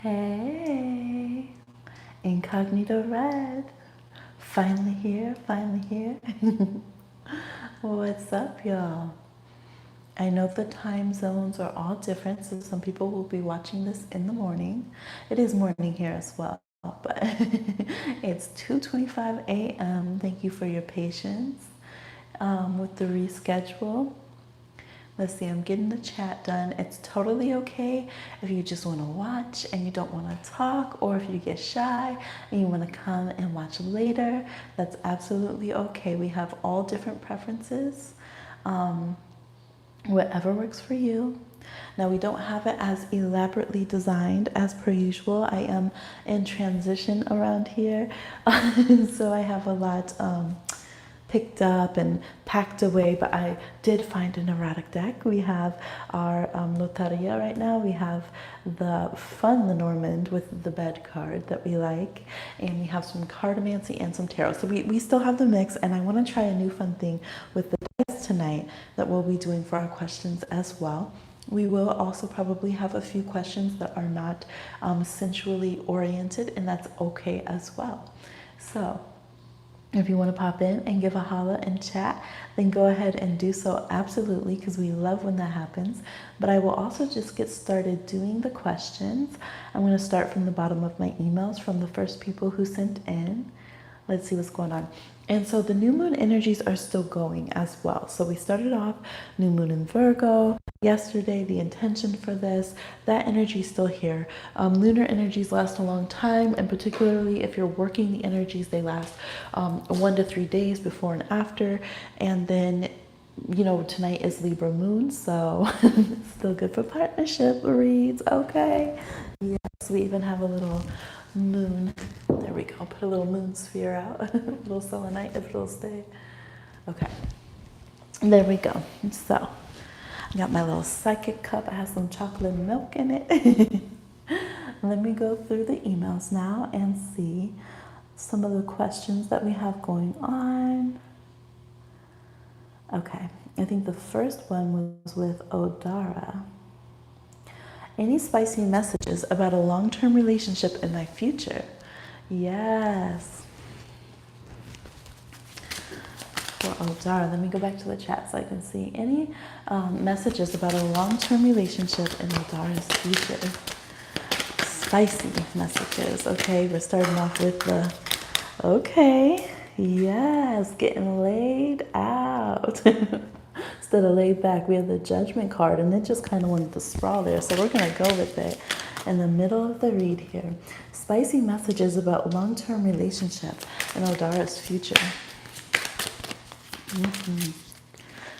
Hey, Incognito Red. Finally here, finally here. What's up, y'all? I know the time zones are all different, so some people will be watching this in the morning. It is morning here as well, but it's 2:25 a.m. Thank you for your patience with the reschedule. Let's see, I'm getting the chat done. It's totally okay if you just want to watch and you don't want to talk, or if you get shy and you want to come and watch later. That's absolutely okay. We have all different preferences, whatever works for you. Now, we don't have it as elaborately designed as per usual. I am in transition around here, so I have a lot picked up and packed away, but I did find an erotic deck. We have our Loteria right now. We have the Fun Lenormand with the bed card that we like, and we have some cartomancy and some tarot. So we still have the mix, and I want to try a new fun thing with the dice tonight that we'll be doing for our questions as well. We will also probably have a few questions that are not sensually oriented, and that's okay as well. So if you want to pop in and give a holla and chat, then go ahead and do so, absolutely, because we love when that happens. But I will also just get started doing the questions. I'm going to start from the bottom of my emails from the first people who sent in. Let's see what's going on. And so the new moon energies are still going as well. So we started off new moon in Virgo yesterday, the intention for this, that energy is still here. Lunar energies last a long time, and particularly if you're working the energies, they last 1 to 3 days before and after. And then, you know, tonight is Libra moon, so still good for partnership reads, okay? Yes, we even have a little moon. There we go. Put a little moon sphere out, a little selenite if it'll stay. Okay, there we go. So, I got my little psychic cup. I have some chocolate milk in it. Let me go through the emails now and see some of the questions that we have going on. Okay, I think the first one was with Odara. Any spicy messages about a long-term relationship in my future? Yes. For Odara, let me go back to the chat so I can see any messages about a long-term relationship in Odara's future. Spicy messages. Okay, we're starting off with the, okay, yes, getting laid out. Instead of laid back, we have the Judgment card, and it just kind of wanted to sprawl there, so we're going to go with it in the middle of the read here. Spicy messages about long-term relationship in Odara's future.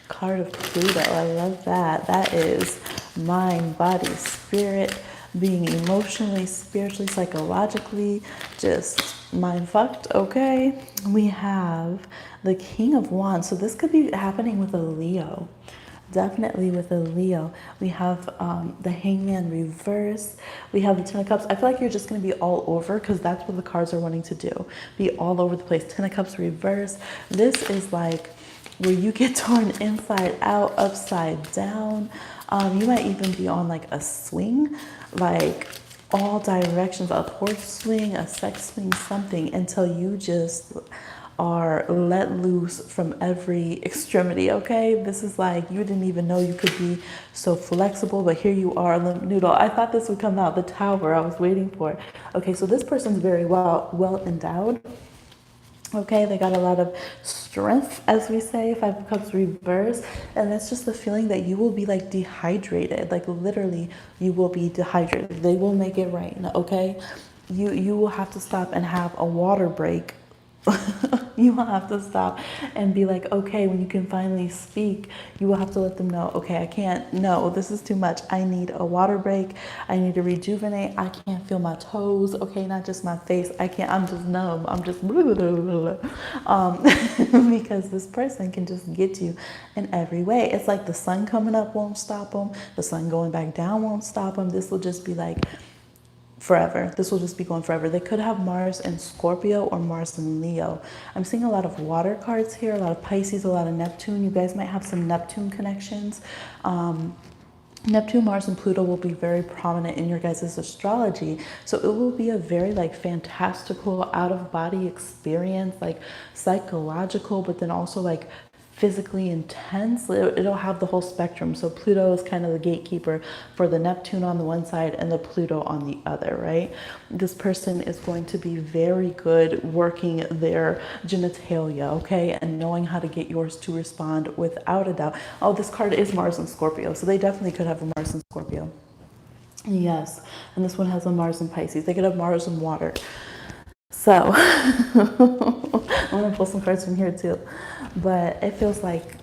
Card of Pluto, I love that. That is mind, body, spirit, being emotionally, spiritually, psychologically, just mind fucked, okay? We have the King of Wands. So this could be happening with a Leo. Definitely with a Leo. We have the Hangman reverse. We have the Ten of Cups. I feel like you're just going to be all over, because that's what the cards are wanting to do. Be all over the place. Ten of Cups reverse. This is like where you get torn inside out, upside down. You might even be on like a swing, like all directions, a horse swing, a sex swing, something, until you just are let loose from every extremity, okay? This is like, you didn't even know you could be so flexible, but here you are, limp noodle. I thought this would come out, the Tower, I was waiting for it. Okay, so this person's very well endowed. Okay, they got a lot of strength, as we say, Five of Cups reverse. And it's just the feeling that you will be like dehydrated. Like literally, you will be dehydrated. They will make it rain, okay? You will have to stop and have a water break. You will have to stop and be like, okay, when you can finally speak, you will have to let them know, okay, I can't, no, this is too much. I need a water break. I need to rejuvenate. I can't feel my toes. Okay, not just my face. I can't, I'm just numb. I'm just blah, blah, blah. Because this person can just get you in every way. It's like the sun coming up won't stop them. The sun going back down won't stop them. This will just be like forever. This will just be going forever. They could have Mars in Scorpio or Mars in Leo. I'm seeing a lot of water cards here, a lot of Pisces, a lot of Neptune. You guys might have some Neptune connections. Neptune, Mars, and Pluto will be very prominent in your guys' astrology. So it will be a very like fantastical out of body experience, like psychological, but then also like physically intense. It'll have the whole spectrum. So Pluto is kind of the gatekeeper for the Neptune on the one side and the Pluto on the other, right? This person is going to be very good working their genitalia, okay, and knowing how to get yours to respond without a doubt. Oh, this card is Mars and Scorpio, so they definitely could have a Mars and Scorpio. Yes, and this one has a Mars and Pisces. They could have Mars and water. So I'm gonna pull some cards from here too, but it feels like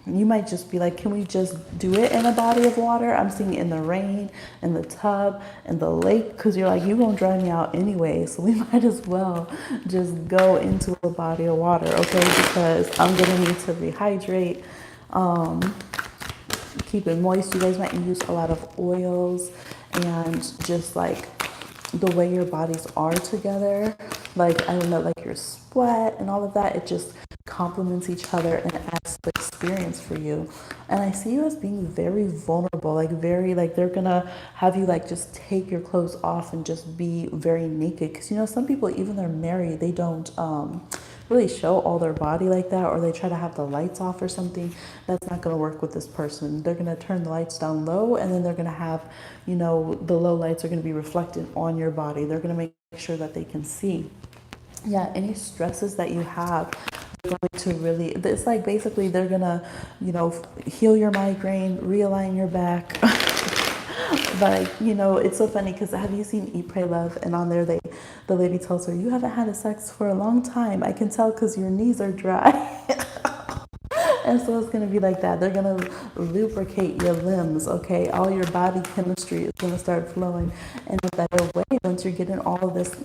you might just be like, can we just do it in a body of water? I'm seeing it in the rain, in the tub, in the lake, because you're like, you're gonna dry me out anyway, so we might as well just go into a body of water, okay? Because I'm gonna need to rehydrate, keep it moist. You guys might use a lot of oils and just like the way your bodies are together, like I don't know, like your sweat and all of that, it just complements each other and adds the experience for you. And I see you as being very vulnerable, like very like they're gonna have you like just take your clothes off and just be very naked, because you know some people, even they're married, they don't really show all their body like that, or they try to have the lights off or something. That's not going to work with this person. They're going to turn the lights down low, and then they're going to have, you know, the low lights are going to be reflected on your body. They're going to make sure that they can see. Yeah, any stresses that you have, they're going to really, it's like basically they're going to, you know, heal your migraine, realign your back. But you know, it's so funny because have you seen Eat, Pray, Love? And on there, the lady tells her, you haven't had a sex for a long time. I can tell because your knees are dry. And so it's going to be like that. They're going to lubricate your limbs, okay? All your body chemistry is going to start flowing in a better way once you're getting all of this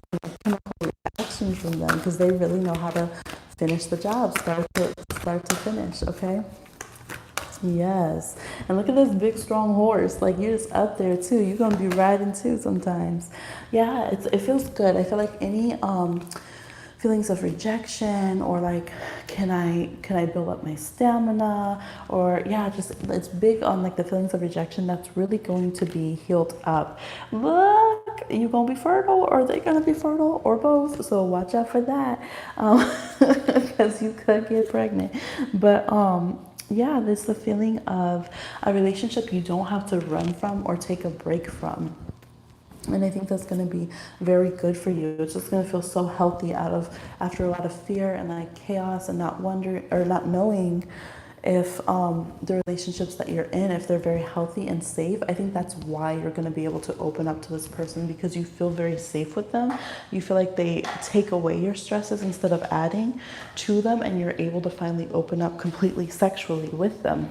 chemical reaction from them, because they really know how to finish the job, start to finish, okay? Yes. And look at this big, strong horse. Like, you're just up there, too. You're going to be riding, too, sometimes. Yeah, it feels good. I feel like any feelings of rejection, or like, can I build up my stamina? Or, yeah, just it's big on, like, the feelings of rejection. That's really going to be healed up. Look, you going to be fertile, or are they going to be fertile, or both? So watch out for that, because you could get pregnant. But, yeah, there's the feeling of a relationship you don't have to run from or take a break from. And I think that's going to be very good for you. It's just going to feel so healthy after a lot of fear and like chaos, and not wondering or not knowing if the relationships that you're in, if they're very healthy and safe. I think that's why you're going to be able to open up to this person, because you feel very safe with them. You feel like they take away your stresses instead of adding to them, and you're able to finally open up completely sexually with them.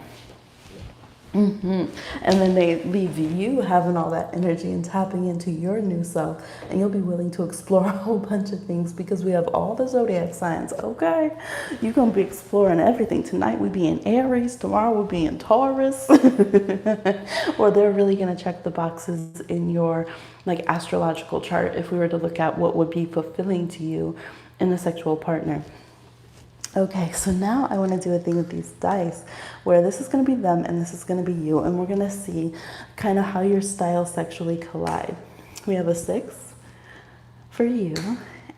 And then they leave you having all that energy and tapping into your new self, and you'll be willing to explore a whole bunch of things, because we have all the zodiac signs, okay? You're going to be exploring everything. Tonight we be in Aries, tomorrow we'll be in Taurus. Or they're really going to check the boxes in your like astrological chart if we were to look at what would be fulfilling to you in a sexual partner. Okay, so now I want to do a thing with these dice where this is going to be them and this is going to be you, and we're going to see kind of how your styles sexually collide. We have a 6 for you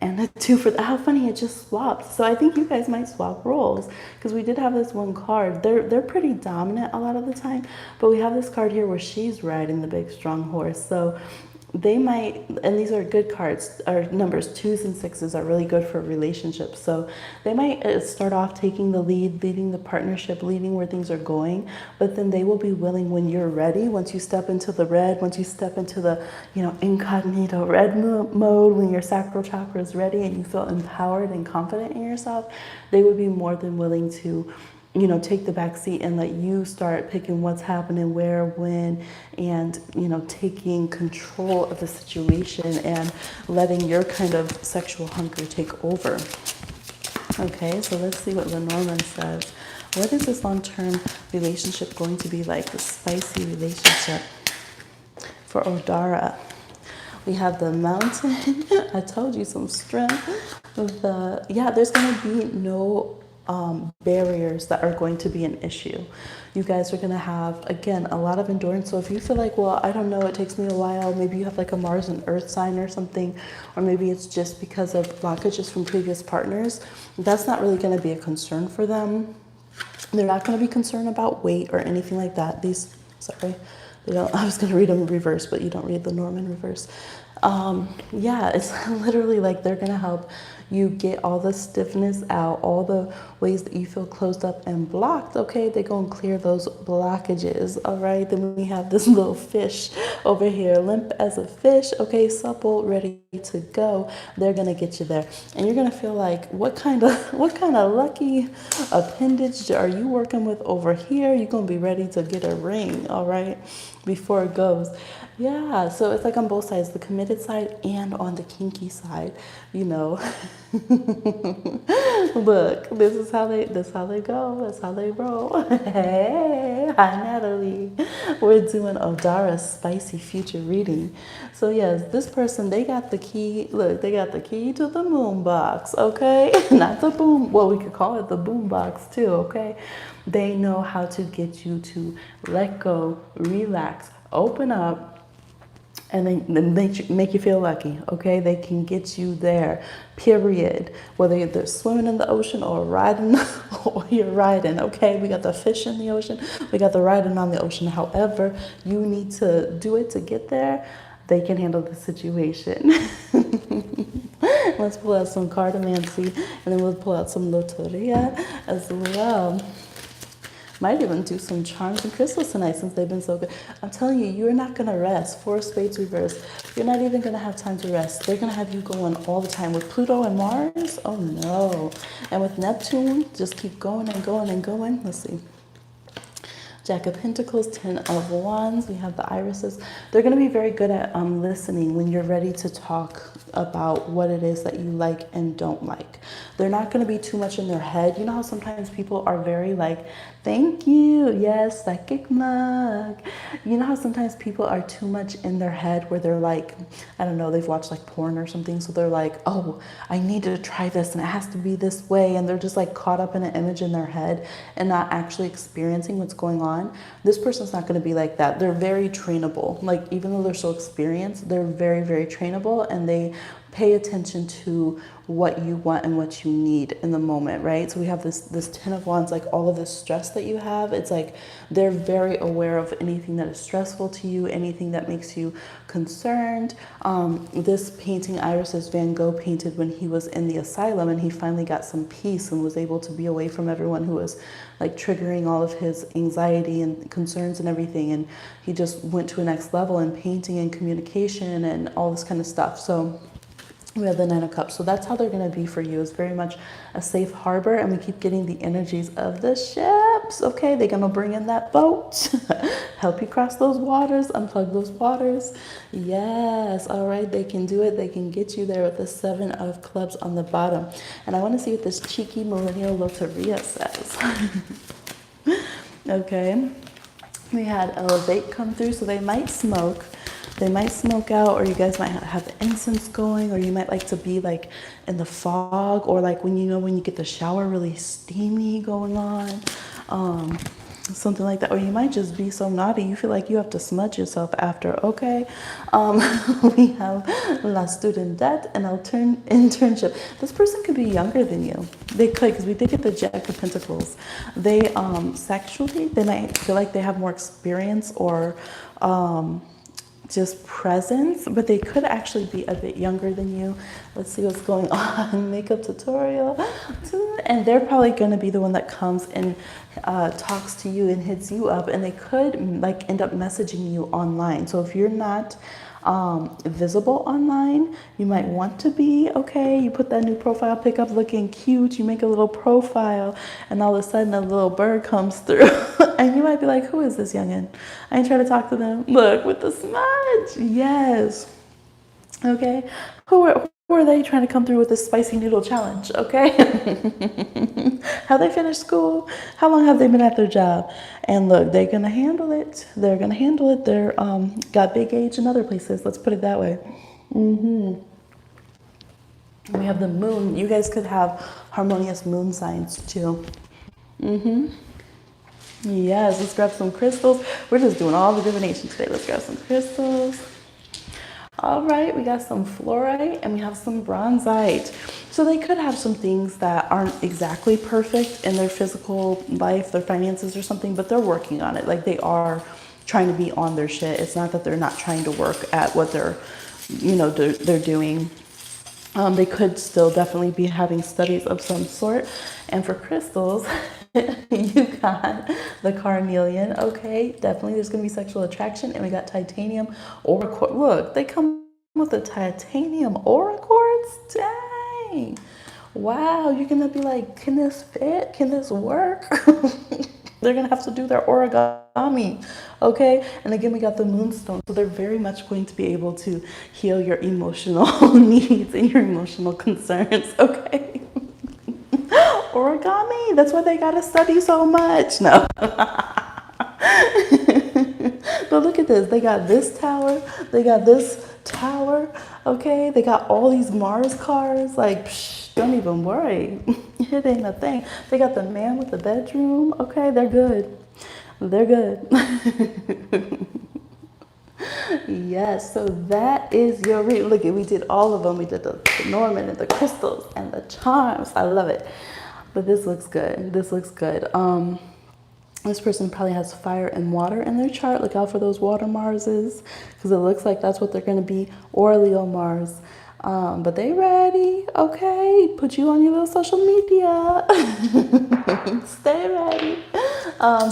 and a 2 for how funny, it just swapped. So I think you guys might swap roles, because we did have this one card. They're pretty dominant a lot of the time, but we have this card here where she's riding the big strong horse. So they might, and these are good cards, or numbers 2s and 6s are really good for relationships. So they might start off taking the lead, leading the partnership, leading where things are going, but then they will be willing when you're ready. Once you step into the red, once you step into the, you know, incognito red mode, when your sacral chakra is ready and you feel empowered and confident in yourself, they would be more than willing to, you know, take the back seat and let you start picking what's happening, where, when, and, you know, taking control of the situation and letting your kind of sexual hunger take over. Okay, so let's see what Lenormand says. What is this long-term relationship going to be like, the spicy relationship for Odara? We have the mountain. I told you, some strength. Yeah, there's going to be no barriers that are going to be an issue. You guys are going to have, again, a lot of endurance. So if you feel like, well, I don't know, it takes me a while, maybe you have like a Mars and Earth sign or something, or maybe it's just because of blockages from previous partners, that's not really going to be a concern for them. They're not going to be concerned about weight or anything like that. Sorry, they don't. I was going to read them in reverse, but you don't read the norm in reverse. Yeah, it's literally like they're going to help you get all the stiffness out, all the ways that you feel closed up and blocked. Okay, they're going to clear those blockages. All right, then we have this little fish over here, limp as a fish. Okay, supple, ready to go. They're going to get you there, and you're going to feel like, what kind of lucky appendage are you working with over here? You're going to be ready to get a ring. All right, before it goes. Yeah, so it's like on both sides, the committed side and on the kinky side, you know. Look, this is how they go, that's how they roll. Hey, hi Natalie. We're doing Odara's spicy future reading. So yes, this person, they got the key. Look, they got the key to the moon box, okay? Not the boom, well, we could call it the boom box too, okay? They know how to get you to let go, relax, open up, and then they make you feel lucky, okay? They can get you there, period. Whether they're swimming in the ocean or riding, or you're riding, okay? We got the fish in the ocean, we got the riding on the ocean. However you need to do it to get there, they can handle the situation. Let's pull out some cartomancy, and then we'll pull out some loteria as well. Might even do some charms and crystals tonight since they've been so good. I'm telling you, you're not going to rest. 4 of spades reverse. You're not even going to have time to rest. They're going to have you going all the time. With Pluto and Mars, oh no. And with Neptune, just keep going and going and going. Let's see. Jack of Pentacles, 10 of Wands. We have the irises. They're going to be very good at listening when you're ready to talk about what it is that you like and don't like. They're not going to be too much in their head. You know how sometimes people are very like, thank you, yes, psychic mug. You know how sometimes people are too much in their head where they're like, I don't know, they've watched like porn or something, so they're like, oh, I need to try this and it has to be this way, and they're just like caught up in an image in their head and not actually experiencing what's going on. This person's not going to be like that. They're very trainable. Like, even though they're so experienced, they're very, very trainable, and they pay attention to what you want and what you need in the moment, right? So we have this 10 of Wands, like all of this stress that you have. It's like they're very aware of anything that is stressful to you, anything that makes you concerned. This painting Iris is Van Gogh painted when he was in the asylum, and he finally got some peace and was able to be away from everyone who was like triggering all of his anxiety and concerns and everything. And he just went to a next level in painting and communication and all this kind of stuff. So we have the 9 of Cups. So that's how they're going to be for you. It's very much a safe harbor, and we keep getting the energies of the ships. Okay, they're going to bring in that boat, help you cross those waters, unplug those waters. Yes, all right, they can do it. They can get you there with the 7 of Clubs on the bottom. And I want to see what this cheeky millennial loteria says. Okay, we had Elevate come through, so they might smoke. They might smoke out, or you guys might have incense going, or you might like to be like in the fog, or like when you get the shower really steamy going on, something like that. Or you might just be so naughty you feel like you have to smudge yourself after. Okay, we have La Studentette and internship. This person could be younger than you. They could, because we did get the Jack of Pentacles. They sexually, they might feel like they have more experience or just presence, but they could actually be a bit younger than you. Let's see what's going on. Makeup tutorial. And they're probably going to be the one that comes and talks to you and hits you up, and they could like end up messaging you online. So if you're not visible online, you might want to be. Okay, you put that new profile pic up looking cute, you make a little profile, and all of a sudden a little bird comes through and you might be like, who is this youngin'? I ain't trying to talk to them. Look, with the smudge. Yes. Okay, who are they trying to come through with this spicy noodle challenge? Okay. Have they finished school? How long have they been at their job? And look, they're gonna handle it. They're gonna handle it. They're got big age in other places. Let's put it that way. We have the moon. You guys could have harmonious moon signs too. Yes, let's grab some crystals. We're just doing all the divination today. Let's grab some crystals. All right, we got some fluorite and we have some bronzite. So they could have some things that aren't exactly perfect in their physical life, their finances or something, but they're working on it. Like they are trying to be on their shit. It's not that they're not trying to work at what they're doing. They could still definitely be having studies of some sort. And for crystals, you got the carnelian, okay? Definitely there's going to be sexual attraction. And we got titanium aura quartz. Look, they come with the titanium aura quartz? Dang. Wow, you're going to be like, can this fit? Can this work? They're going to have to do their origami, okay? And again, we got the moonstone. So they're very much going to be able to heal your emotional needs and your emotional concerns, okay? Origami, that's why they got to study so much. No. But look at this. They got this tower. They got this tower, okay? They got all these Mars cars. Like, psh, don't even worry. It ain't a thing. They got the man with the bedroom, okay? They're good. They're good. Yes, so that is your read. Look, we did all of them. We did the Norman and the crystals and the charms. I love it. But this looks good. This looks good. This person probably has fire and water in their chart. Look out for those water Marses because it looks like that's what they're going to be, or Leo Mars. But they ready, okay? Put you on your little social media. Stay ready.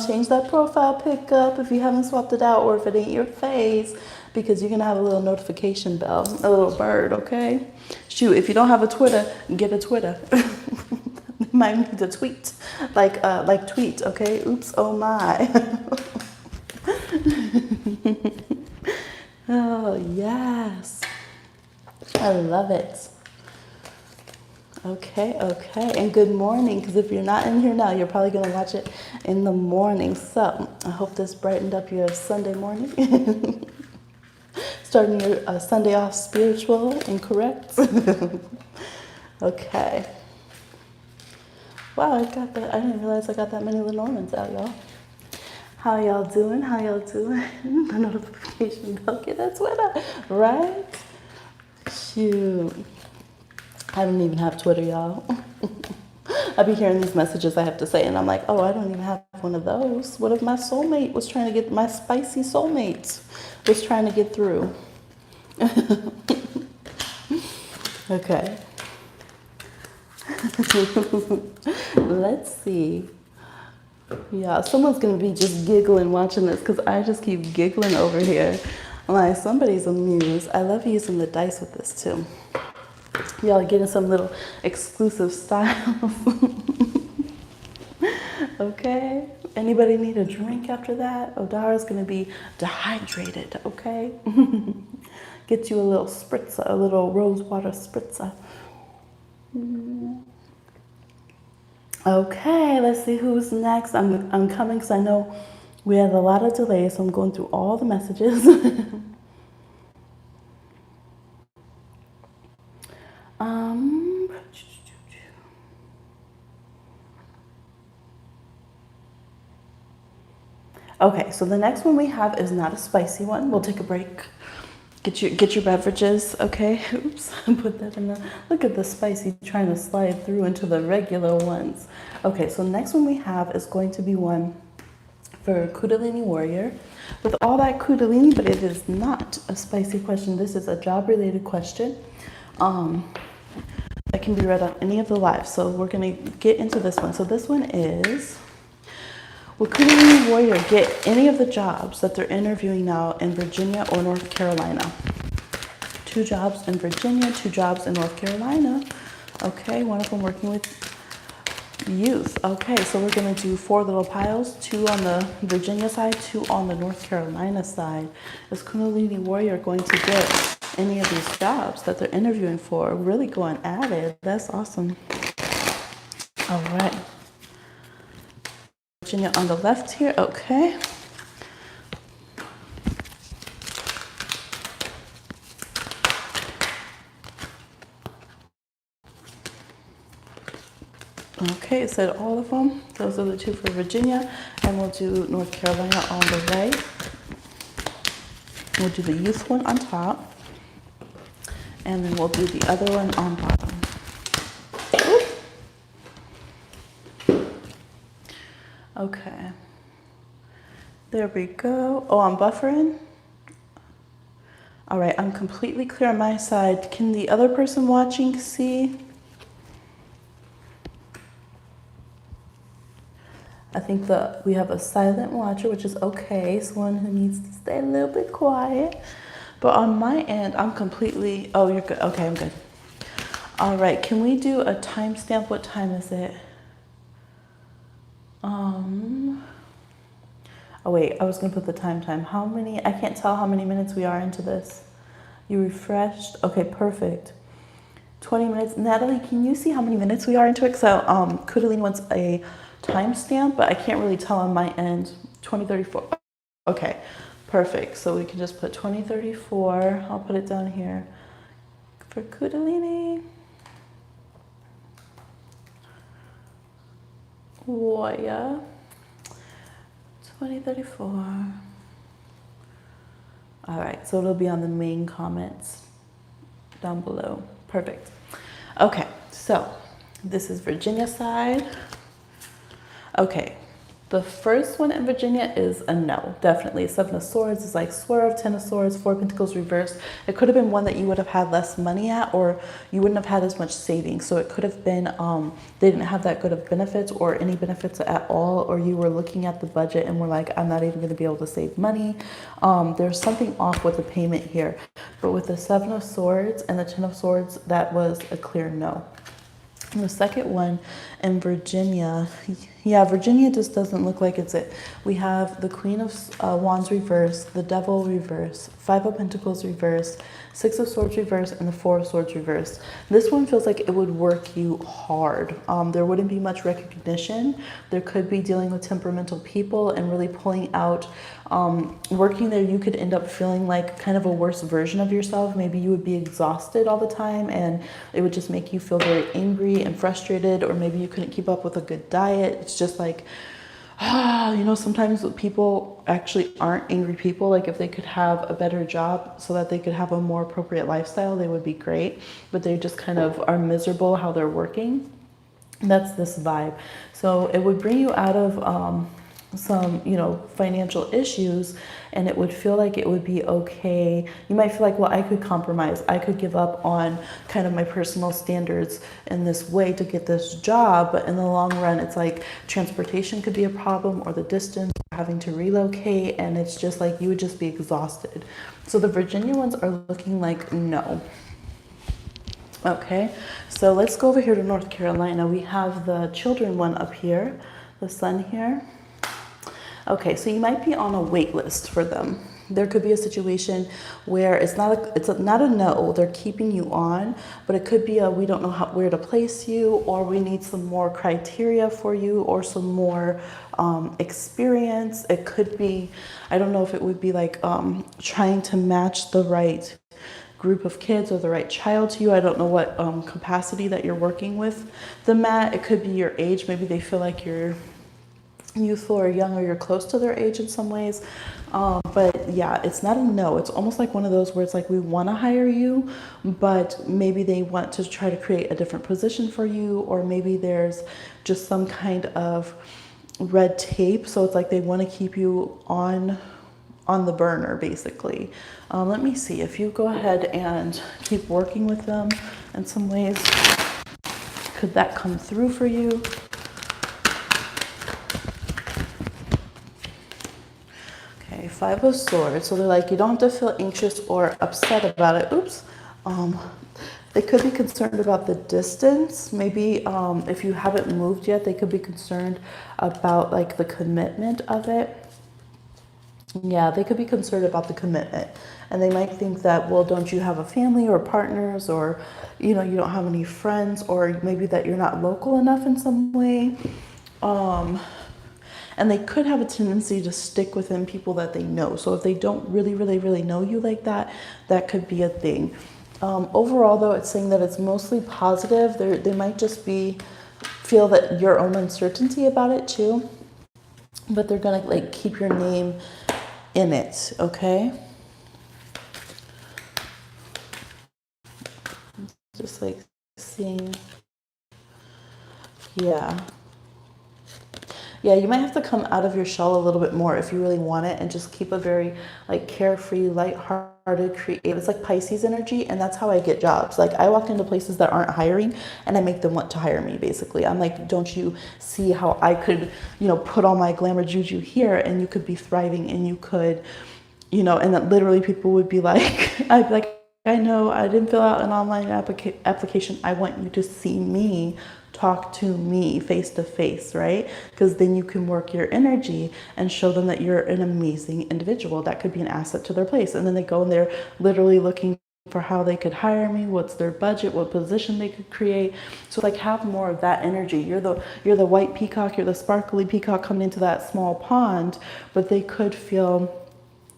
Change that profile pic up if you haven't swapped it out or if it ain't your face, because you're going to have a little notification bell, a little bird, okay? Shoot, if you don't have a Twitter, get a Twitter. Might need to tweet, like tweet, okay? Oops, oh my. Oh, yes. I love it. Okay, and good morning, because if you're not in here now, you're probably going to watch it in the morning. So I hope this brightened up your Sunday morning. Starting your Sunday off spiritual and correct. Okay. Wow, I didn't realize I got that many Lenormands out, y'all. How y'all doing? How y'all doing? The notification bell, get that Twitter, right? Shoot. I don't even have Twitter, y'all. I be hearing these messages I have to say, and I'm like, oh, I don't even have one of those. What if my soulmate was trying to get, my spicy soulmate was trying to get through? Okay. Let's see. Yeah, someone's gonna be just giggling watching this because I just keep giggling over here. I'm like, somebody's amused. I love using the dice with this too. Y'all are getting some little exclusive styles. Okay. Anybody need a drink after that? Odara's gonna be dehydrated, okay? Get you a little spritzer, a little rose water spritzer. Okay, let's see who's next. I'm coming because I know we had a lot of delays, so I'm going through all the messages. Okay, so the next one we have is not a spicy one. We'll take a break. Get your beverages, okay? Oops, put that in the, look at the spicy trying to slide through into the regular ones. Okay, so the next one we have is going to be one for Kundalini Warrior. With all that Kundalini, but it is not a spicy question. This is a job-related question that can be read on any of the lives. So we're gonna get into this one. So this one is, will Kundalini Warrior get any of the jobs that they're interviewing now in Virginia or North Carolina? 2 jobs in Virginia, 2 jobs in North Carolina. Okay, one of them working with youth. Okay, so we're gonna do 4 little piles, 2 on the Virginia side, 2 on the North Carolina side. Is Kundalini Warrior going to get any of these jobs that they're interviewing for? Really going at it. That's awesome. All right. Virginia on the left here, okay. Okay, it said all of them. Those are the 2 for Virginia, and we'll do North Carolina on the right. We'll do the youth one on top, and then we'll do the other one on bottom. Okay, there we go. Oh, I'm buffering. All right, I'm completely clear on my side. Can the other person watching see? I think we have a silent watcher, which is okay. Someone who needs to stay a little bit quiet. But on my end, I'm completely, oh, you're good. Okay, I'm good. All right, can we do a timestamp? What time is it? Oh wait, I was gonna put the time. How many, I can't tell how many minutes we are into this. You refreshed, okay, perfect. 20 minutes. Natalie, can you see how many minutes we are into it? So Kundalini wants a timestamp, but I can't really tell on my end. 2034, okay, perfect. So we can just put 2034, I'll put it down here for Kundalini. Warrior. 2034. All right, so it'll be on the main comments down below. Perfect. Okay, so this is Virginia side. Okay, the first one in Virginia is a no, definitely. 7 of Swords is like swerve, 10 of Swords, 4 of Pentacles reversed. It could have been one that you would have had less money at, or you wouldn't have had as much savings. So it could have been they didn't have that good of benefits or any benefits at all, or you were looking at the budget and were like, I'm not even going to be able to save money. There's something off with the payment here. But with the 7 of Swords and the 10 of Swords, that was a clear no. And the second one in Virginia, yeah, Virginia just doesn't look like it's it. We have the Queen of Wands reverse, the Devil reverse, 5 of Pentacles reverse, 6 of Swords reverse, and the 4 of Swords reverse. This one feels like it would work you hard. There wouldn't be much recognition. There could be dealing with temperamental people and really pulling out. Working there, you could end up feeling like kind of a worse version of yourself. Maybe you would be exhausted all the time and it would just make you feel very angry and frustrated, or maybe you couldn't keep up with a good diet. It's just like, you know, sometimes people actually aren't angry people. Like if they could have a better job so that they could have a more appropriate lifestyle, they would be great, but they just kind of are miserable how they're working. That's this vibe. So it would bring you out of some, you know, financial issues, and it would feel like it would be okay. You might feel like, well, I could compromise. I could give up on kind of my personal standards in this way to get this job. But in the long run, it's like transportation could be a problem, or the distance, or having to relocate. And it's just like, you would just be exhausted. So the Virginia ones are looking like no. Okay, so let's go over here to North Carolina. We have the children one up here, the sun here. Okay, so you might be on a wait list for them. There could be a situation where it's not a no, they're keeping you on, but it could be a, we don't know where to place you, or we need some more criteria for you, or some more experience. It could be, I don't know if it would be like trying to match the right group of kids or the right child to you. I don't know what capacity that you're working with them at. It could be your age. Maybe they feel like you're youthful or young, or you're close to their age in some ways. But yeah, it's not a no. It's almost like one of those where it's like, we want to hire you, but maybe they want to try to create a different position for you, or maybe there's just some kind of red tape. So it's like they want to keep you on the burner, basically. Let me see if you go ahead and keep working with them in some ways. Could that come through for you? Okay, 5 of Swords. So they're like, you don't have to feel anxious or upset about it. Oops. They could be concerned about the distance. Maybe if you haven't moved yet, they could be concerned about like the commitment of it. Yeah, they could be concerned about the commitment, and they might think that, well, don't you have a family or partners, or, you know, you don't have any friends, or maybe that you're not local enough in some way. And they could have a tendency to stick within people that they know. So if they don't really know you like that, that could be a thing. Overall, though, it's saying that it's mostly positive. They might just be feel that your own uncertainty about it too, but they're gonna like keep your name in it, okay? Just like seeing, yeah. Yeah, you might have to come out of your shell a little bit more if you really want it, and just keep a very like carefree, lighthearted, creative. It's like Pisces energy, and that's how I get jobs. Like I walk into places that aren't hiring, and I make them want to hire me. Basically, I'm like, don't you see how I could, put all my glamour juju here, and you could be thriving, and you could, and that literally people would be like, I'd be like, I know I didn't fill out an online application. I want you to see me, talk to me face to face, right? Because then you can work your energy and show them that you're an amazing individual that could be an asset to their place. And then they go and they're literally looking for how they could hire me, what's their budget, what position they could create. So like have more of that energy. You're the white peacock, you're the sparkly peacock coming into that small pond, but they could feel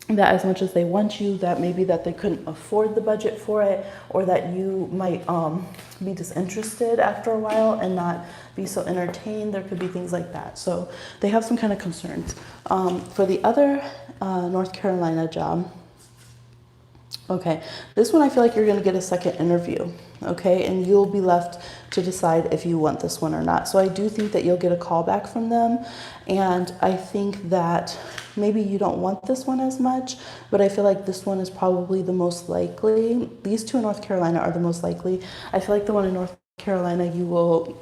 that as much as they want you, that maybe that they couldn't afford the budget for it, or that you might be disinterested after a while and not be so entertained. There could be things like that. So they have some kind of concerns. For the other North Carolina job, okay, this one I feel like you're going to get a second interview, okay, and you'll be left to decide if you want this one or not. So I do think that you'll get a call back from them, and I think that maybe you don't want this one as much, but I feel like this one is probably the most likely. These two in North Carolina are the most likely. I feel like the one in North Carolina, you will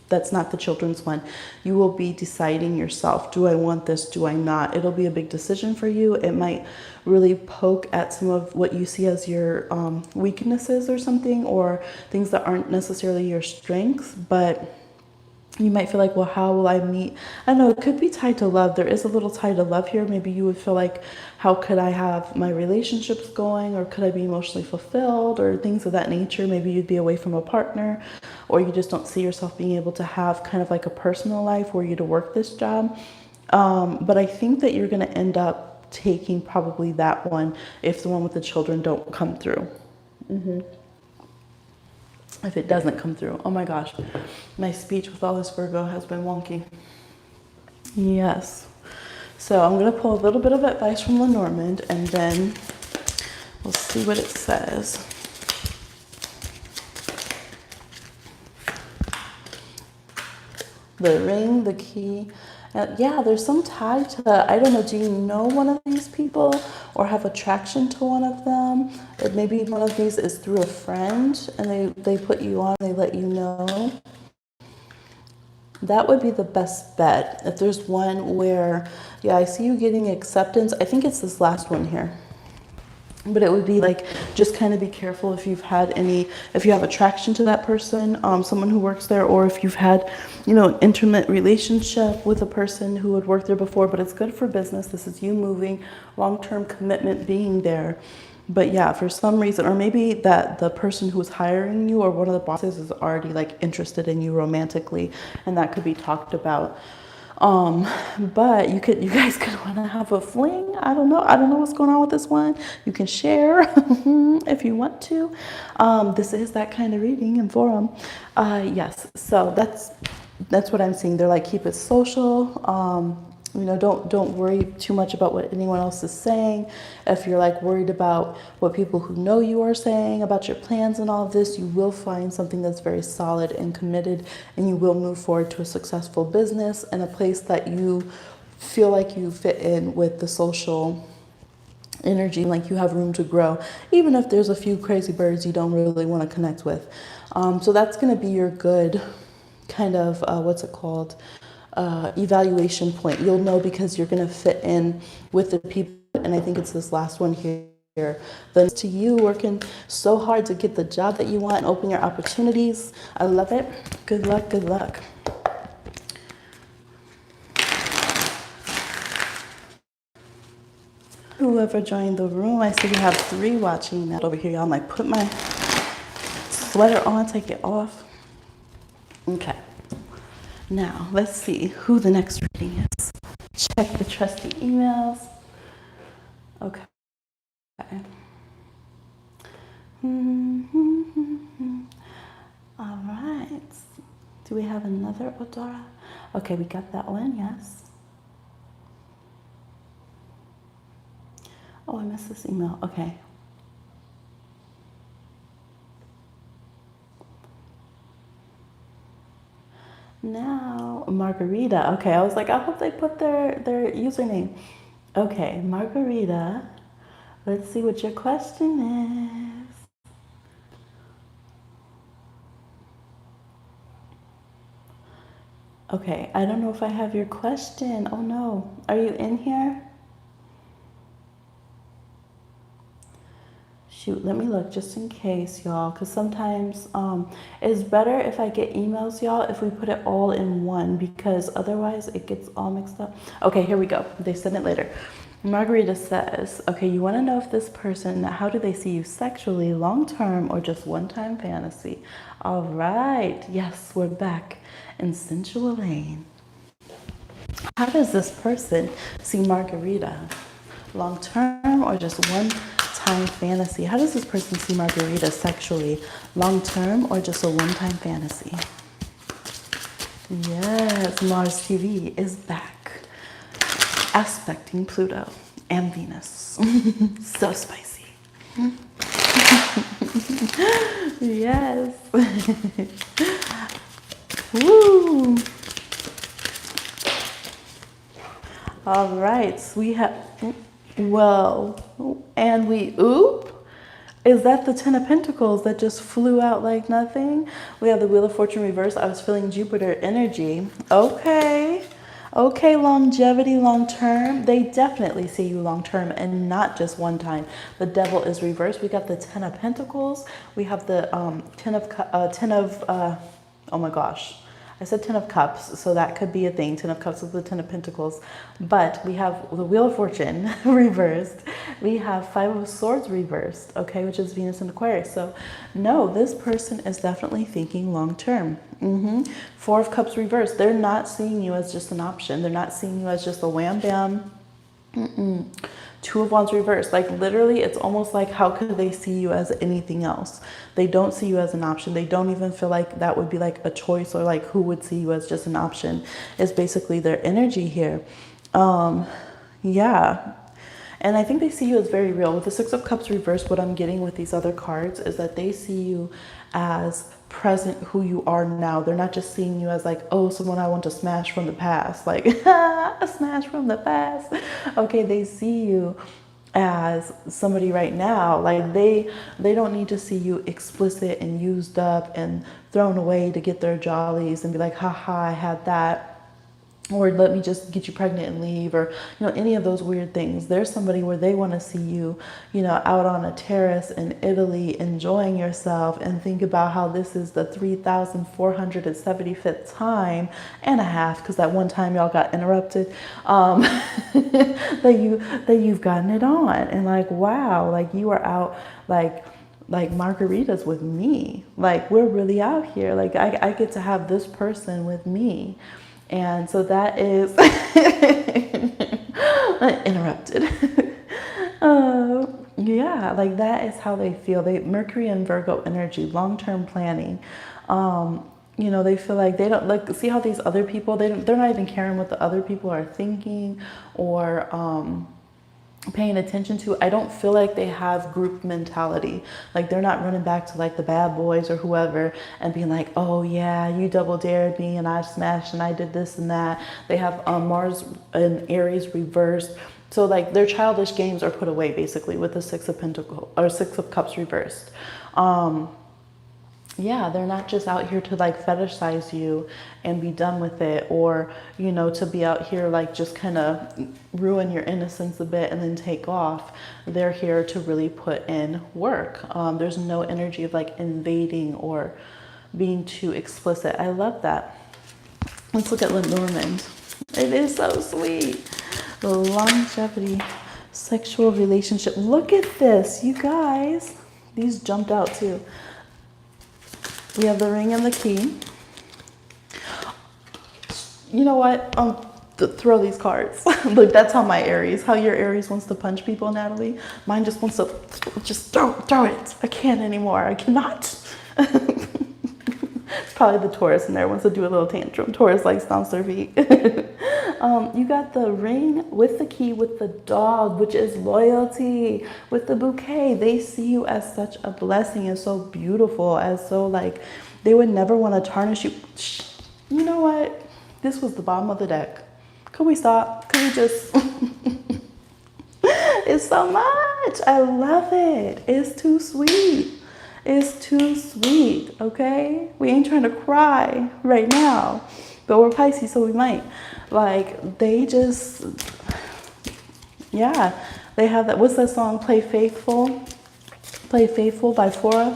that's not the children's one. You will be deciding yourself, do I want this, do I not? It'll be a big decision for you. It might really poke at some of what you see as your weaknesses or something, or things that aren't necessarily your strengths, but you might feel like, well, how will I meet? I don't know, it could be tied to love. There is a little tie to love here. Maybe you would feel like, how could I have my relationships going, or could I be emotionally fulfilled, or things of that nature. Maybe you'd be away from a partner, or you just don't see yourself being able to have kind of like a personal life where you to work this job. But I think that you're going to end up taking probably that one if the one with the children don't come through. If it doesn't come through. Oh my gosh, my speech with all this Virgo has been wonky. Yes. So I'm going to pull a little bit of advice from Lenormand, and then we'll see what it says. The ring, the key. Yeah, there's some tie to, I don't know, do you know one of these people or have attraction to one of them? Or maybe one of these is through a friend and they put you on, they let you know. That would be the best bet. If there's one where, yeah, I see you getting acceptance. I think it's this last one here. But it would be like, just kind of be careful if you've had if you have attraction to that person, someone who works there, or if you've had, an intimate relationship with a person who had worked there before. But it's good for business. This is you moving, long-term commitment being there. But yeah, for some reason, or maybe that the person who's hiring you or one of the bosses is already like interested in you romantically, and that could be talked about. But you guys could want to have a fling. I don't know what's going on with this one. You can share if you want to. This is that kind of reading and forum. Yes. So that's what I'm seeing. They're like, keep it social. Don't worry too much about what anyone else is saying. If you're like worried about what people who know you are saying about your plans and all of this, you will find something that's very solid and committed, and you will move forward to a successful business and a place that you feel like you fit in with the social energy, like you have room to grow, even if there's a few crazy birds you don't really want to connect with. So that's going to be your good kind of, evaluation point. You'll know because you're going to fit in with the people. And I think it's this last one here. Then to you working so hard to get the job that you want and open your opportunities. I love it. Good luck. Good luck. Whoever joined the room, I see we have 3 watching that over here. Y'all might put my sweater on, take it off. Okay. Now, let's see who the next reading is. Check the trusty emails. Okay. All right. Do we have another Odora? Okay, we got that one, yes. Oh, I missed this email. Okay. Now, Margarita. Okay, I was like, I hope they put their username. Okay, Margarita. Let's see what your question is. Okay, I don't know if I have your question. Oh no. Are you in here? Shoot, let me look just in case, y'all, because sometimes it's better if I get emails, y'all, if we put it all in one, because otherwise it gets all mixed up. Okay, here we go. They sent it later. Margarita says, okay, you want to know if this person, how do they see you sexually, long-term, or just one-time fantasy? All right. Yes, we're back in Sensual Lane. How does this person see Margarita? Long-term or just one-time fantasy? How does this person see Margarita sexually? Long-term or just a one-time fantasy? Yes, Mars TV is back. Aspecting Pluto and Venus. So spicy. Yes. Woo. All right, so we have, well, and we, oop. Is that the Ten of Pentacles that just flew out like nothing? We have the Wheel of Fortune reversed. I was feeling Jupiter energy. Okay. Okay, longevity, long term. They definitely see you long term and not just one time. The Devil is reversed. We got the Ten of Pentacles. We have the oh my gosh. I said Ten of Cups, so that could be a thing. Ten of Cups with the Ten of Pentacles. But we have the Wheel of Fortune reversed. We have Five of Swords reversed, okay, which is Venus in Aquarius. So no, this person is definitely thinking long term. Four of Cups reversed. They're not seeing you as just an option. They're not seeing you as just a wham bam. Two of Wands reversed. Like literally, it's almost like how could they see you as anything else? They don't see you as an option. They don't even feel like that would be like a choice, or like who would see you as just an option is basically their energy here. Yeah. And I think they see you as very real. With the Six of Cups reversed, what I'm getting with these other cards is that they see you as present, who you are now. They're not just seeing you as like, oh, someone I want to smash from the past, like a smash from the past. Okay, they see you as somebody right now. Like they don't need to see you explicit and used up and thrown away to get their jollies and be like, haha, I had that, or let me just get you pregnant and leave, or any of those weird things. There's somebody where they want to see you out on a terrace in Italy enjoying yourself, and think about how this is the 3,475th time and a half, because that one time y'all got interrupted, that you've gotten it on, and like, wow, like you are out like margaritas with me, like we're really out here, like I get to have this person with me. And so that is interrupted. Yeah, like that is how they feel. Mercury and Virgo energy, long-term planning. They feel like they don't like, see how these other people, they're not even caring what the other people are thinking or paying attention to. I don't feel like they have group mentality. Like they're not running back to like the bad boys or whoever and being like, oh yeah, you double dared me and I smashed and I did this and that. They have Mars and Aries reversed. So like their childish games are put away basically with the Six of Pentacles or Six of Cups reversed. Yeah, they're not just out here to like fetishize you and be done with it, or, to be out here like just kind of ruin your innocence a bit and then take off. They're here to really put in work. There's no energy of like invading or being too explicit. I love that. Let's look at Lenormand. It is so sweet. The longevity, sexual relationship. Look at this, you guys. These jumped out too. We have the Ring and the Key. You know what? Throw these cards. Look, that's how my Aries, how your Aries wants to punch people, Natalie. Mine just wants to just throw it. I can't anymore. I cannot. Probably the Taurus in there wants to do a little tantrum. Taurus likes stomps their feet. You got the ring with the key with the dog, which is loyalty. With the bouquet, they see you as such a blessing and so beautiful, as so like they would never want to tarnish you. You know what? This was the bottom of the deck. Could we stop? Could we just... It's so much. I love it. It's too sweet. It's too sweet, okay? We ain't trying to cry right now, but we're Pisces, so we might. Like, they just, yeah, they have that. What's that song? Play Faithful. Play Faithful by Fora.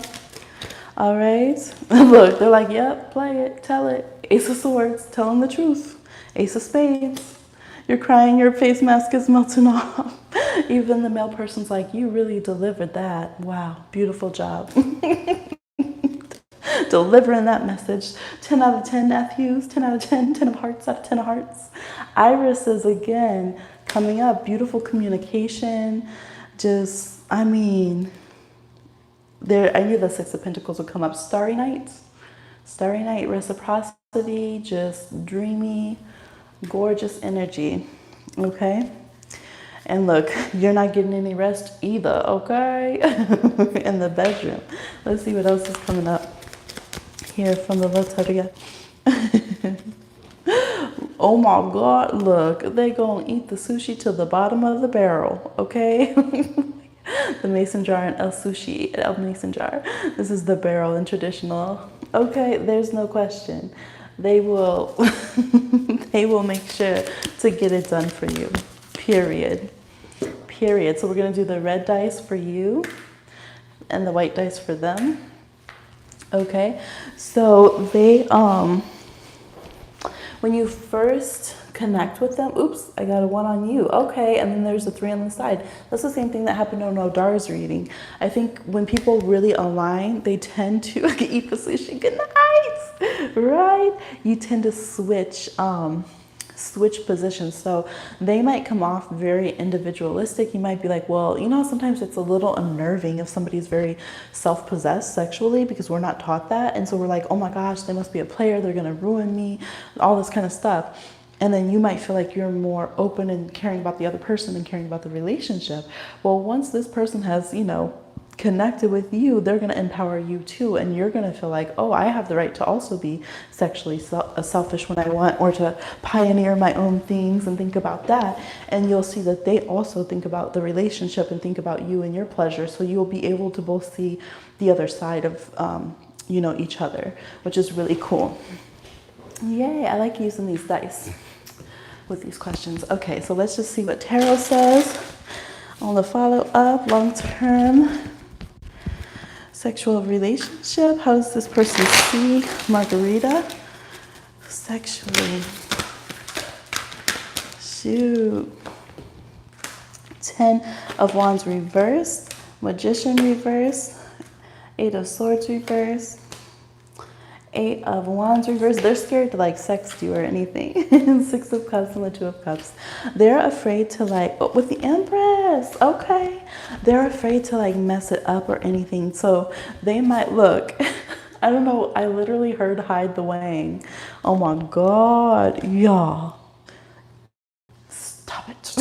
All right. Look, they're like, yep, play it, tell it. Ace of Swords, tell them the truth. Ace of Spades. You're crying, your face mask is melting off. Even the male person's like, you really delivered that. Wow, beautiful job. Delivering that message. 10 out of 10 Matthews, 10 out of 10, 10 of hearts out of 10 of hearts. Iris is again coming up. Beautiful communication. Just, I mean, there. I knew the Six of Pentacles would come up. Starry night. Starry night, reciprocity, just dreamy, gorgeous energy. Okay. And look, you're not getting any rest either, okay? In the bedroom. Let's see what else is coming up here from the left side again. Oh my God, look, they gonna eat the sushi to the bottom of the barrel, okay? The mason jar and el sushi, el mason jar. This is the barrel in traditional. Okay, there's no question. They will, they will make sure to get it done for you, period. Period. So we're going to do the red dice for you and the white dice for them. Okay. So they, when you first connect with them, oops, I got a 1 on you. Okay. And then there's a 3 on the side. That's the same thing that happened on Odar's reading. I think when people really align, they tend to eat the sushi. Good night. Right. You tend to switch positions. So they might come off very individualistic. You might be like, well, you know, sometimes it's a little unnerving if somebody's very self-possessed sexually, because we're not taught that. And so we're like, oh my gosh, they must be a player. They're going to ruin me, all this kind of stuff. And then you might feel like you're more open and caring about the other person and caring about the relationship. Well, once this person has, you know, connected with you, they're going to empower you too, and you're going to feel like, oh, I have the right to also be sexually selfish when I want, or to pioneer my own things and think about that. And you'll see that they also think about the relationship and think about you and your pleasure, so you'll be able to both see the other side of you know, each other, which is really cool. Yay, I like using these dice with these questions. Okay, so let's just see what tarot says on the follow-up. Long-term sexual relationship. How does this person see Margarita sexually? Shoot. 10 of Wands reversed. Magician reversed. 8 of Swords reversed. 8 of Wands reversed. They're scared to like sext you or anything. 6 of Cups and the 2 of Cups. They're afraid to like, oh, with the Empress. Okay. They're afraid to like mess it up or anything. So they might look, I don't know. I literally heard hide the wang. Oh my God. Y'all. Stop it.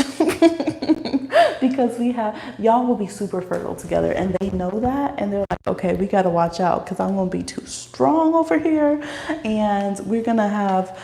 Because y'all will be super fertile together, and they know that, and they're like, okay, we got to watch out because I'm going to be too strong over here, and we're going to have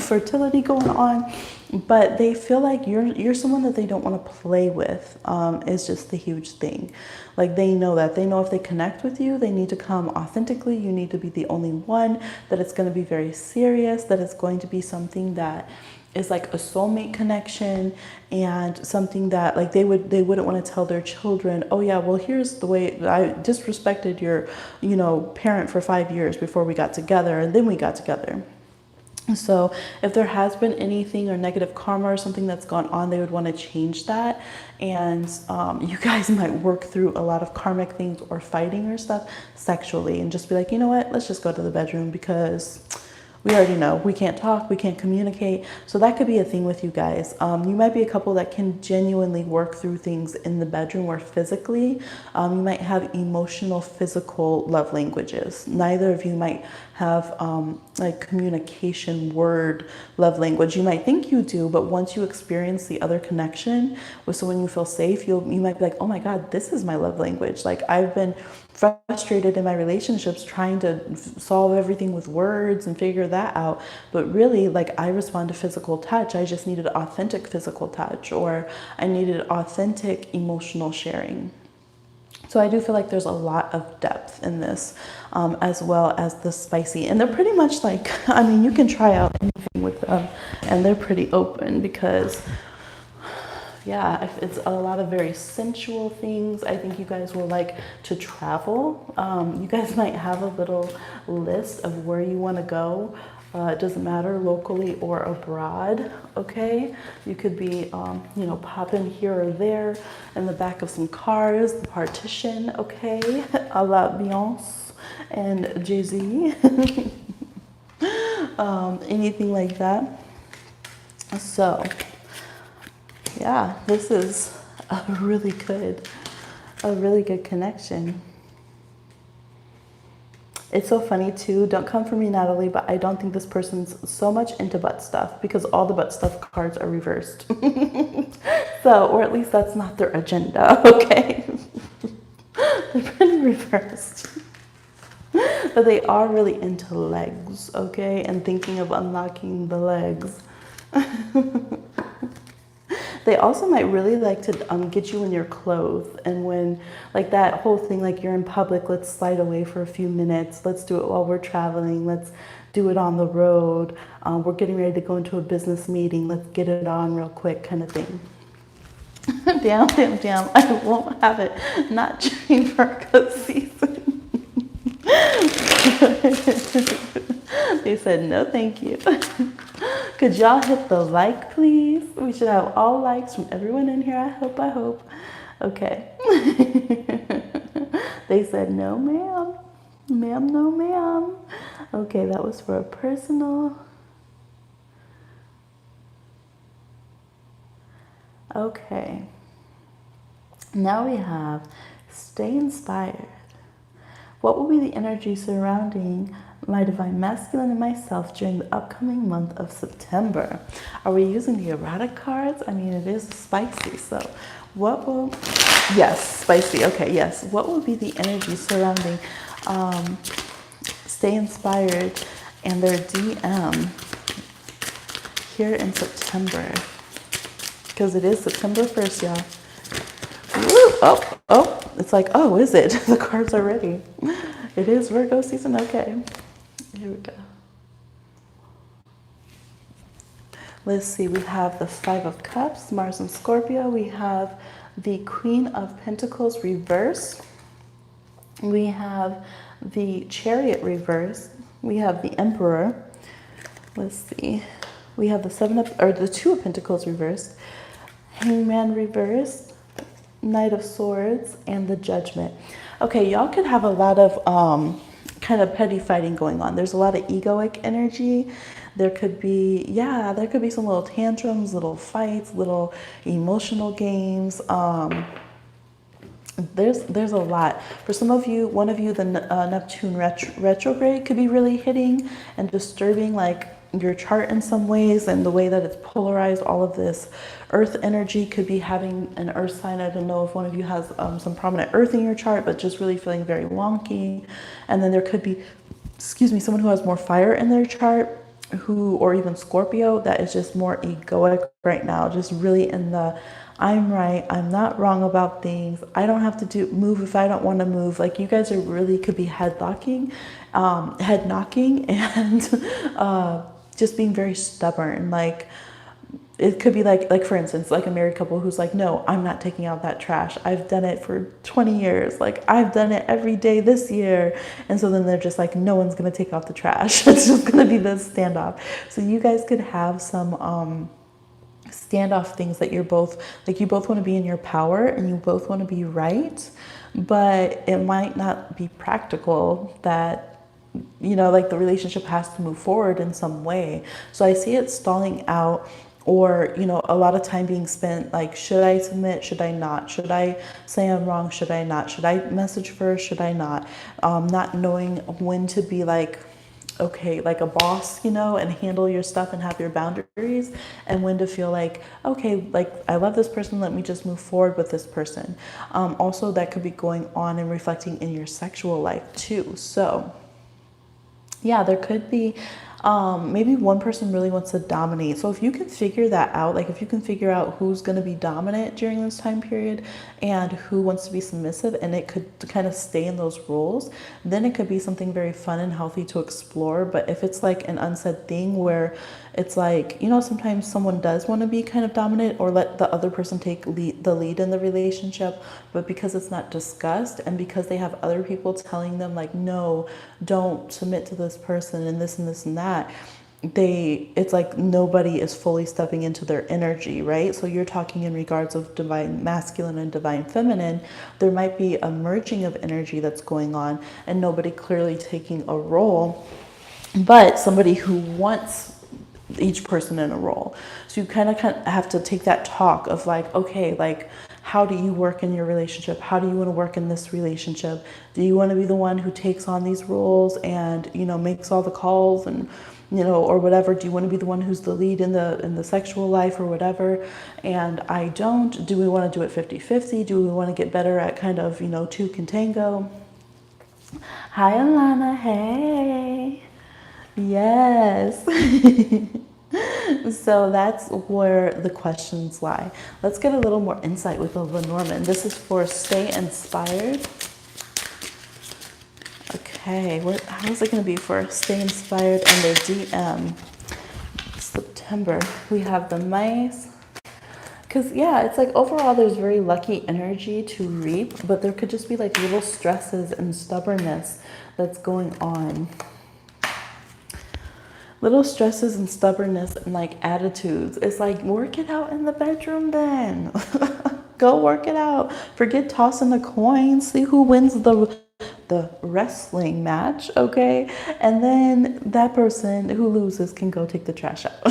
fertility going on. But they feel like you're someone that they don't want to play with. Is just the huge thing. Like they know that. They know if they connect with you, they need to come authentically. You need to be the only one, that it's going to be very serious, that it's going to be something that is like a soulmate connection, and something that like they wouldn't want to tell their children, oh yeah, well here's the way I disrespected your, you know, parent for 5 years before we got together, and then we got together. So if there has been anything or negative karma or something that's gone on, they would want to change that. And you guys might work through a lot of karmic things or fighting or stuff sexually, and just be like, you know what, let's just go to the bedroom because we already know we can't talk, we can't communicate. So that could be a thing with you guys. You might be a couple that can genuinely work through things in the bedroom or physically. You might have emotional, physical love languages. Neither of you might have like communication word love language. You might think you do, but once you experience the other connection with someone you feel safe, you might be like, oh my God, this is my love language. Like I've been frustrated in my relationships trying to solve everything with words and figure that out, but really, like, I respond to physical touch. I just needed authentic physical touch, or I needed authentic emotional sharing. So I do feel like there's a lot of depth in this, as well as the spicy. And they're pretty much like, I mean, you can try out anything with them, and they're pretty open because, yeah, if it's a lot of very sensual things. I think you guys will like to travel. You guys might have a little list of where you want to go. It doesn't matter, locally or abroad, okay? You could be, you know, popping here or there in the back of some cars, the partition, okay? A la Beyonce and Jay-Z. Anything like that. So, yeah, this is a really good connection. It's so funny too, don't come for me, Natalie, but I don't think this person's so much into butt stuff because all the butt stuff cards are reversed. So, or at least that's not their agenda, okay? They're pretty reversed. But they are really into legs, okay? And thinking of unlocking the legs. They also might really like to get you in your clothes, and when, like, that whole thing, like, you're in public, let's slide away for a few minutes, let's do it while we're traveling, let's do it on the road, we're getting ready to go into a business meeting, let's get it on real quick kind of thing. Damn, I won't have it, not during Virgo season. They said no thank you. Could y'all hit the like, please? We should have all likes from everyone in here. I hope. Okay. They said no, ma'am. Ma'am, no, ma'am. Okay, that was for a personal. Okay. Now we have stay inspired. What will be the energy surrounding my divine masculine and myself during the upcoming month of September? Are we using the erotic cards? I mean, it is spicy, so what will, yes, spicy, okay, yes. What will be the energy surrounding stay inspired and their DM here in September? Because it is September 1st, y'all. Oh, it's like, oh, is it? The cards are ready. It is Virgo season, okay. Here we go. Let's see, we have the Five of Cups, Mars and Scorpio. We have the Queen of Pentacles reverse. We have the Chariot reverse. We have the Emperor. Let's see. We have the Two of Pentacles reversed. Hangman reversed. Knight of Swords and the Judgment. Okay, y'all could have a lot of kind of petty fighting going on. There's a lot of egoic energy. There could be, there could be some little tantrums, little fights, little emotional games. There's a lot. For some of you, one of you, the Neptune retrograde could be really hitting and disturbing, like, your chart in some ways, and the way that it's polarized. All of this earth energy could be having an earth sign. I don't know if one of you has some prominent earth in your chart, but just really feeling very wonky. And then there could be, someone who has more fire in their chart, or even Scorpio, that is just more egoic right now, just really in the I'm right, I'm not wrong about things, I don't have to move if I don't want to move. Like, you guys are really could be head knocking, and just being very stubborn. Like, it could be like for instance, like a married couple who's like, no, I'm not taking out that trash. I've done it for 20 years. Like, I've done it every day this year. And so then they're just like, no one's going to take out the trash. It's just going to be this standoff. So you guys could have some standoff things that you're both, like, you both want to be in your power and you both want to be right, but it might not be practical that like the relationship has to move forward in some way. So I see it stalling out, or a lot of time being spent like, should I submit, should I not, should I say I'm wrong, should I not, should I message first, should I not, not knowing when to be like, okay, like a boss, and handle your stuff and have your boundaries, and when to feel like, okay, like I love this person, let me just move forward with this person. Also, that could be going on and reflecting in your sexual life too. So yeah, there could be maybe one person really wants to dominate. So if you can figure that out, like if you can figure out who's going to be dominant during this time period and who wants to be submissive, and it could kind of stay in those roles, then it could be something very fun and healthy to explore. But if it's like an unsaid thing where it's like, sometimes someone does want to be kind of dominant or let the other person take the lead in the relationship, but because it's not discussed and because they have other people telling them like, no, don't submit to this person and this and this and that, it's like nobody is fully stepping into their energy, right? So you're talking in regards of divine masculine and divine feminine. There might be a merging of energy that's going on and nobody clearly taking a role, but somebody who wants each person in a role. So you kind of have to take that talk of like, okay, like, how do you work in your relationship? How do you want to work in this relationship? Do you want to be the one who takes on these roles and, makes all the calls and, or whatever? Do you want to be the one who's the lead in the sexual life or whatever? And I don't. Do we want to do it 50-50? Do we want to get better at kind of, two can tango? Hi, Alana. Hey. Yes. So that's where the questions lie. Let's get a little more insight with the Lenormand. This is for Stay Inspired. Okay, how is it going to be for Stay Inspired and their DM? September. We have the mice. Because, yeah, it's like overall there's very lucky energy to reap, but there could just be like little stresses and stubbornness that's going on. Little stresses and stubbornness and like attitudes. It's like, work it out in the bedroom then. Go work it out. Forget tossing the coin. See who wins the wrestling match, okay? And then that person who loses can go take the trash out.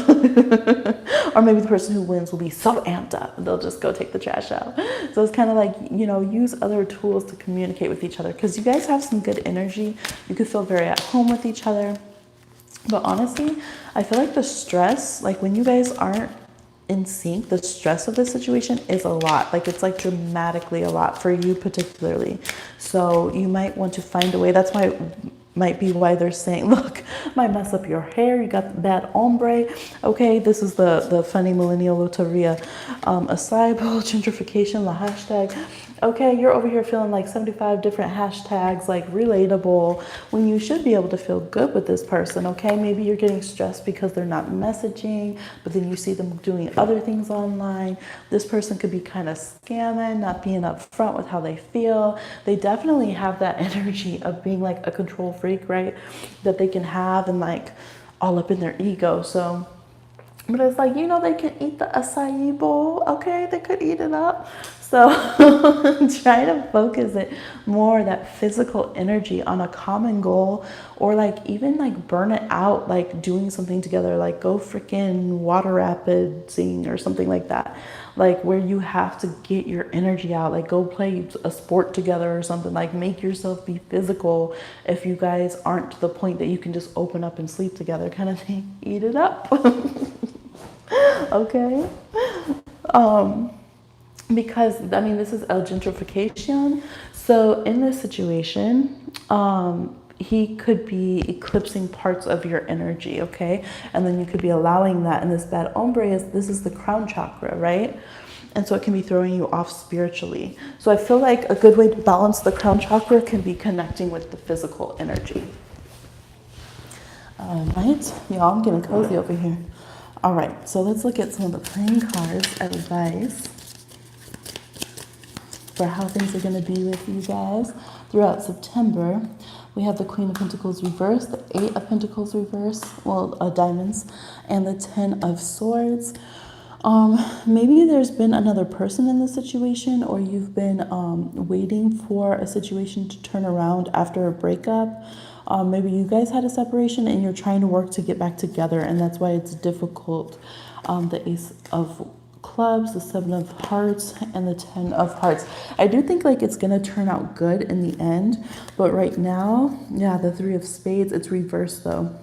Or maybe the person who wins will be so amped up, they'll just go take the trash out. So it's kind of like, use other tools to communicate with each other, because you guys have some good energy. You could feel very at home with each other. But honestly, I feel like the stress, like when you guys aren't in sync, the stress of the situation is a lot. Like it's like dramatically a lot for you particularly. So you might want to find a way. That's why might be why they're saying, look, might mess up your hair. You got bad ombre. Okay, this is the funny millennial loteria acai gentrification, the hashtag. Okay, you're over here feeling like 75 different hashtags, like relatable, when you should be able to feel good with this person, okay? Maybe you're getting stressed because they're not messaging, but then you see them doing other things online. This person could be kind of scamming, not being upfront with how they feel. They definitely have that energy of being like a control freak, right? That they can have and like all up in their ego. So, but it's like, they can eat the acai bowl, okay? They could eat it up. So try to focus it more, that physical energy on a common goal, or like even like burn it out, like doing something together, like go freaking water rapidsing or something like that. Like where you have to get your energy out, like go play a sport together or something, like make yourself be physical if you guys aren't to the point that you can just open up and sleep together kind of thing. Eat it up. Okay. Because, this is El Gentrification. So in this situation, he could be eclipsing parts of your energy, okay? And then you could be allowing that. And this bad ombre this is the crown chakra, right? And so it can be throwing you off spiritually. So I feel like a good way to balance the crown chakra can be connecting with the physical energy. All right, y'all, I'm getting cozy over here. All right, so let's look at some of the playing cards, advice for how things are going to be with you guys throughout September. We have the Queen of Pentacles reversed, the Eight of Pentacles reversed, diamonds, and the Ten of Swords. Maybe there's been another person in the situation, or you've been waiting for a situation to turn around after a breakup. Maybe you guys had a separation and you're trying to work to get back together, and that's why it's difficult. The Ace of Clubs, the Seven of Hearts, and the Ten of Hearts. I do think like it's gonna turn out good in the end, but right now, yeah, the Three of Spades, it's reversed though.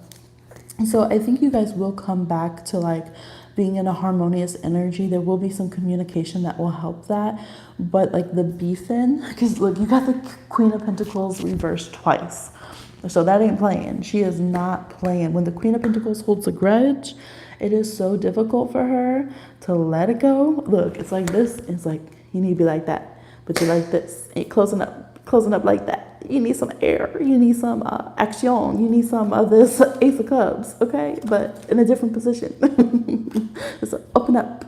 So I think you guys will come back to like being in a harmonious energy. There will be some communication that will help that. But like the beefing, because look, you got the Queen of Pentacles reversed twice. So that ain't playing. She is not playing. When the Queen of Pentacles holds a grudge, it is so difficult for her to let it go. Look, it's like this. It's like you need to be like that, but you like this. Ain't closing up like that. You need some air. You need some action. You need some of this Ace of Cups, okay? But in a different position. Just open up.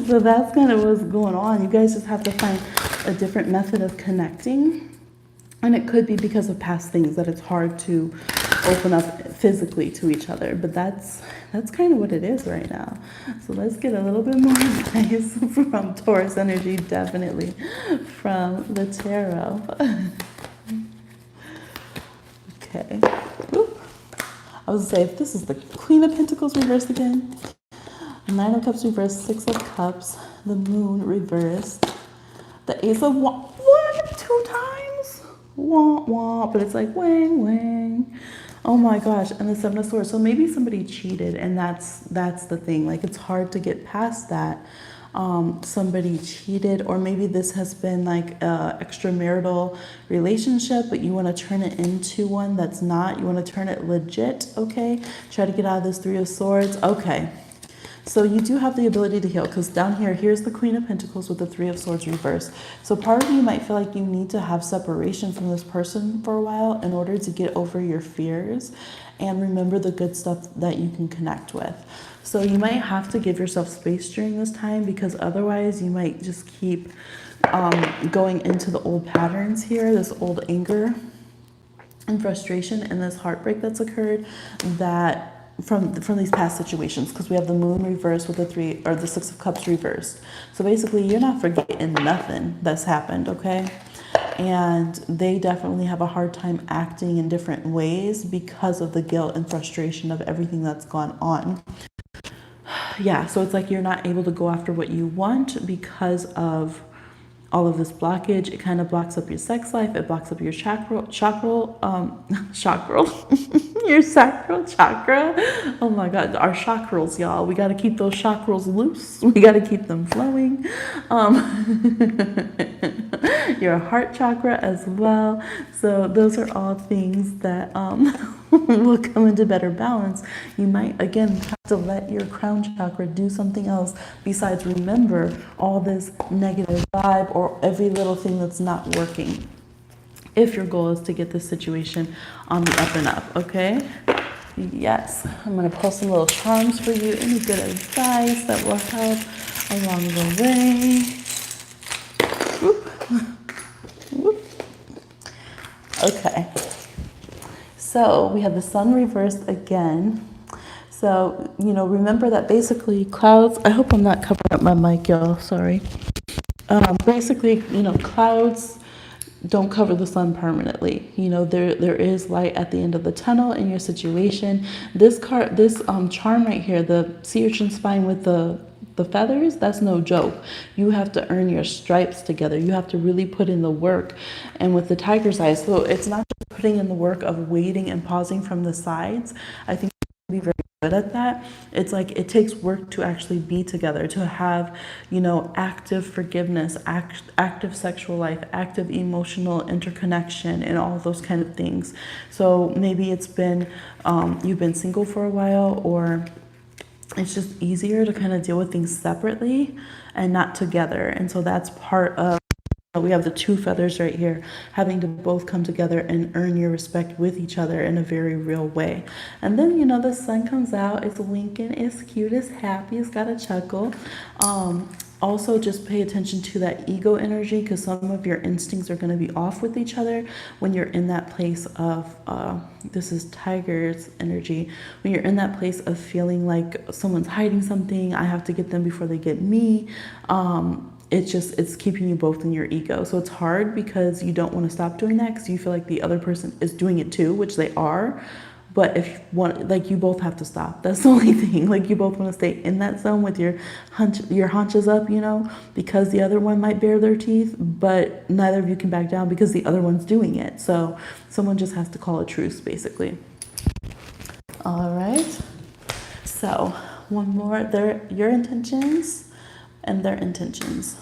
So that's kind of what's going on. You guys just have to find a different method of connecting. And it could be because of past things that it's hard to open up physically to each other. But that's kind of what it is right now. So let's get a little bit more advice from Taurus energy, definitely from the tarot. Okay. Ooh. I was gonna say, if this is the Queen of Pentacles reversed again, Nine of Cups reversed, Six of Cups, the Moon reversed, the Ace of Wands, what? 2 times? Wah, wah, but it's like wang, wang. Oh my gosh, and the Seven of Swords. So maybe somebody cheated, and that's the thing. Like, it's hard to get past that. Somebody cheated, or maybe this has been like a extramarital relationship, but you want to turn it into one that's not. You want to turn it legit, okay? Try to get out of this Three of Swords. Okay. So you do have the ability to heal, because down here, here's the Queen of Pentacles with the Three of Swords reversed. So part of you might feel like you need to have separation from this person for a while in order to get over your fears and remember the good stuff that you can connect with. So you might have to give yourself space during this time, because otherwise you might just keep going into the old patterns here, this old anger and frustration and this heartbreak that's occurred that from these past situations, because we have the Moon reversed with the Six of Cups reversed. So basically, you're not forgetting nothing that's happened, okay? And they definitely have a hard time acting in different ways because of the guilt and frustration of everything that's gone on. Yeah, so it's like you're not able to go after what you want because of all of this blockage. It kind of blocks up your sex life. It blocks up your chakra, your sacral chakra. Oh my God, our chakrals, y'all. We got to keep those chakrals loose. We got to keep them flowing. Your heart chakra as well. So those are all things that will come into better balance. You might, again, have to let your crown chakra do something else besides remember all this negative vibe or every little thing that's not working, if your goal is to get this situation on the up and up, okay? Yes, I'm going to pull some little charms for you. Any good advice that will help along the way. Whoop. Whoop. Okay. So we have the Sun reversed again. So, remember that basically clouds, I hope I'm not covering up my mic, y'all, sorry. Basically, clouds don't cover the sun permanently. There is light at the end of the tunnel in your situation. This charm right here, the sea urchin spine with the feathers, that's no joke. You have to earn your stripes together. You have to really put in the work. And with the tiger's eyes, so it's not just putting in the work of waiting and pausing from the sides. I think you can be very good at that. It's like it takes work to actually be together, to have, active forgiveness, active sexual life, active emotional interconnection, and all those kind of things. So maybe it's been, you've been single for a while, or it's just easier to kind of deal with things separately and not together. And so that's part of, we have the two feathers right here, having to both come together and earn your respect with each other in a very real way. And then, the sun comes out, it's winking, it's cute, it's happy, it's got a chuckle. Also, just pay attention to that ego energy, because some of your instincts are going to be off with each other when you're in that place of, this is Tiger's energy, when you're in that place of feeling like someone's hiding something, I have to get them before they get me. It's keeping you both in your ego. So it's hard because you don't want to stop doing that because you feel like the other person is doing it too, which they are. But if one, like, you both have to stop. That's the only thing. Like, you both want to stay in that zone with your haunches up, you know, because the other one might bare their teeth, but neither of you can back down because the other one's doing it. So someone just has to call a truce, basically. All right. So one more, your intentions and their intentions.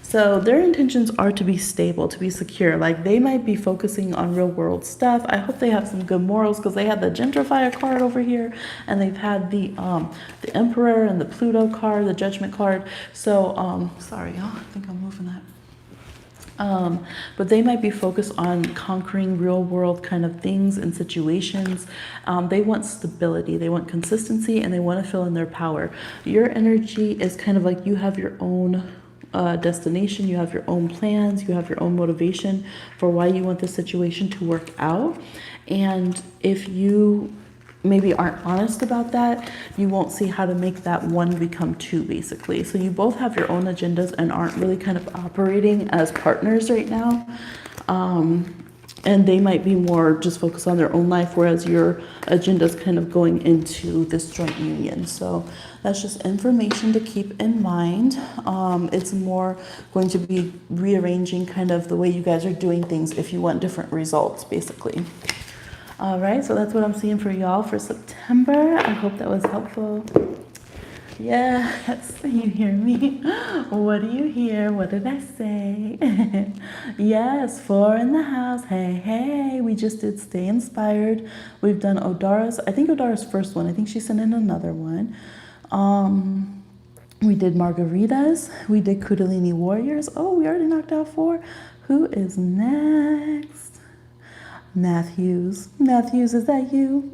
So their intentions are to be stable, to be secure. Like, they might be focusing on real world stuff. I hope they have some good morals, because they had the gentrifier card over here, and they've had the Emperor and the Pluto card, the Judgment card. So sorry, y'all, I think I'm moving that. But they might be focused on conquering real world kind of things and situations. They want stability, they want consistency, and they want to feel in their power. Your energy is kind of like you have your own destination, you have your own plans, you have your own motivation for why you want the situation to work out. And if you maybe aren't honest about that, you won't see how to make that one become two, basically. So you both have your own agendas and aren't really kind of operating as partners right now. And they might be more just focused on their own life, whereas your agenda is kind of going into this joint union. So that's just information to keep in mind. It's more going to be rearranging kind of the way you guys are doing things if you want different results, basically. All right, so that's what I'm seeing for y'all for September. I hope that was helpful. Yes, you hear me? What do you hear? What did I say? Yes, 4 in the house. Hey, hey, we just did Stay Inspired. We've done Odara's, I think Odara's first one. I think she sent in another one. We did Margaritas. We did Kundalini Warriors. Oh, we already knocked out 4. Who is next? Matthews. Matthews, is that you?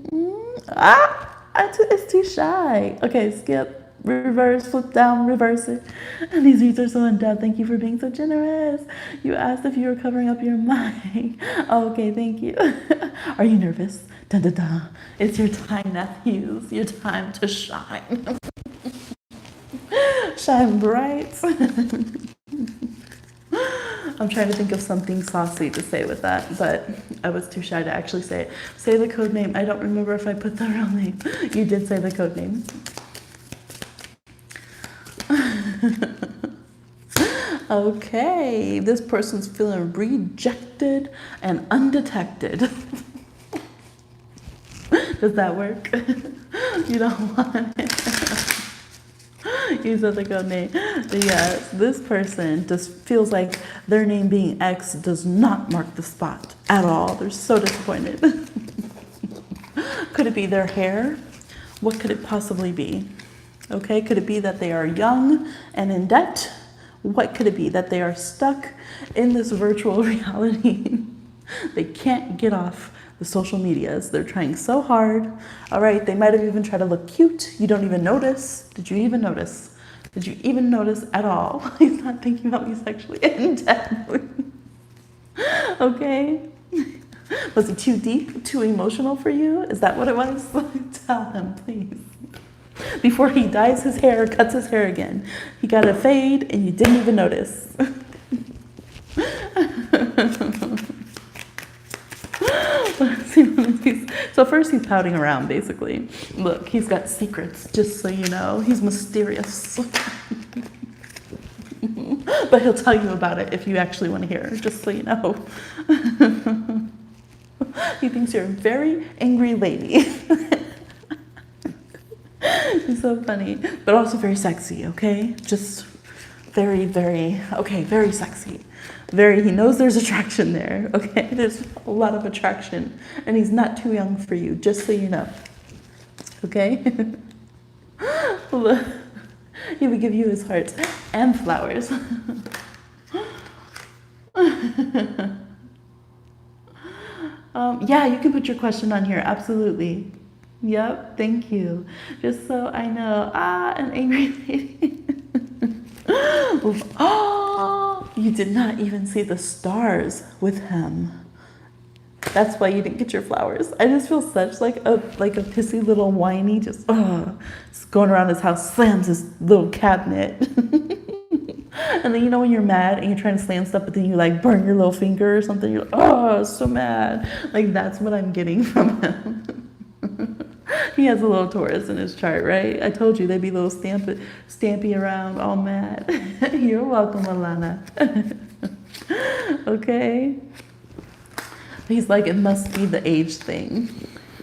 It's too shy. Okay, skip. Reverse, flip down, reverse it. And these reads are so in depth. Thank you for being so generous. You asked if you were covering up your mic. Oh, okay, thank you. Are you nervous? Dun, dun, dun. It's your time, Matthews. Your time to shine. Shine bright. I'm trying to think of something saucy to say with that, but I was too shy to actually say it. Say the code name. I don't remember if I put the real name. You did say the code name. Okay, this person's feeling rejected and undetected. Does that work? You don't want it. You said the code name. Yes, this person just feels like their name being X does not mark the spot at all. They're so disappointed. Could it be their hair? What could it possibly be? Okay, could it be that they are young and in debt? What could it be? That they are stuck in this virtual reality? They can't get off the social medias. They're trying so hard. All right, they might have even tried to look cute. You don't even notice. Did you even notice? Did you even notice at all? He's not thinking about me sexually in debt. Okay? Was it too deep, too emotional for you? Is that what it was? Tell him, please. Before he dyes his hair or cuts his hair again. He got a fade and you didn't even notice. So first he's pouting around, basically. Look, he's got secrets, just so you know. He's mysterious. But he'll tell you about it if you actually want to hear, just so you know. He thinks you're a very angry lady. He's so funny, but also very sexy, okay? Just very, very, okay, very sexy. He knows there's attraction there, okay? There's a lot of attraction, and he's not too young for you, just so you know, okay? He would give you his heart and flowers. Yeah, you can put your question on here, absolutely. Yep, thank you. Just so I know. An angry lady. Oh, you did not even see the stars with him. That's why you didn't get your flowers. I just feel such like a pissy little whiny, just going around his house, slams his little cabinet. And then when you're mad and you're trying to slam stuff, but then you like burn your little finger or something, you're like, oh, so mad. Like that's what I'm getting from him. He has a little Taurus in his chart, right? I told you they'd be little stampy around, all mad. You're welcome, Alana. Okay. He's like, it must be the age thing.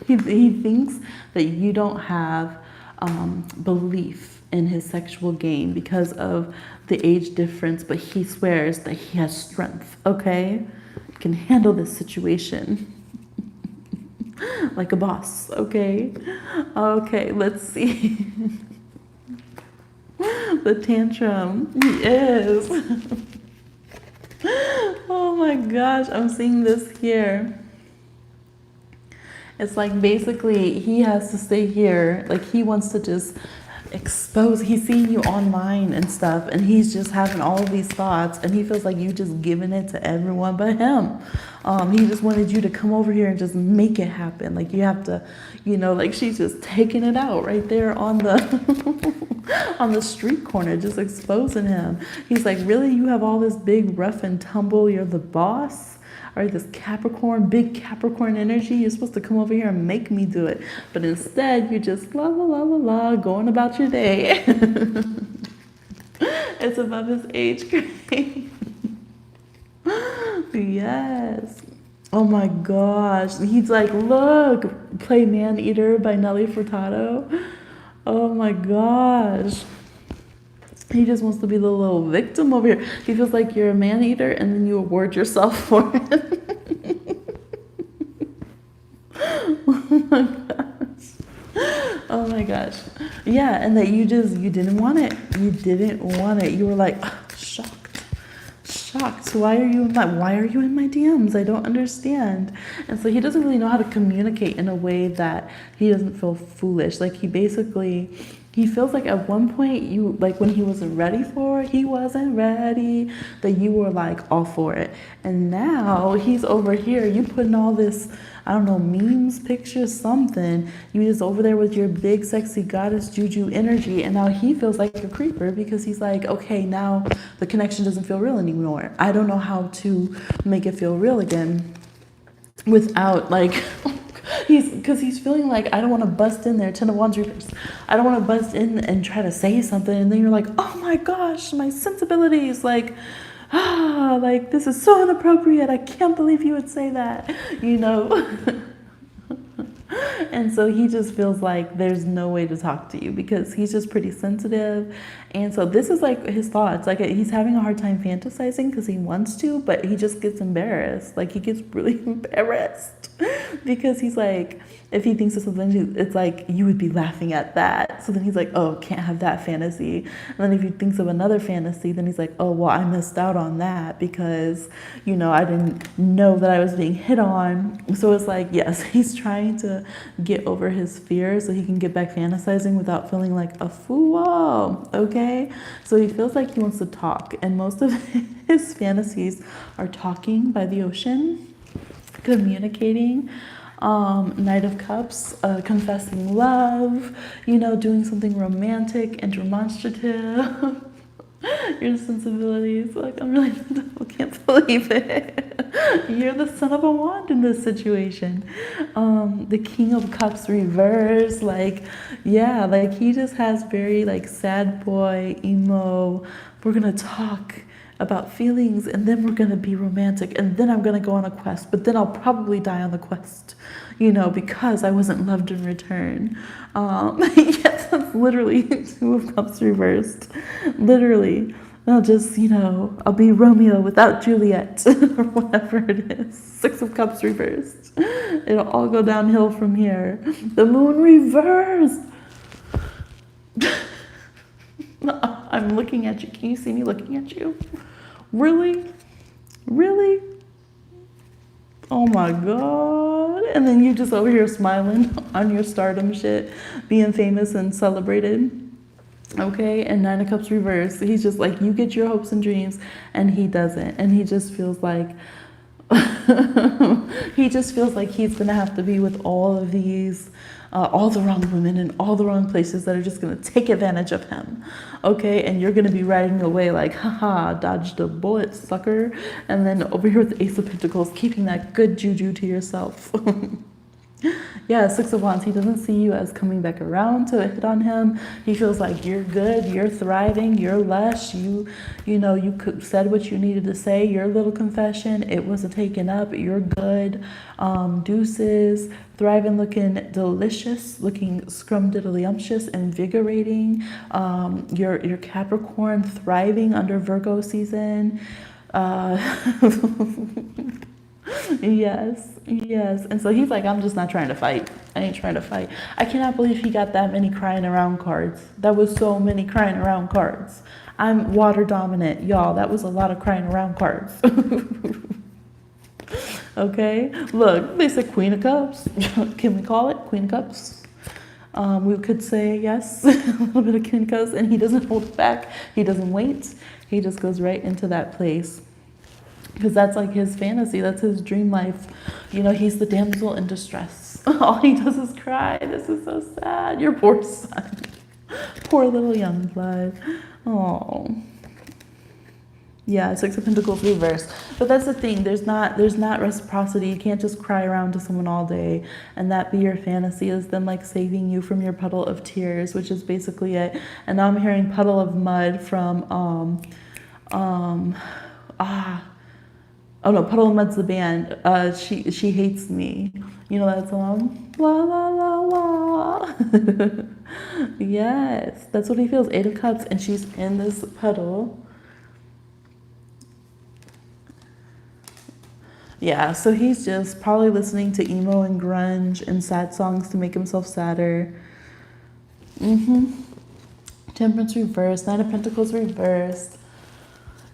He thinks that you don't have belief in his sexual game because of the age difference, but he swears that he has strength, okay? He can handle this situation like a boss, okay? Okay, let's see. The tantrum, he is. Oh my gosh, I'm seeing this here. It's like basically he has to stay here. Like he wants to just expose. He's seeing you online and stuff, and he's just having all of these thoughts, and he feels like you just giving it to everyone but him. He just wanted you to come over here and just make it happen. Like you have to, like she's just taking it out right there on the on the street corner, just exposing him. He's like, really? You have all this big rough and tumble. You're the boss? Or this Capricorn, big Capricorn energy, you're supposed to come over here and make me do it. But instead, you're just la, la, la, la, la, going about your day. It's above his age grade. Yes. Oh my gosh. He's like, look, play Man Eater by Nelly Furtado. Oh my gosh. He just wants to be the little victim over here. He feels like you're a man-eater and then you award yourself for it. Oh my gosh. Oh my gosh. Yeah, and that you didn't want it. You didn't want it. You were like, shocked. Why are you in my DMs? I don't understand. And so he doesn't really know how to communicate in a way that he doesn't feel foolish. Like he feels like at one point you, like when he wasn't ready that you were like all for it. And now he's over here, you putting all this, I don't know, memes, pictures, something. You just over there with your big sexy goddess juju energy, and now he feels like a creeper because he's like, okay, now the connection doesn't feel real anymore. I don't know how to make it feel real again without like he's feeling like, I don't want to bust in there, Ten of Wands reverse. I don't want to bust in and try to say something, and then you're like, oh my gosh, my sensibilities, like this is so inappropriate. I can't believe you would say that, And so he just feels like there's no way to talk to you because he's just pretty sensitive. And so this is like his thoughts. Like he's having a hard time fantasizing because he wants to, but he just gets embarrassed. Like he gets really embarrassed because he's like, if he thinks of something, it's like, you would be laughing at that. So then he's like, oh, can't have that fantasy. And then if he thinks of another fantasy, then he's like, oh, well, I missed out on that because, I didn't know that I was being hit on. So it's like, yes, he's trying to get over his fear so he can get back fantasizing without feeling like a fool. Okay? So he feels like he wants to talk. And most of his fantasies are talking by the ocean, communicating. Knight of Cups, confessing love, doing something romantic and demonstrative. Your sensibilities, like, I'm really, I can't believe it. You're the son of a wand in this situation. The King of Cups reverse, like, yeah, like he just has very like sad boy, emo, we're gonna talk about feelings, and then we're gonna be romantic, and then I'm gonna go on a quest, but then I'll probably die on the quest, because I wasn't loved in return. Yes, that's literally Two of Cups reversed. Literally. I'll just, I'll be Romeo without Juliet, or whatever it is. Six of Cups reversed. It'll all go downhill from here. The Moon reversed. I'm looking at you. Can you see me looking at you? Really? Really? Oh my God. And then you just over here smiling on your stardom shit, being famous and celebrated. Okay, and Nine of Cups reverse. He's just like, you get your hopes and dreams, and he doesn't. And he just feels like he just feels like he's gonna have to be with all of these, all the wrong women in all the wrong places that are just gonna take advantage of him. Okay, and you're gonna be riding away like, haha, dodged a bullet, sucker. And then over here with the Ace of Pentacles, keeping that good juju to yourself. Yeah, Six of Wands, he doesn't see you as coming back around to hit on him. He feels like you're good, you're thriving, you're lush, you know, you said what you needed to say, your little confession, it wasn't taken up, you're good. Deuces, thriving, looking delicious, looking scrumdiddlyumptious, invigorating. Your Capricorn thriving under Virgo season. Yes, yes. And so he's like, I'm just not trying to fight. I ain't trying to fight. I cannot believe he got that many crying around cards. That was so many crying around cards. I'm water dominant. Y'all, that was a lot of crying around cards. Okay, look, they said Queen of Cups. Can we call it Queen of Cups? We could say yes, a little bit of Queen of Cups, and he doesn't hold back. He doesn't wait. He just goes right into that place. Because that's like his fantasy, that's his dream life. You know, he's the damsel in distress. All he does is cry. This is so sad. Your poor son. Poor little young blood. Oh. Yeah, Six of Pentacles reverse. But that's the thing, there's not reciprocity. You can't just cry around to someone all day and that be your fantasy, is them like saving you from your puddle of tears, which is basically it. And now I'm hearing puddle of mud from oh no, Puddle of Mud's the band. She Hates Me. You know that song? La la la la. Yes, that's what he feels. Eight of Cups, and she's in this puddle. Yeah, so he's just probably listening to emo and grunge and sad songs to make himself sadder. Temperance reversed, Nine of Pentacles reversed.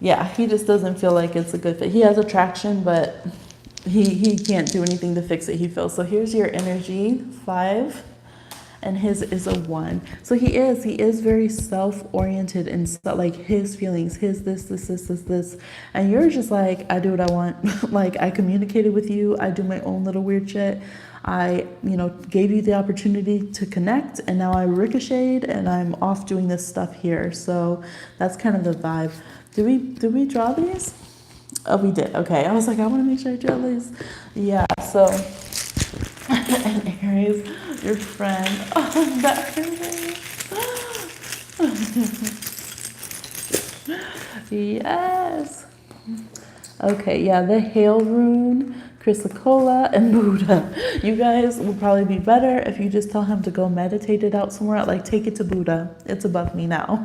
Yeah, he just doesn't feel like it's a good fit. He has attraction, but he can't do anything to fix it, he feels. So here's your energy, 5, and his is a 1. So he is very self-oriented and like his feelings, his this. And you're just like, I do what I want. Like, I communicated with you. I do my own little weird shit. I, gave you the opportunity to connect, and now I ricocheted and I'm off doing this stuff here. So that's kind of the vibe. Did we draw these? Oh, we did. Okay. I was like, I want to make sure I draw these. Yeah. So, and Aries, your friend. Oh, that Yes. Okay. Yeah. The Hail Rune, Chrysocolla, and Buddha. You guys would probably be better if you just tell him to go meditate it out somewhere. Like, take it to Buddha. It's above me now.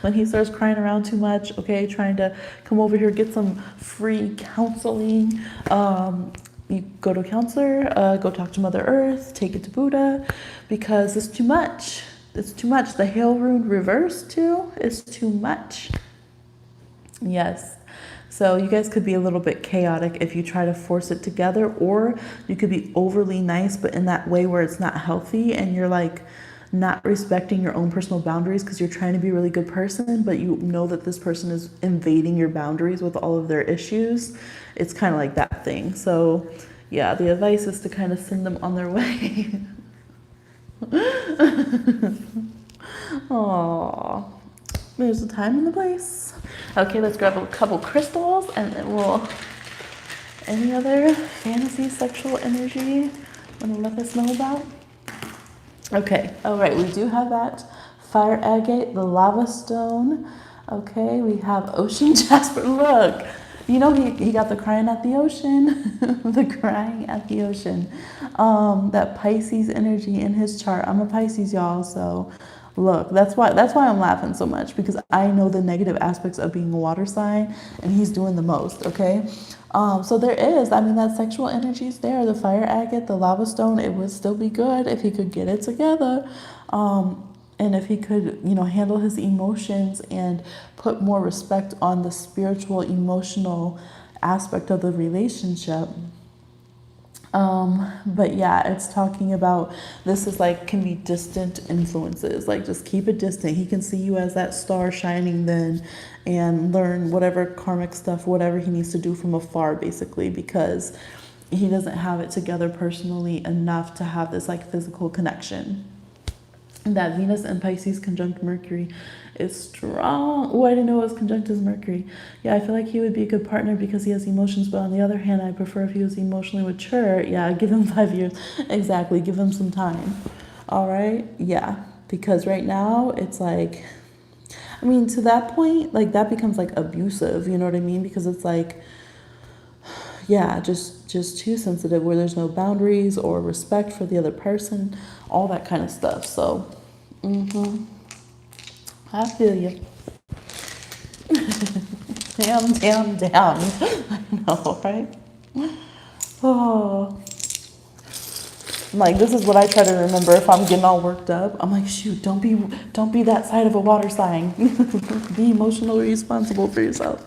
when he starts crying around too much, okay, trying to come over here, get some free counseling. You go to a counselor, go talk to Mother Earth, take it to Buddha, because it's too much. It's too much. The Hail Rune reversed too is too much. Yes. So you guys could be a little bit chaotic if you try to force it together, or you could be overly nice, but in that way where it's not healthy and you're like not respecting your own personal boundaries because you're trying to be a really good person, but you know that this person is invading your boundaries with all of their issues. It's kind of like that thing. So yeah, the advice is to kind of send them on their way. Aww. There's the time and the place. Okay, let's grab a couple crystals, and then we'll... Any other fantasy sexual energy want to let us know about? Okay, all right, we do have that. Fire agate, the lava stone. Okay, we have ocean jasper. Look, he got the crying at the ocean. The crying at the ocean. That Pisces energy in his chart. I'm a Pisces, y'all, so... Look, that's why I'm laughing so much, because I know the negative aspects of being a water sign, and he's doing the most, okay? So there is, that sexual energy is there. The fire agate, the lava stone, it would still be good if he could get it together. And if he could, handle his emotions and put more respect on the spiritual, emotional aspect of the relationship. But yeah, it's talking about, this is like, can be distant influences, like just keep it distant. He can see you as that star shining then, and learn whatever karmic stuff, whatever he needs to do from afar, basically, because he doesn't have it together personally enough to have this like physical connection. That Venus and Pisces conjunct Mercury is strong. Oh, I didn't know it was conjunct as Mercury. Yeah, I feel like he would be a good partner because he has emotions, but on the other hand, I prefer if he was emotionally mature. Yeah, give him 5 years. Exactly, give him some time. All right, yeah, because right now it's like, I mean, to that point, like that becomes like abusive, you know what I mean? Because it's like, yeah, just too sensitive, where there's no boundaries or respect for the other person, all that kind of stuff. So I feel you. Damn. I know, right? Oh, like, this is what I try to remember if I'm getting all worked up. I'm like, shoot, don't be that side of a water sign. Be emotionally responsible for yourself.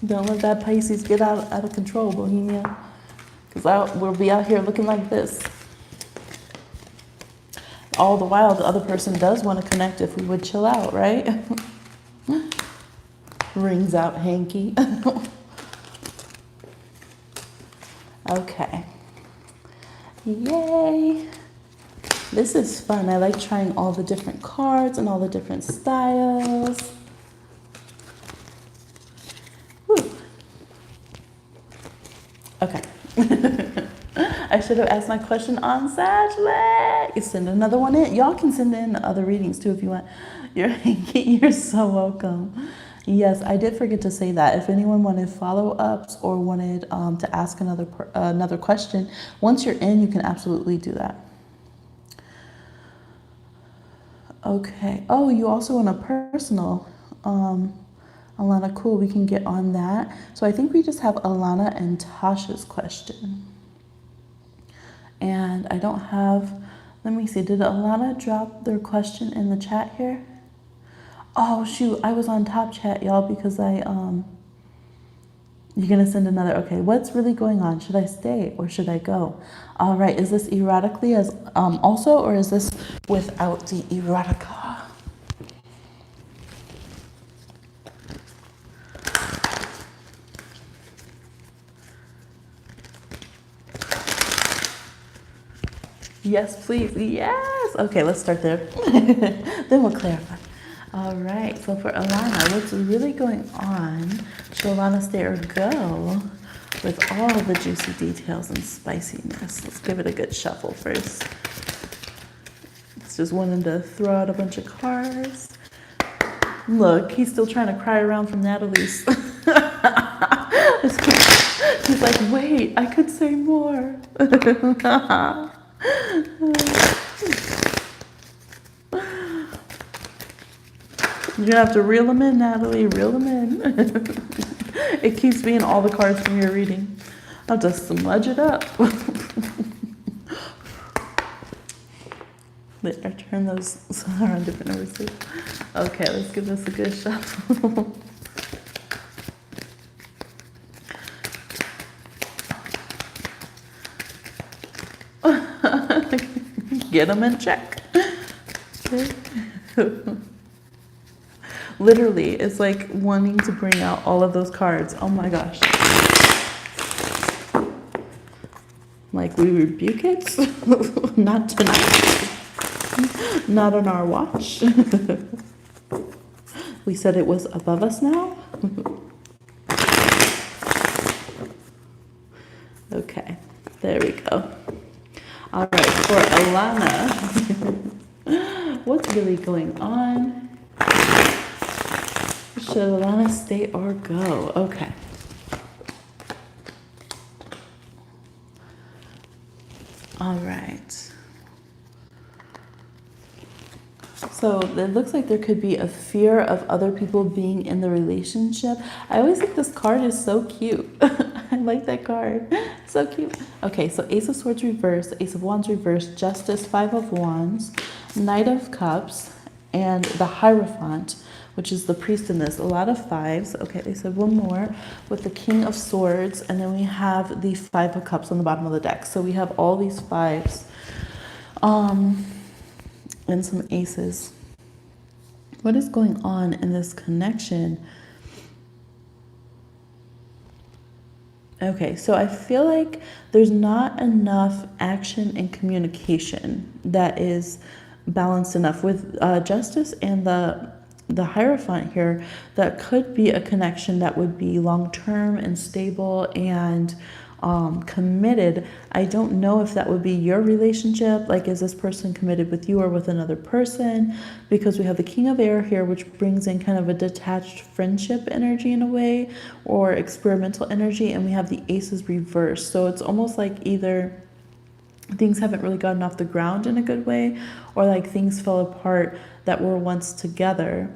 Don't let that Pisces get out of control, Bohemia. Because we'll be out here looking like this. All the while, the other person does want to connect if we would chill out, right? Rings out hanky. Okay. Yay. This is fun. I like trying all the different cards and all the different styles. Whew. Okay. I should have asked my question on Saturday. You send another one in. Y'all can send in other readings too if you want. You're so welcome. Yes, I did forget to say that. If anyone wanted follow-ups or wanted to ask another question, once you're in, you can absolutely do that. Okay. Oh, you also want a personal. Alana, cool. We can get on that. So I think we just have Alana and Tasha's question. And I don't have, let me see, did Alana drop their question in the chat here? Oh shoot, I was on top chat, y'all, because you're gonna send another. Okay, what's really going on? Should I stay or should I go? All right, is this erotically as also, or is this without the erotica? Yes, please. Yes. Okay, let's start there. Then we'll clarify. All right, so for Alana, what's really going on? Should Alana stay or go with all the juicy details and spiciness? Let's give it a good shuffle first. It's just wanting to throw out a bunch of cards. Look, he's still trying to cry around from Natalie's. He's like, wait, I could say more. You're gonna have to reel them in, Natalie. Reel them in. It keeps being all the cards from your reading. I'll just smudge it up. I turn those around different numbers too. Okay, let's give this a good shuffle. Get them in check. Okay. Literally, it's like wanting to bring out all of those cards. Oh my gosh. Like, we rebuke it? Not tonight. Not on our watch. We said it was above us now? Okay, there we go. All right, for Alana, what's really going on? Should Alana stay or go? Okay. All right. So it looks like there could be a fear of other people being in the relationship. I always think this card is so cute. I like that card. So cute. Okay, so Ace of Swords reversed, Ace of Wands reversed, Justice, Five of Wands, Knight of Cups, and the Hierophant, which is the priest in this. A lot of fives. Okay, they said one more with the King of Swords, and then we have the Five of Cups on the bottom of the deck. So we have all these fives, and some aces. What is going on in this connection? Okay, so I feel like there's not enough action and communication that is balanced enough with Justice and the Hierophant here. That could be a connection that would be long-term and stable and committed. I don't know if that would be your relationship. Like, is this person committed with you or with another person? Because we have the King of Air here, which brings in kind of a detached friendship energy in a way, or experimental energy, and we have the Aces reversed. So it's almost like either things haven't really gotten off the ground in a good way, or like things fell apart that were once together.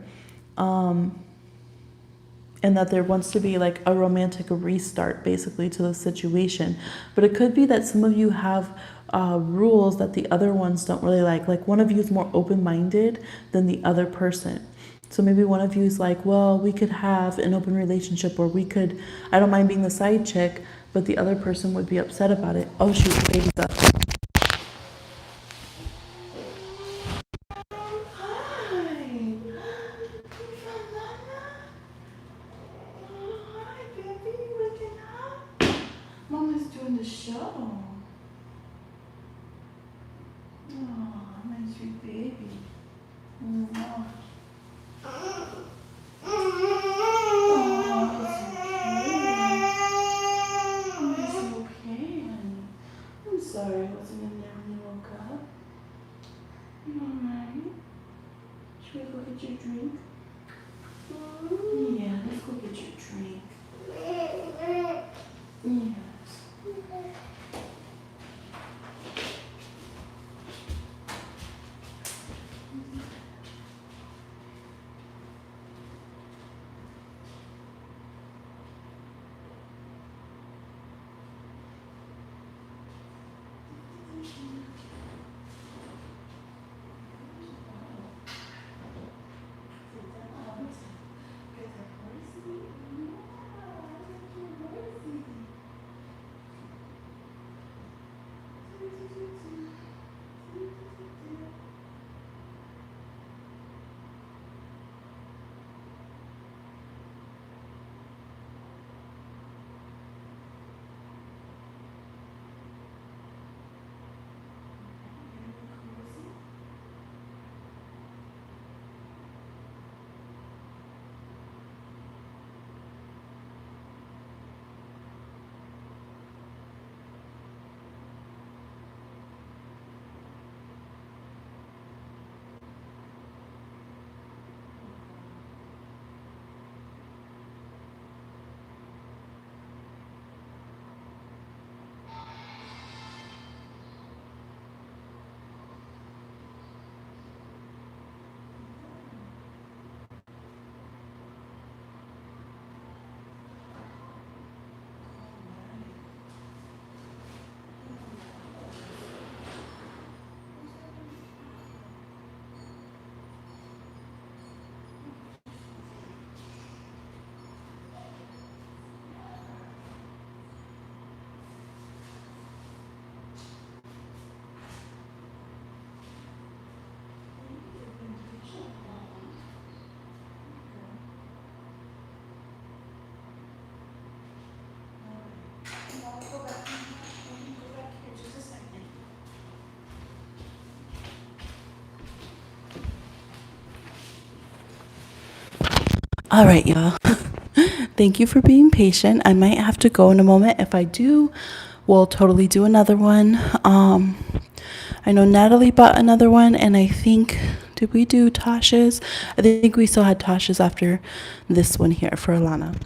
And that there wants to be like a romantic restart basically to the situation. But it could be that some of you have rules that the other ones don't really like. Like one of you is more open-minded than the other person. So maybe one of you is like, well, we could have an open relationship, or we could, I don't mind being the side chick, but the other person would be upset about it. Oh shoot, the baby's up. The show. Oh, my sweet baby. Oh, it's okay, honey. I'm sorry I wasn't in there when you woke up. You alright? Should we go get your drink? Yeah, let's go get your drink. Yes. All right, y'all. Thank you for being patient. I might have to go in a moment. If I do, we'll totally do another one. I know Natalie bought another one, and I think, did we do Tasha's? I think we still had Tasha's after this one here for Alana.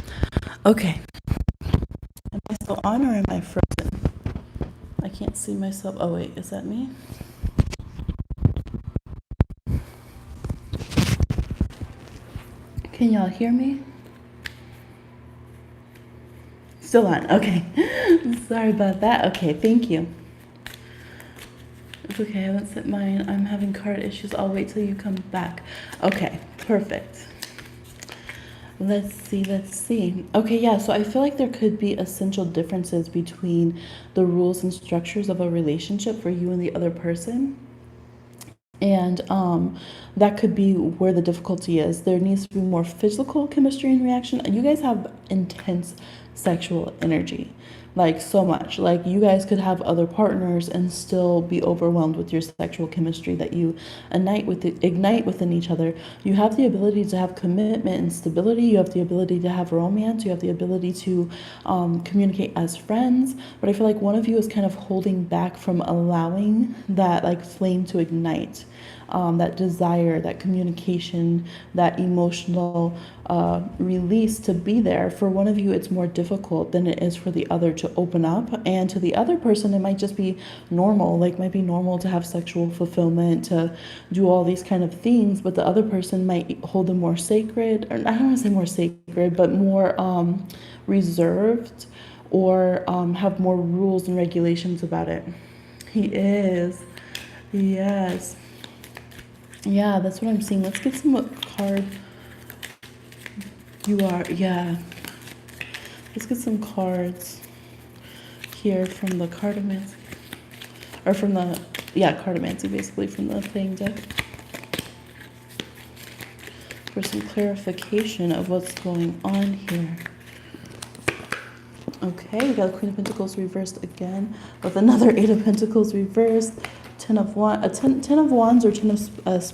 Okay. Am I still on or am I frozen? I can't see myself. Oh, wait, is that me? Can y'all hear me? Still on. Okay. Sorry about that. Okay, thank you. It's okay, I haven't set mine. I'm having card issues. I'll wait till you come back. Okay, perfect. Let's see, let's see. Okay, yeah, so I feel like there could be essential differences between the rules and structures of a relationship for you and the other person. And that could be where the difficulty is. There needs to be more physical chemistry and reaction. You guys have intense sexual energy, like so much. Like you guys could have other partners and still be overwhelmed with your sexual chemistry that you ignite within each other. You have the ability to have commitment and stability. You have the ability to have romance. You have the ability to communicate as friends. But I feel like one of you is kind of holding back from allowing that like flame to ignite, that desire, that communication, that emotional release to be there. For one of you, it's more difficult than it is for the other to open up. And to the other person, it might just be normal, like might be normal to have sexual fulfillment, to do all these kind of things. But the other person might hold them more sacred, or I don't want to say more sacred, but more reserved, or have more rules and regulations about it. He is. Yes. Yeah, that's what I'm seeing. Let's get some card. You are, yeah. Let's get some cards here from the cartomancy, or from the, yeah, cartomancy, basically from the playing deck, for some clarification of what's going on here. Okay, we got Queen of Pentacles reversed again with another Eight of Pentacles reversed. Ten of Wands, ten of Wands or Ten of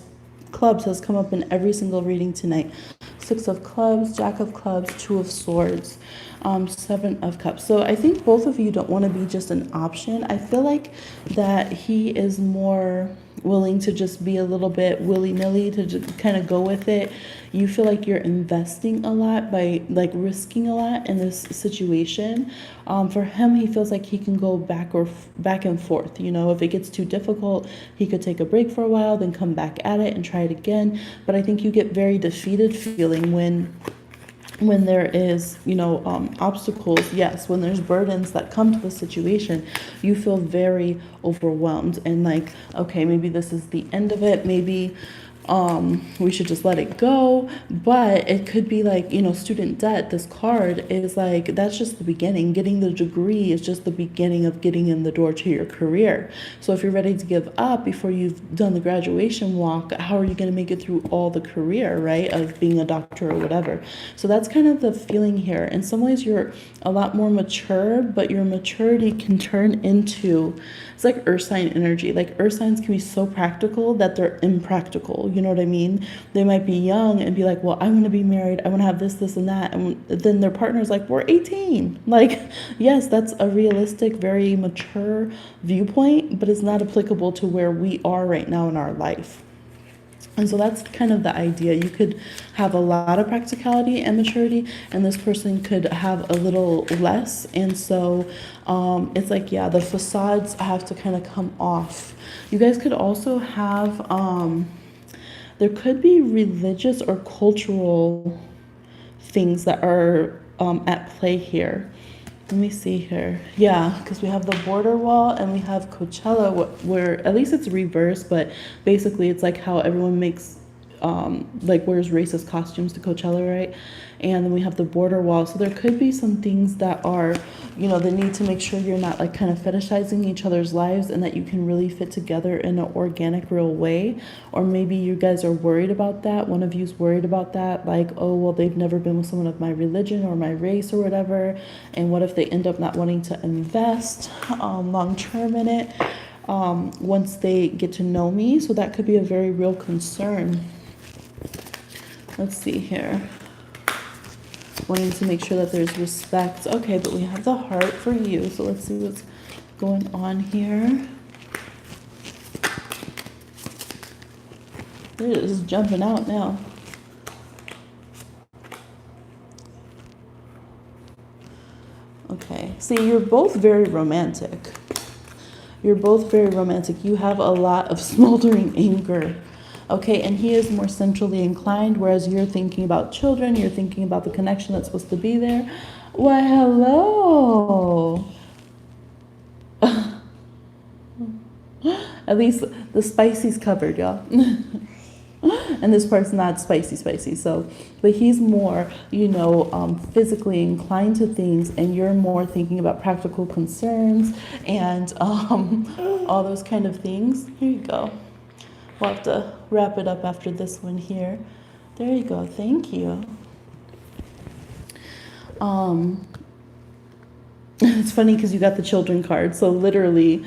Clubs has come up in every single reading tonight. Six of Clubs, Jack of Clubs, Two of Swords, Seven of Cups. So I think both of you don't want to be just an option. I feel like that he is more willing to just be a little bit willy-nilly, to just kind of go with it. You feel like you're investing a lot by like risking a lot in this situation. For him, he feels like he can go back and forth. You know, if it gets too difficult, he could take a break for a while, then come back at it and try it again. But I think you get very defeated feeling when there is, you know, obstacles. Yes, when there's burdens that come to the situation, you feel very overwhelmed and like, okay, maybe this is the end of it. Maybe we should just let it go. But it could be like, you know, student debt. This card is like, that's just the beginning. Getting the degree is just the beginning of getting in the door to your career. So if you're ready to give up before you've done the graduation walk, how are you going to make it through all the career, right, of being a doctor or whatever? So that's kind of the feeling here. In some ways, you're a lot more mature, but your maturity can turn into, it's like earth sign energy. Like earth signs can be so practical that they're impractical. You know what I mean? They might be young and be like, well, I want to be married. I want to have this, this, and that. And then their partner's like, we're 18. Like, yes, that's a realistic, very mature viewpoint, but it's not applicable to where we are right now in our life. And so that's kind of the idea. You could have a lot of practicality and maturity, and this person could have a little less. And so it's like, yeah, the facades have to kind of come off. You guys could also have, there could be religious or cultural things that are at play here. Let me see here. Yeah, because we have the border wall and we have Coachella, where at least it's reversed, but basically it's like how everyone makes like wears racist costumes to Coachella, right? And then we have the border wall. So there could be some things that are, you know, the need to make sure you're not like kind of fetishizing each other's lives, and that you can really fit together in an organic, real way. Or maybe you guys are worried about that. One of you's worried about that, like, oh, well, they've never been with someone of my religion or my race or whatever. And what if they end up not wanting to invest long term in it once they get to know me? So that could be a very real concern. Let's see here. Wanting to make sure that there's respect. Okay, but we have the heart for you. So let's see what's going on here. It is jumping out now. Okay, see, you're both very romantic. You're both very romantic. You have a lot of smoldering anger. Okay, and he is more centrally inclined, whereas you're thinking about children, you're thinking about the connection that's supposed to be there. Why, hello. At least the spicy's covered, y'all. And this part's not spicy. So, but he's more, physically inclined to things, and you're more thinking about practical concerns and all those kind of things. Here you go. We'll have to wrap it up after this one here. There you go. Thank you. It's funny because you got the children card. So literally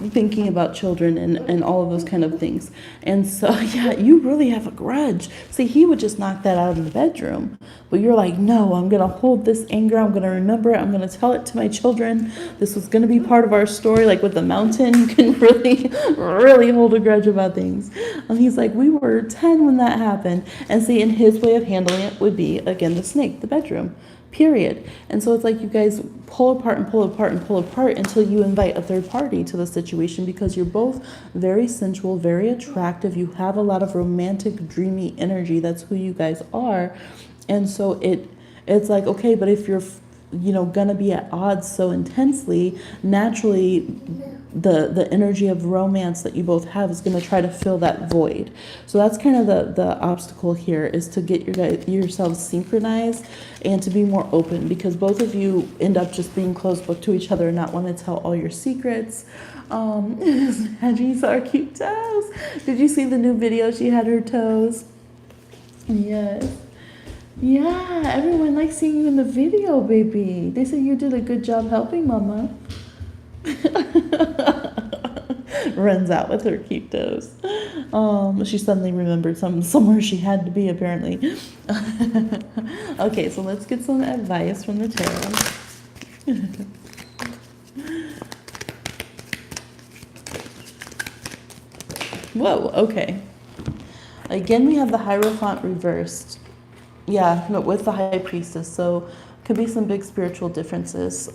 thinking about children and all of those kind of things. And so, yeah, you really have a grudge. See, he would just knock that out in the bedroom. But you're like, no, I'm going to hold this anger. I'm going to remember it. I'm going to tell it to my children. This was going to be part of our story. Like with the mountain, you can really, really hold a grudge about things. And he's like, we were 10 when that happened. And see, and his way of handling it would be, again, the snake, the bedroom. Period. And so it's like you guys pull apart and pull apart and pull apart until you invite a third party to the situation, because you're both very sensual, very attractive. You have a lot of romantic, dreamy energy. That's who you guys are. And so it's like, okay, but if you're, gonna be at odds so intensely, naturally the energy of romance that you both have is going to try to fill that void. So that's kind of the obstacle here, is to get yourselves synchronized and to be more open, because both of you end up just being closed book to each other and not want to tell all your secrets. Angie saw her cute toes. Did you see the new video? She had her toes. Yes. Yeah, everyone likes seeing you in the video, baby. They said you did a good job helping Mama. Runs out with her cute toes. She suddenly remembered somewhere she had to be, apparently. Okay, so let's get some advice from the tarot. Whoa, okay. Again, we have the Hierophant reversed. Yeah, no, with the High Priestess. So could be some big spiritual differences.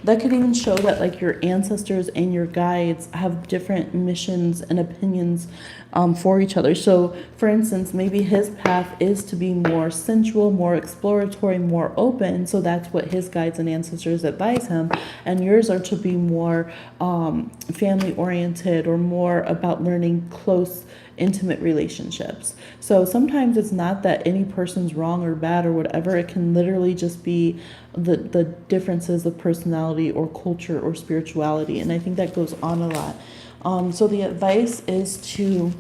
That could even show that like your ancestors and your guides have different missions and opinions for each other. So for instance, maybe his path is to be more sensual, more exploratory, more open. So that's what his guides and ancestors advise him. And yours are to be more family oriented, or more about learning close, intimate relationships. So sometimes it's not that any person's wrong or bad or whatever. It can literally just be the differences of personality or culture or spirituality. And I think that goes on a lot. So the advice is to,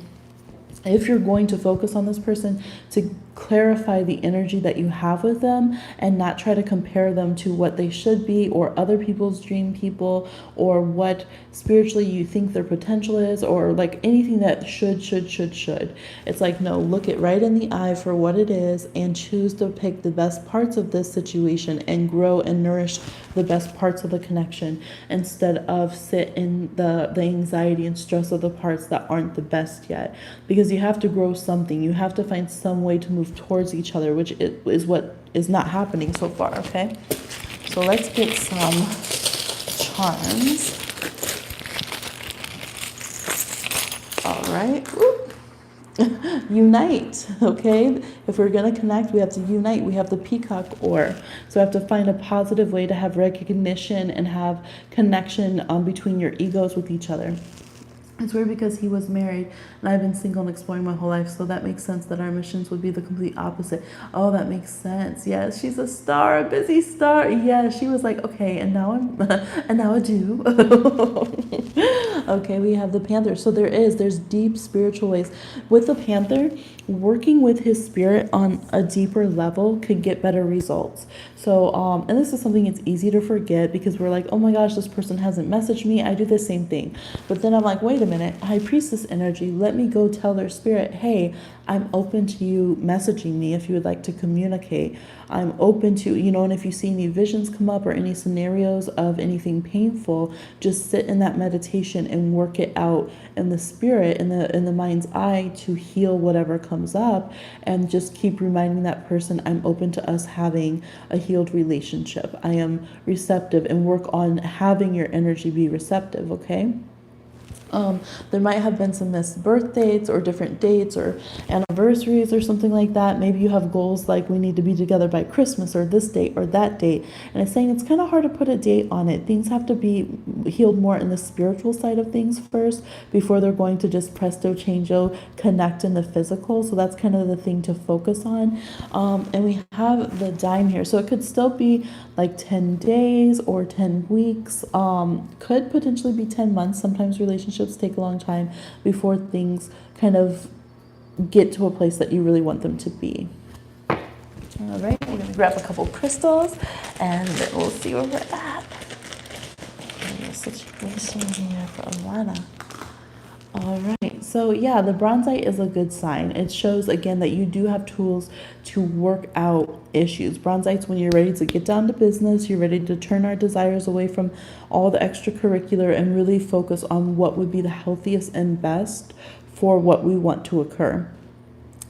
if you're going to focus on this person, to clarify the energy that you have with them and not try to compare them to what they should be, or other people's dream people, or what spiritually you think their potential is, or like anything that should. It's like, no, look it right in the eye for what it is and choose to pick the best parts of this situation and grow and nourish the best parts of the connection, instead of sit in the anxiety and stress of the parts that aren't the best yet. Because you have to grow something. You have to find some way to move towards each other, which is what is not happening so far, okay? So let's get some charms. All right. Unite, okay? If we're going to connect, we have to unite. We have the peacock ore. So we have to find a positive way to have recognition and have connection between your egos with each other. It's weird because he was married and I've been single and exploring my whole life, so that makes sense that our missions would be the complete opposite. Oh, that makes sense. Yes, she's a star, a busy star. Yeah, she was like, okay, and now I do. Okay, we have the panther. So there's deep spiritual ways. With the panther, working with his spirit on a deeper level could get better results. So, and this is something it's easy to forget because we're like, oh my gosh, this person hasn't messaged me. I do the same thing. But then I'm like, wait a minute, High Priestess energy, let me go tell their spirit, hey, I'm open to you messaging me if you would like to communicate. I'm open to, and if you see any visions come up or any scenarios of anything painful, just sit in that meditation and work it out in the spirit, in the mind's eye, to heal whatever comes up, and just keep reminding that person, I'm open to us having a healed relationship. I am receptive, and work on having your energy be receptive, okay? There might have been some missed birth dates or different dates or anniversaries or something like that. Maybe you have goals like we need to be together by Christmas or this date or that date. And it's saying it's kind of hard to put a date on it. Things have to be healed more in the spiritual side of things first before they're going to just presto changeo connect in the physical. So that's kind of the thing to focus on. And we have the dime here. So it could still be like 10 days or 10 weeks. Could potentially be 10 months. Sometimes relationships take a long time before things kind of get to a place that you really want them to be. All right, we're going to grab a couple crystals and then we'll see where we're at. Situation here for Alana. All right, so yeah, the bronzite is a good sign. It shows again that you do have tools to work out issues. Bronzite's when you're ready to get down to business, you're ready to turn our desires away from all the extracurricular and really focus on what would be the healthiest and best for what we want to occur.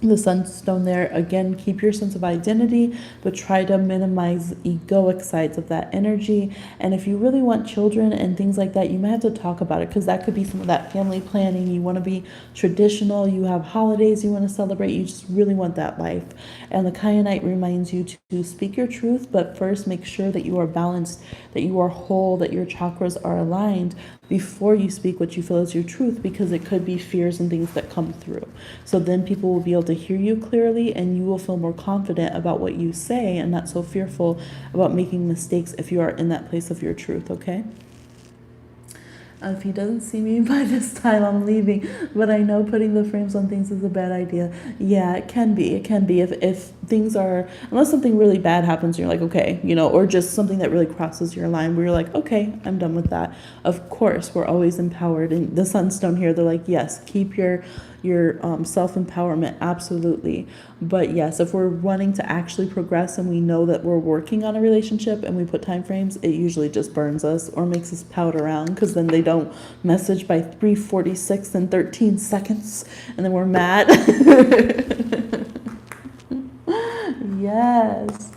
The sunstone there, again, keep your sense of identity, but try to minimize egoic sides of that energy. And if you really want children and things like that, you might have to talk about it because that could be some of that family planning. You want to be traditional, you have holidays you want to celebrate, you just really want that life. And the kyanite reminds you to speak your truth, but first make sure that you are balanced, that you are whole, that your chakras are aligned before you speak what you feel is your truth, because it could be fears and things that come through. So then people will be able to hear you clearly and you will feel more confident about what you say and not so fearful about making mistakes if you are in that place of your truth, okay? If he doesn't see me by this time, I'm leaving. But I know putting the frames on things is a bad idea. Yeah, it can be. It can be if things are, unless something really bad happens, you're like, okay, or just something that really crosses your line where you're like, okay, I'm done with that. Of course, we're always empowered. And the sunstone here, they're like, yes, keep your self-empowerment, absolutely. But yes, if we're wanting to actually progress and we know that we're working on a relationship and we put time frames, it usually just burns us or makes us pout around because then they don't message by 3:46 and 13 seconds and then we're mad. Yes.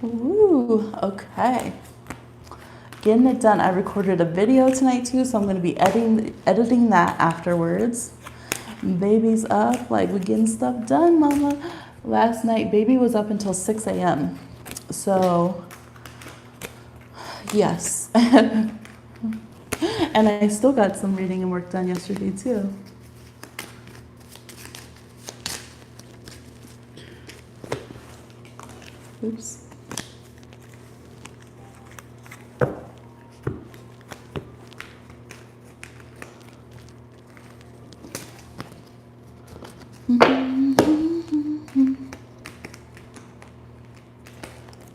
Ooh, okay. Getting it done. I recorded a video tonight too, so I'm going to be editing that afterwards. Baby's up, like we're getting stuff done, mama. Last night, baby was up until 6 a.m. So, yes. And I still got some reading and work done yesterday too. Oops.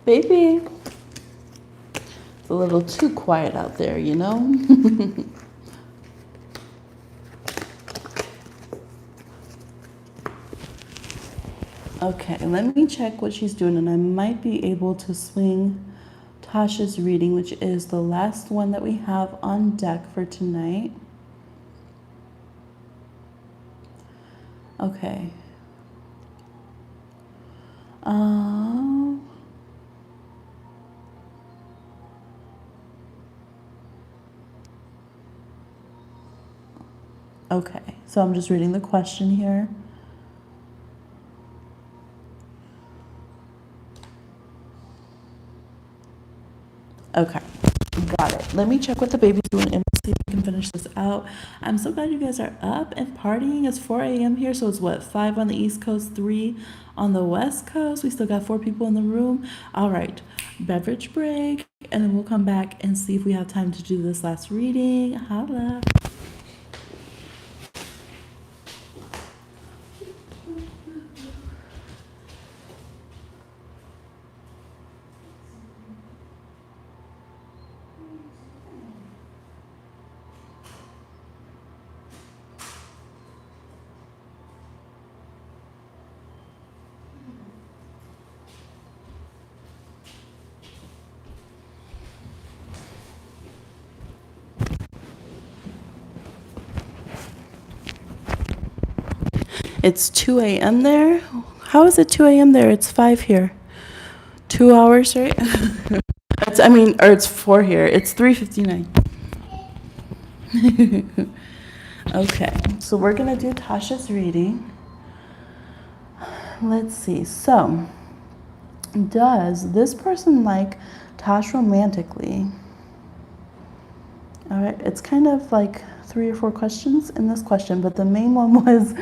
Baby, it's a little too quiet out there, Okay, let me check what she's doing, and I might be able to swing Tasha's reading, which is the last one that we have on deck for tonight. Okay. Okay, so I'm just reading the question here. Okay, got it. Let me check what the baby's doing and see if we can finish this out. I'm so glad you guys are up and partying. It's 4 a.m. here, so it's 5 on the East Coast, 3 on the West Coast. We still got 4 people in the room. All right, beverage break, and then we'll come back and see if we have time to do this last reading. Holla. It's 2 a.m. there. How is it 2 a.m. there? It's 5 here. 2 hours, right? Or it's 4 here. It's 3:59. Okay, so we're gonna do Tasha's reading. Let's see. So, does this person like Tash romantically? All right, it's kind of like 3 or 4 questions in this question, but the main one was,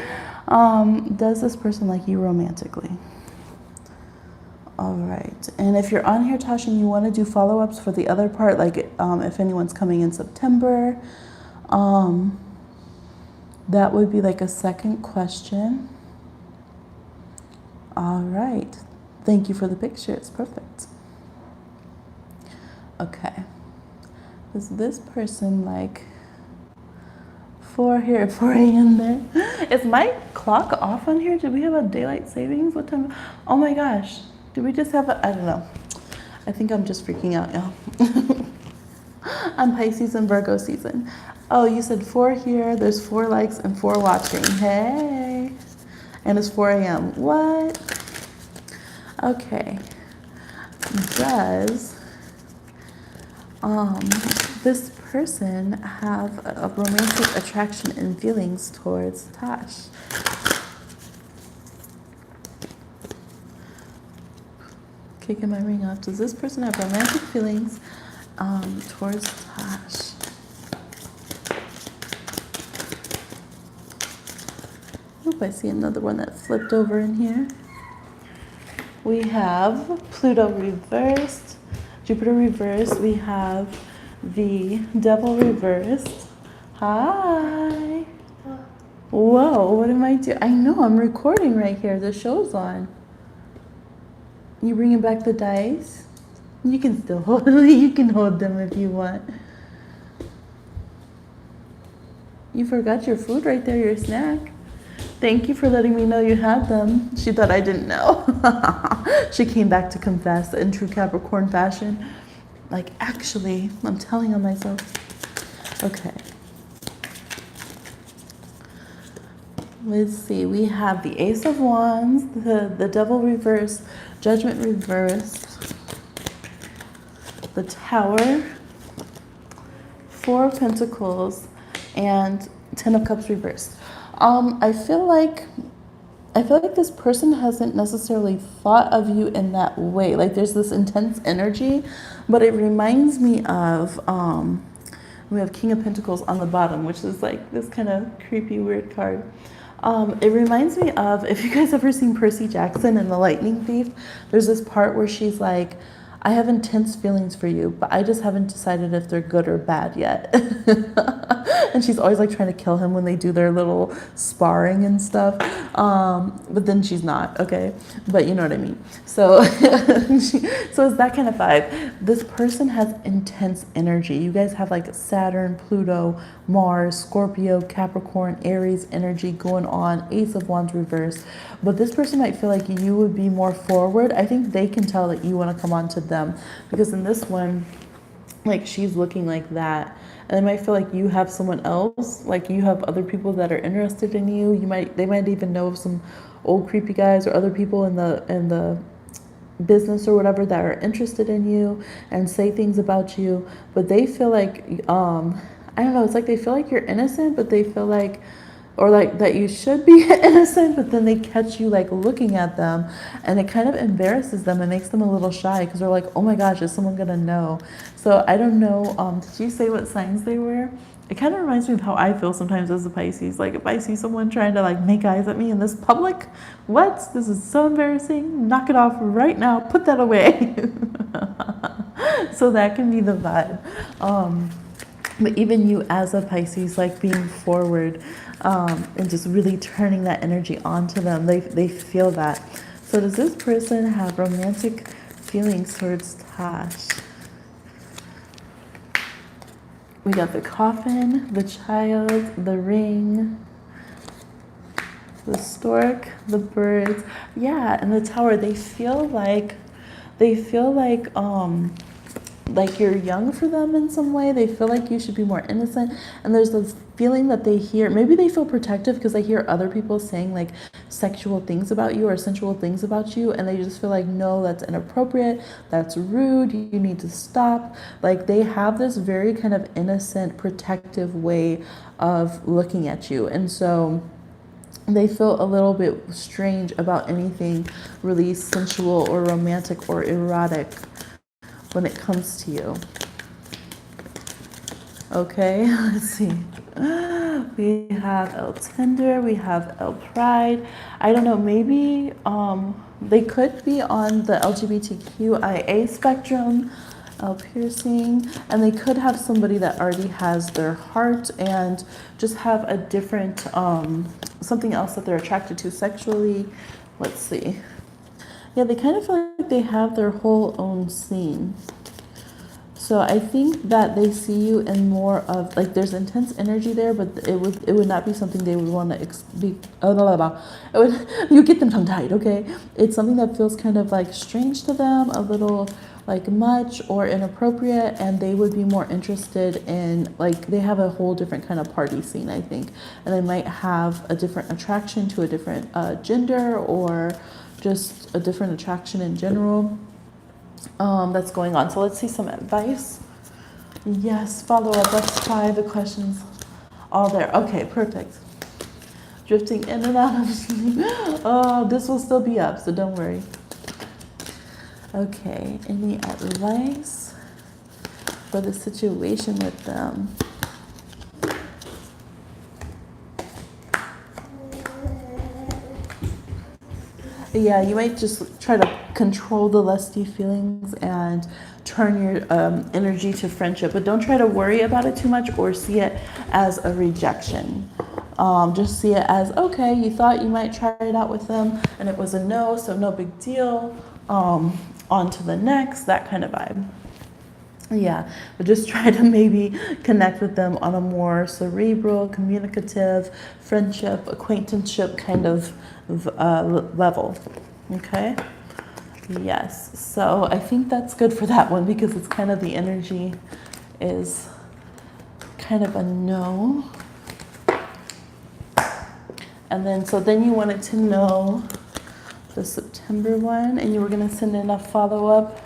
does this person like you romantically? All right, and if you're on here, Tasha, and you want to do follow-ups for the other part, like if anyone's coming in September, that would be like a second question. All right, thank you for the picture, it's perfect. Okay, is this person like 4 here, 4 a.m. there? Is my clock off on here? Did we have a daylight savings? What time? Oh my gosh, did we just have a, I don't know. I think I'm just freaking out, y'all. I'm Pisces and Virgo season. Oh, you said 4 here, there's 4 likes and 4 watching. Hey. And it's 4 a.m. What? Okay. Does this person have a romantic attraction and feelings towards Tash? Kicking my ring off. Does this person have romantic feelings towards Tash? Oop, I see another one that flipped over in here. We have Pluto reversed, Jupiter reversed. We have the Devil reversed. Hi. Whoa, what am I doing? I know, I'm recording right here. The show's on. You bringing back the dice? You can still hold. You can hold them if you want. You forgot your food right there, your snack. Thank you for letting me know you had them. She thought I didn't know. She came back to confess in true Capricorn fashion. Like, actually, I'm telling on myself. Okay. Let's see. We have the Ace of Wands, the Devil reversed, Judgment reversed, the Tower, 4 of Pentacles, and 10 of Cups reversed. I feel like this person hasn't necessarily thought of you in that way. Like, there's this intense energy, but it reminds me of we have King of Pentacles on the bottom, which is like this kind of creepy, weird card. It reminds me of, if you guys ever seen Percy Jackson in The Lightning Thief, there's this part where she's like, I have intense feelings for you, but I just haven't decided if they're good or bad yet. And she's always like trying to kill him when they do their little sparring and stuff. But then she's not, okay? But you know what I mean. So, so it's that kind of vibe. This person has intense energy. You guys have like Saturn, Pluto, Mars, Scorpio, Capricorn, Aries energy going on, Ace of Wands reversed. But this person might feel like you would be more forward. I think they can tell that you want to come on to them, because in this one, like, she's looking like that, and they might feel like you have someone else, like you have other people that are interested in you. They might even know of some old creepy guys or other people in the business or whatever that are interested in you and say things about you, but they feel like I don't know, it's like they feel like you're innocent, but they feel like, or like that you should be innocent, but then they catch you like looking at them, and it kind of embarrasses them and makes them a little shy, because they're like, oh my gosh, is someone gonna know? So I don't know, did you say what signs they were? It kind of reminds me of how I feel sometimes as a Pisces. Like, if I see someone trying to like make eyes at me in this public, what? This is so embarrassing. Knock it off right now. Put that away. So that can be the vibe. But even you as a Pisces, like being forward and just really turning that energy onto them, they feel that. So does this person have romantic feelings towards Tash? We got the coffin, the child, the ring, the stork, the birds. Yeah, and the tower. They feel like you're young for them in some way. They feel like you should be more innocent. And there's this feeling that they hear, maybe they feel protective because they hear other people saying like sexual things about you or sensual things about you, and they just feel like, no, that's inappropriate, that's rude, you need to stop. Like they have this very kind of innocent, protective way of looking at you. And so they feel a little bit strange about anything really sensual or romantic or erotic when it comes to you. Okay, let's see. We have El Tender, we have El Pride. I don't know, maybe they could be on the LGBTQIA spectrum, El Piercing, and they could have somebody that already has their heart and just have a different, something else that they're attracted to sexually. Let's see. Yeah, they kind of feel like they have their whole own scene. So I think that they see you in more of like there's intense energy there, but it would not be something they would want to be. Oh, blah, blah, blah. It would, you get them tongue tied, okay? It's something that feels kind of like strange to them, a little like much or inappropriate, and they would be more interested in like they have a whole different kind of party scene, I think, and they might have a different attraction to a different gender or just a different attraction in general. That's going on. So let's see some advice. Yes, follow up. Let's try the questions all there. Okay, perfect. Drifting in and out of sleep. Oh, this will still be up, so don't worry. Okay, any advice for the situation with them? Yeah, you might just try to control the lusty feelings and turn your energy to friendship, but don't try to worry about it too much or see it as a rejection. Just see it as, okay, you thought you might try it out with them and it was a no, so no big deal. On to the next, that kind of vibe. Yeah, but just try to maybe connect with them on a more cerebral, communicative, friendship, acquaintanceship kind of level. Okay? Yes, so I think that's good for that one because it's kind of the energy is kind of a no. And then, so then you wanted to know the September one and you were going to send in a follow-up.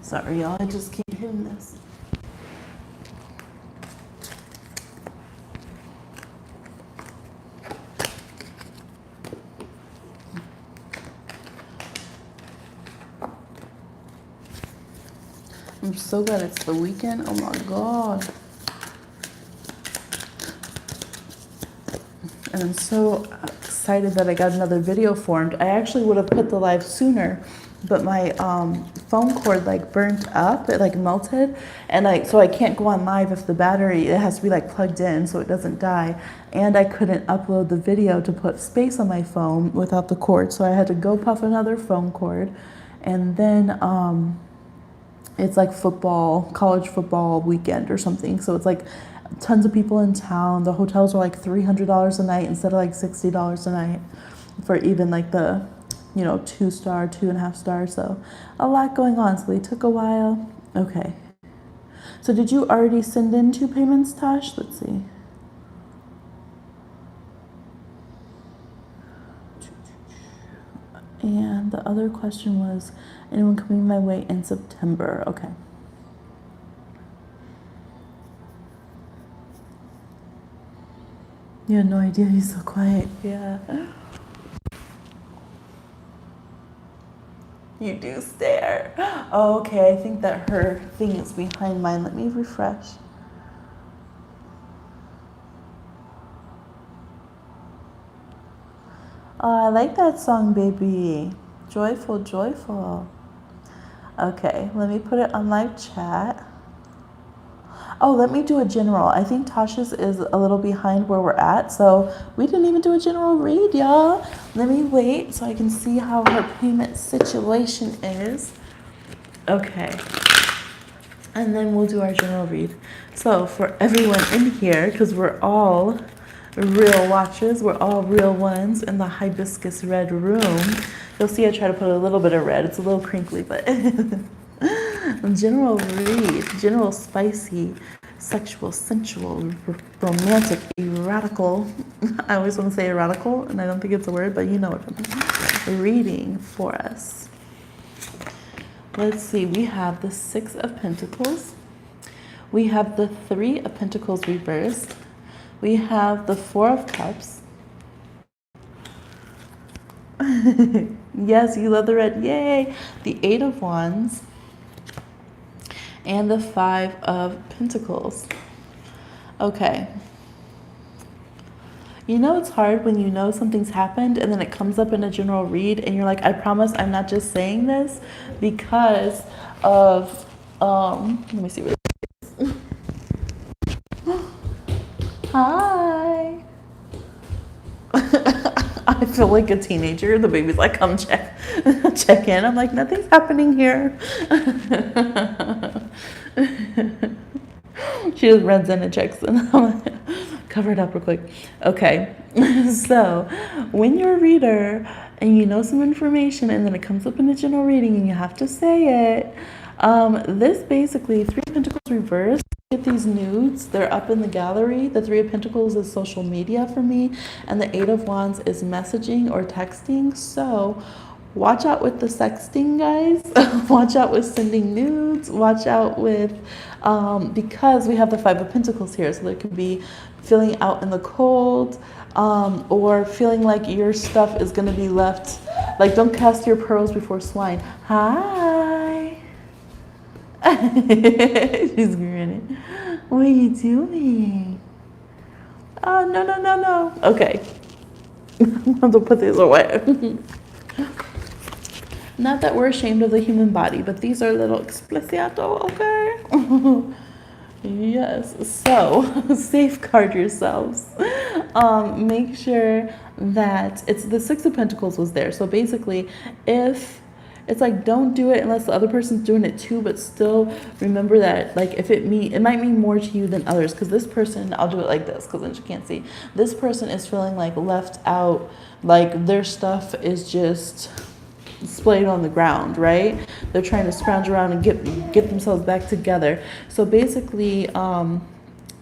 Sorry, y'all, I just keep hitting this. I'm so glad it's the weekend. Oh my God. And I'm so excited that I got another video formed. I actually would have put the live sooner, but my phone cord like burnt up, it like melted, and so I can't go on live if the battery, it has to be like plugged in so it doesn't die, and I couldn't upload the video to put space on my phone without the cord, so I had to go puff another phone cord, and then it's like football, college football weekend or something, so it's like tons of people in town. The hotels are like $300 a night instead of like $60 a night for even like the 2-star, 2.5-star. So a lot going on. So they took a while. Okay. So did you already send in 2 payments, Tosh? Let's see. And the other question was, anyone coming my way in September? Okay. You had no idea he's so quiet. Yeah. You do stare. Oh, okay, I think that her thing is behind mine. Let me refresh. Oh, I like that song, baby. Joyful, joyful. Okay, let me put it on live chat. Oh, let me do a general. I think Tasha's is a little behind where we're at, so we didn't even do a general read, y'all. Let me wait so I can see how her payment situation is. Okay. And then we'll do our general read. So for everyone in here, because we're all real watchers, we're all real ones in the hibiscus red room. You'll see I try to put a little bit of red. It's a little crinkly, but General read, general spicy, sexual, sensual, romantic, erotical. I always want to say erotical, and I don't think it's a word, but you know what I mean. Reading for us. Let's see, we have the Six of Pentacles. We have the Three of Pentacles reversed. We have the Four of Cups. Yes, you love the red. Yay! The Eight of Wands. And the Five of Pentacles. Okay. You know it's hard when you know something's happened and then it comes up in a general read and you're like, I promise I'm not just saying this because of, let me see what it is. Hi. I feel like a teenager. The baby's like, come check in. I'm like, nothing's happening here. She just runs in and checks and I'm like, cover it up real quick. Okay. So when you're a reader and you know some information and then it comes up in a general reading and you have to say it, this basically, Three of Pentacles reversed. Get these nudes, they're up in the gallery. The Three of Pentacles is social media for me, and the Eight of Wands is messaging or texting. So watch out with the sexting, guys. Watch out with sending nudes. Watch out with, because we have the Five of Pentacles here, so there could be feeling out in the cold, or feeling like your stuff is going to be left, like don't cast your pearls before swine. Hi. She's grinning. What are you doing? Oh, no. Okay. I'm going to put these away. Not that we're ashamed of the human body, but these are little expliciato, okay? Yes. So, safeguard yourselves. Make sure that it's the Six of Pentacles was there. So basically, if it's like, don't do it unless the other person's doing it too, but still remember that, like, if it might mean more to you than others, because this person, I'll do it like this because then you can't see, this person is feeling like left out, like their stuff is just splayed on the ground, right? They're trying to scrounge around and get themselves back together. So basically,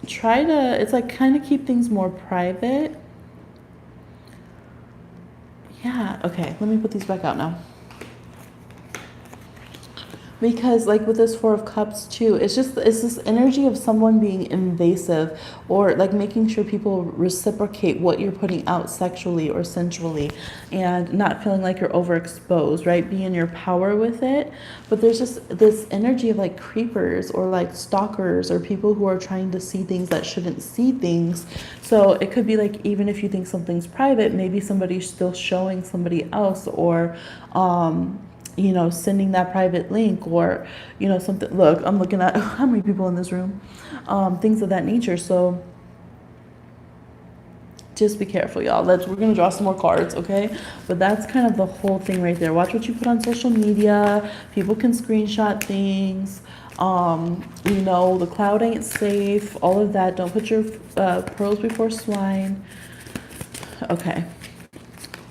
try to, it's like kind of keep things more private. Yeah, okay, let me put these back out now. Because like with this Four of Cups too, it's this energy of someone being invasive or like making sure people reciprocate what you're putting out sexually or sensually and not feeling like you're overexposed, right? Be in your power with it. But there's just this energy of like creepers or like stalkers or people who are trying to see things that shouldn't see things. So it could be like, even if you think something's private, maybe somebody's still showing somebody else, or you know, sending that private link, or, you know, something. Look, I'm looking at how many people in this room, things of that nature. So just be careful, y'all. We're going to draw some more cards, okay? But that's kind of the whole thing right there. Watch what you put on social media. People can screenshot things. You know, the cloud ain't safe, all of that. Don't put your pearls before swine. Okay.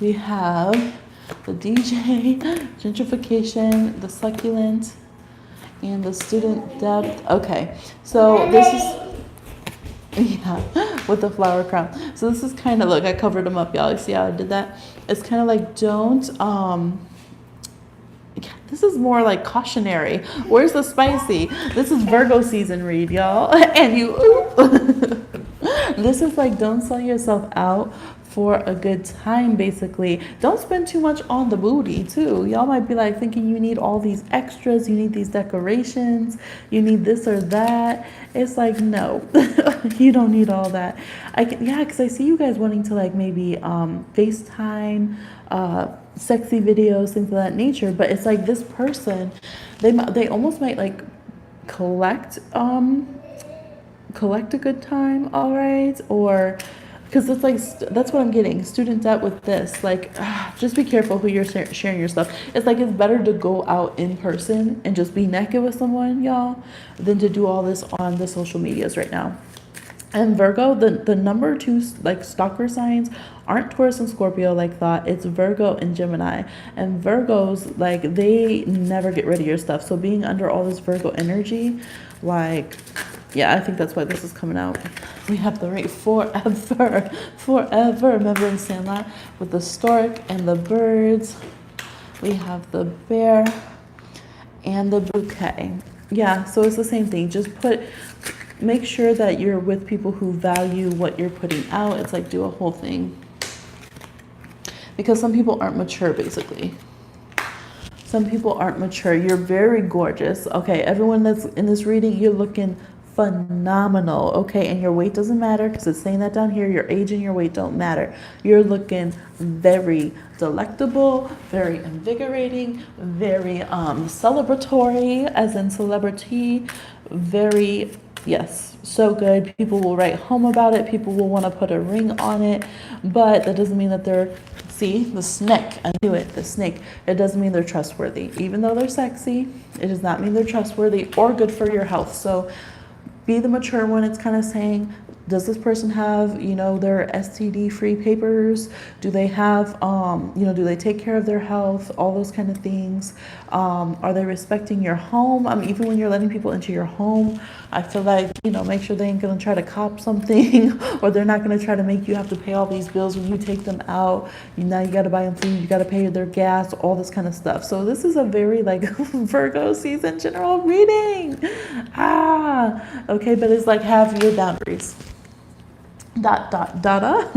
We have the DJ, gentrification, the succulent, and the student debt. Okay, so this is, yeah, with the flower crown. So this is kind of, look, I covered them up, y'all. You see how I did that? It's kind of like, don't, this is more like cautionary. Where's the spicy? This is Virgo season read, y'all. And you, this is like, don't sell yourself out for a good time, basically. Don't spend too much on the booty too. Y'all might be like thinking you need all these extras, you need these decorations, you need this or that. It's like, no, you don't need all that. Because I see you guys wanting to like maybe FaceTime, sexy videos, things of that nature. But it's like this person, they almost might like collect a good time, all right, or because it's like, that's what I'm getting, student debt with this, like, just be careful who you're sharing your stuff. It's like, it's better to go out in person and just be naked with someone, y'all, than to do all this on the social medias right now. And Virgo, the number two like stalker signs aren't Taurus and Scorpio like thought. It's Virgo and Gemini. And Virgos, like, they never get rid of your stuff. So being under all this Virgo energy, like, yeah, I think that's why this is coming out. We have the rate forever, forever. Remember in Sandlot with the stork and the birds. We have the bear and the bouquet. Yeah, so it's the same thing. Just make sure that you're with people who value what you're putting out. It's like do a whole thing. Because some people aren't mature, basically. Some people aren't mature. You're very gorgeous. Okay, everyone that's in this reading, you're looking phenomenal. Okay, and your weight doesn't matter because it's saying that down here. Your age and your weight don't matter. You're looking very delectable, very invigorating, very celebratory, as in celebrity, very, yes, so good. People will write home about it. People will want to put a ring on it, but that doesn't mean that they're, see, the snake, I knew it, the snake. It doesn't mean they're trustworthy. Even though they're sexy, it does not mean they're trustworthy or good for your health. So be the mature one. It's kind of saying, does this person have, their STD free papers? Do they have, do they take care of their health? All those kind of things. Are they respecting your home? Even when you're letting people into your home, I feel like, make sure they ain't going to try to cop something or they're not going to try to make you have to pay all these bills when you take them out. Now you got to buy them food, you got to pay their gas, all this kind of stuff. So this is a very Virgo season general reading. Okay, but it's like have your boundaries. Dada.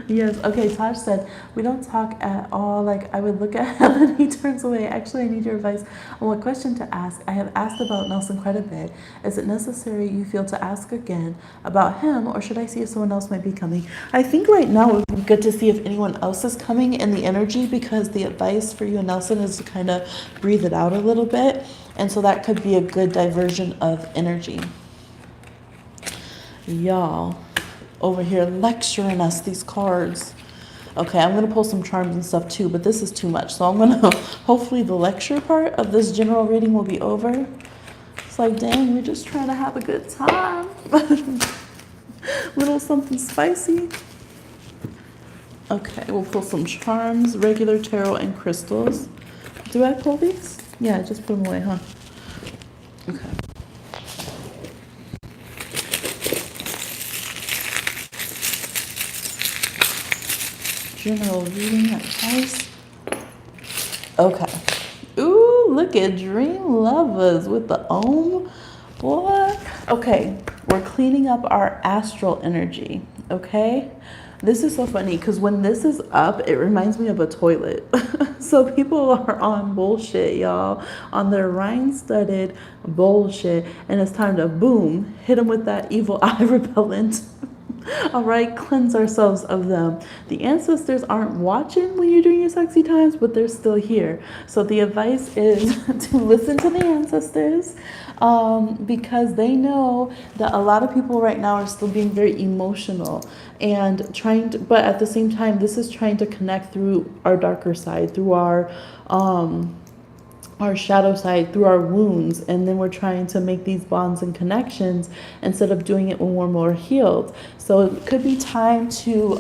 Yes. Okay. Taj said, we don't talk at all. Like, I would look at him and he turns away. Actually, I need your advice on what question to ask. I have asked about Nelson quite a bit. Is it necessary you feel to ask again about him, or should I see if someone else might be coming? I think right now it would be good to see if anyone else is coming in the energy, because the advice for you and Nelson is to kind of breathe it out a little bit. And so that could be a good diversion of energy. Y'all over here lecturing us these cards. Okay, I'm going to pull some charms and stuff too, but this is too much. So I'm going to, hopefully the lecture part of this general reading will be over. It's like, dang, we're just trying to have a good time. Little something spicy. Okay, we'll pull some charms, regular tarot, and crystals. Do I pull these? Yeah, just put them away, huh? Okay. General reading advice. Okay. Ooh, look at Dream Lovers with the Om. What? Okay, we're cleaning up our astral energy. Okay? This is so funny because when this is up, it reminds me of a toilet. So people are on bullshit, y'all, on their rhine-studded bullshit, and it's time to boom, hit them with that evil eye repellent. All right, cleanse ourselves of them. The ancestors aren't watching when you're doing your sexy times, but they're still here. So the advice is to listen to the ancestors, because they know that a lot of people right now are still being very emotional and trying to, but at the same time, this is trying to connect through our darker side, through our shadow side, through our wounds, and then we're trying to make these bonds and connections instead of doing it when we're more healed. So it could be time to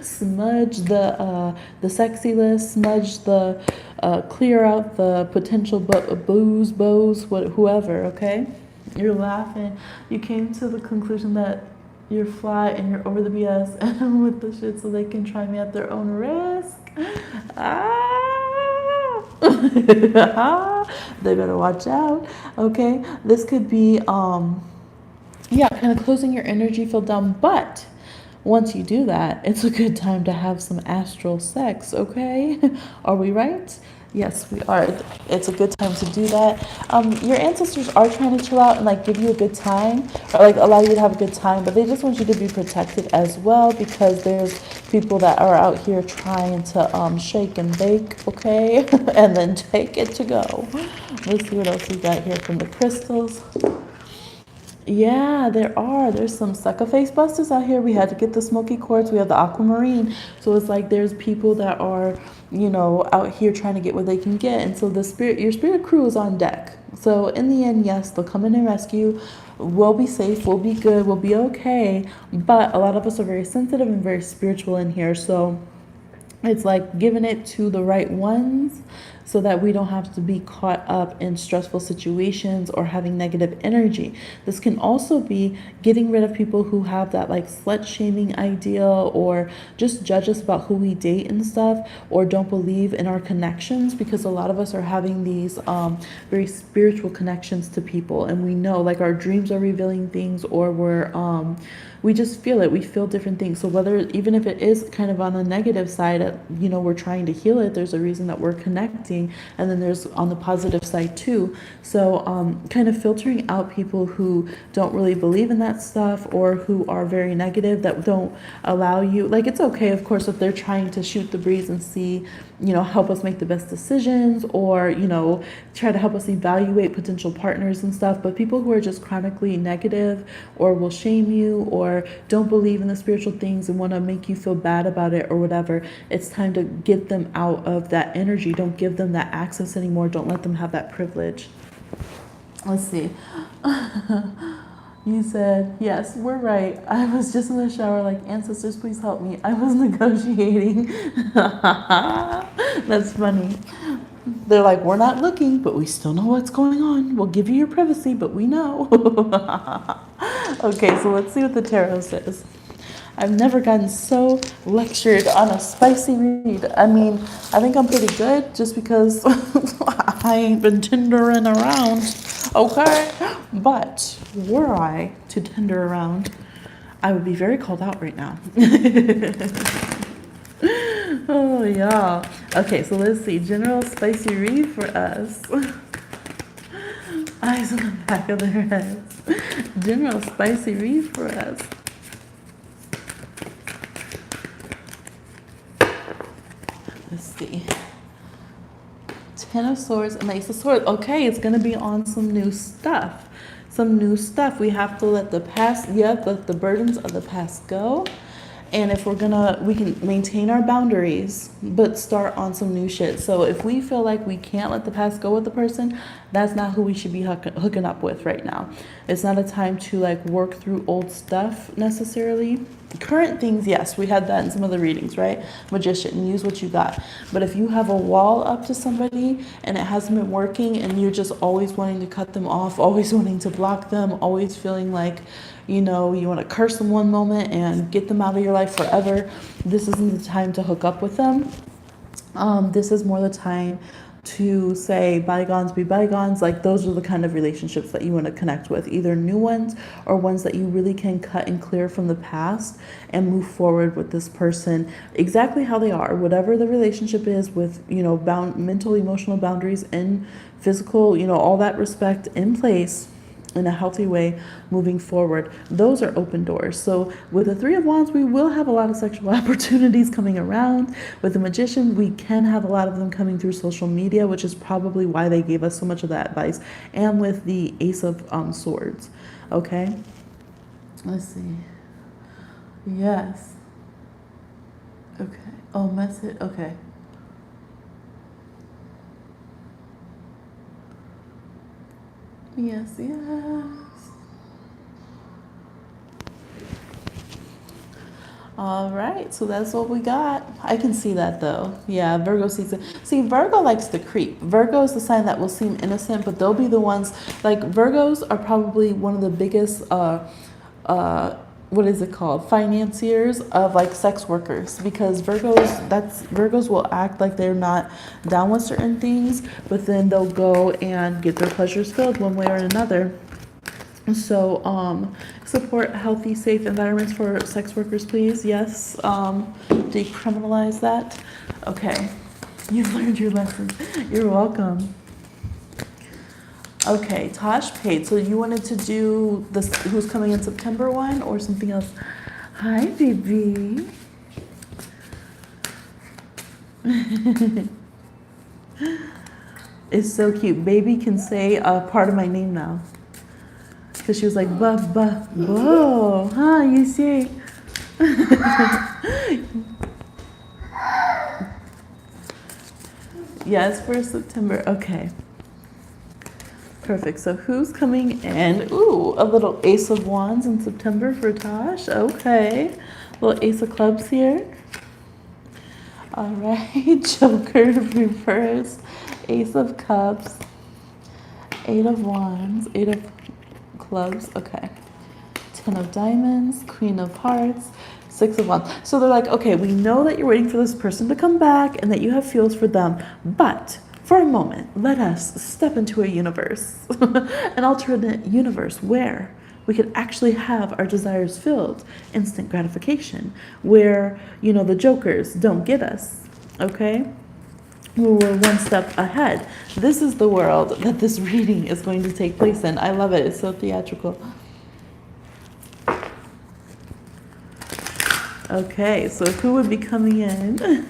smudge the sexy list, smudge the clear out the potential bows, whoever. Okay, you're laughing. You came to the conclusion that you're fly and you're over the BS and I'm with the shit so they can try me at their own risk. They better watch out. Okay, this could be kind of closing your energy field down, but once you do that, it's a good time to have some astral sex. Okay, are we right? Yes, we are. It's a good time to do that. Your ancestors are trying to chill out and like give you a good time, or like allow you to have a good time, but they just want you to be protected as well, because there's people that are out here trying to shake and bake, okay, and then take it to go. Let's see what else we got here from the crystals. Yeah, there's some sucker face busters out here. We had to get the smoky quartz. We have the aquamarine. So it's like there's people that are, out here trying to get what they can get. And so your spirit crew is on deck. So in the end, yes, they'll come in and rescue. We'll be safe, we'll be good, we'll be okay. But a lot of us are very sensitive and very spiritual in here. So it's like giving it to the right ones so that we don't have to be caught up in stressful situations or having negative energy. This can also be getting rid of people who have that like slut shaming idea or just judge us about who we date and stuff, or don't believe in our connections, because a lot of us are having these very spiritual connections to people, and we know like our dreams are revealing things, or we just feel it. We feel different things. So whether, even if it is kind of on a negative side, we're trying to heal it, there's a reason that we're connecting. And then there's on the positive side too. So kind of filtering out people who don't really believe in that stuff, or who are very negative, that don't allow you, like, it's okay, of course, if they're trying to shoot the breeze and see, help us make the best decisions, or, try to help us evaluate potential partners and stuff. But people who are just chronically negative, or will shame you, or don't believe in the spiritual things and want to make you feel bad about it or whatever, it's time to get them out of that energy. Don't give them that access anymore. Don't let them have that privilege. Let's see. You said, yes, we're right. I was just in the shower like, ancestors, please help me. I was negotiating. That's funny. They're like, we're not looking, but we still know what's going on. We'll give you your privacy, but we know. Okay, so let's see what the tarot says. I've never gotten so lectured on a spicy read. I mean, I think I'm pretty good just because I ain't been tendering around, okay? But were I to tender around, I would be very called out right now. Oh, yeah. Okay, so let's see. General spicy read for us. Eyes on the back of their heads. General spicy read for us. Let's see. Ten of Swords and Ace of Swords. Okay, it's going to be on some new stuff. We have to let the past, let the burdens of the past go. And if we can maintain our boundaries, but start on some new shit. So if we feel like we can't let the past go with the person, that's not who we should be hooking up with right now. It's not a time to like work through old stuff necessarily. Current things, yes, we had that in some of the readings, right? Magician, use what you got. But if you have a wall up to somebody and it hasn't been working, and you're just always wanting to cut them off, always wanting to block them, always feeling like, you want to curse them one moment and get them out of your life forever, this isn't the time to hook up with them. This is more the time to say bygones be bygones. Like, those are the kind of relationships that you want to connect with, either new ones or ones that you really can cut and clear from the past and move forward with this person exactly how they are, whatever the relationship is, with mental, emotional boundaries and physical, all that respect in place, in a healthy way moving forward. Those are open doors. So with the Three of Wands, we will have a lot of sexual opportunities coming around. With the Magician, we can have a lot of them coming through social media, which is probably why they gave us so much of that advice. And with the Ace of Swords. Okay, let's see. Yes. Okay. Oh, message. Okay. Yes, yes. All right, so that's what we got. I can see that though. Yeah, Virgo sees it. See, Virgo likes to creep. Virgo is the sign that will seem innocent, but they'll be the ones, like, Virgos are probably one of the biggest, what is it called? Financiers of like sex workers, because Virgos will act like they're not down with certain things, but then they'll go and get their pleasures filled one way or another. So support healthy, safe environments for sex workers, please. Yes. Decriminalize that. Okay. You've learned your lesson. You're welcome. Okay, Tosh paid. So you wanted to do this who's coming in September one or something else? Hi, baby. It's so cute. Baby can say a part of my name now. Because she was like, whoa, huh, you see. Yes, for September. Okay. Perfect. So who's coming in? Ooh, a little Ace of Wands in September for Tosh. Okay. Little Ace of Clubs here. All right. Joker reverse. Ace of Cups. Eight of Wands. Eight of Clubs. Okay. Ten of Diamonds. Queen of Hearts. Six of Wands. So they're like, okay, we know that you're waiting for this person to come back and that you have feels for them, but for a moment, let us step into a universe, an alternate universe where we could actually have our desires filled, instant gratification, where, you know, the jokers don't get us, okay? We're one step ahead. This is the world that this reading is going to take place in. I love it. It's so theatrical. Okay, so who would be coming in?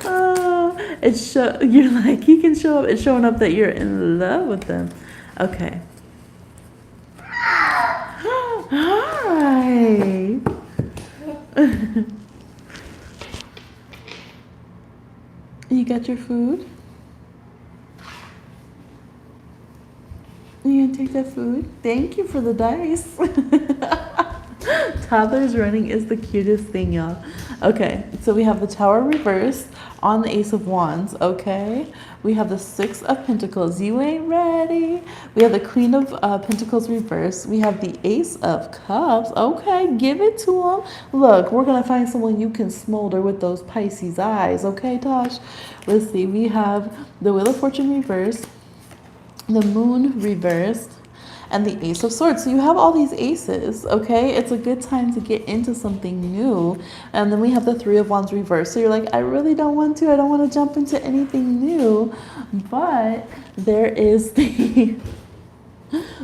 Oh, you're like, he can show up. It's showing up that you're in love with them. Okay. Hi. You got your food? You gonna take that food? Thank you for the dice. Toddlers running is the cutest thing, y'all. Okay, so we have the Tower reversed on the Ace of Wands, okay? We have the Six of Pentacles. You ain't ready. We have the Queen of Pentacles reversed. We have the Ace of Cups. Okay, give it to them. Look, we're going to find someone you can smolder with those Pisces eyes, okay, Tosh? Let's see. We have the Wheel of Fortune reversed, the Moon reversed, and the Ace of Swords. So you have all these aces, okay? It's a good time to get into something new. And then we have the Three of Wands reversed. So you're like, I really don't want to. I don't want to jump into anything new. But there is the...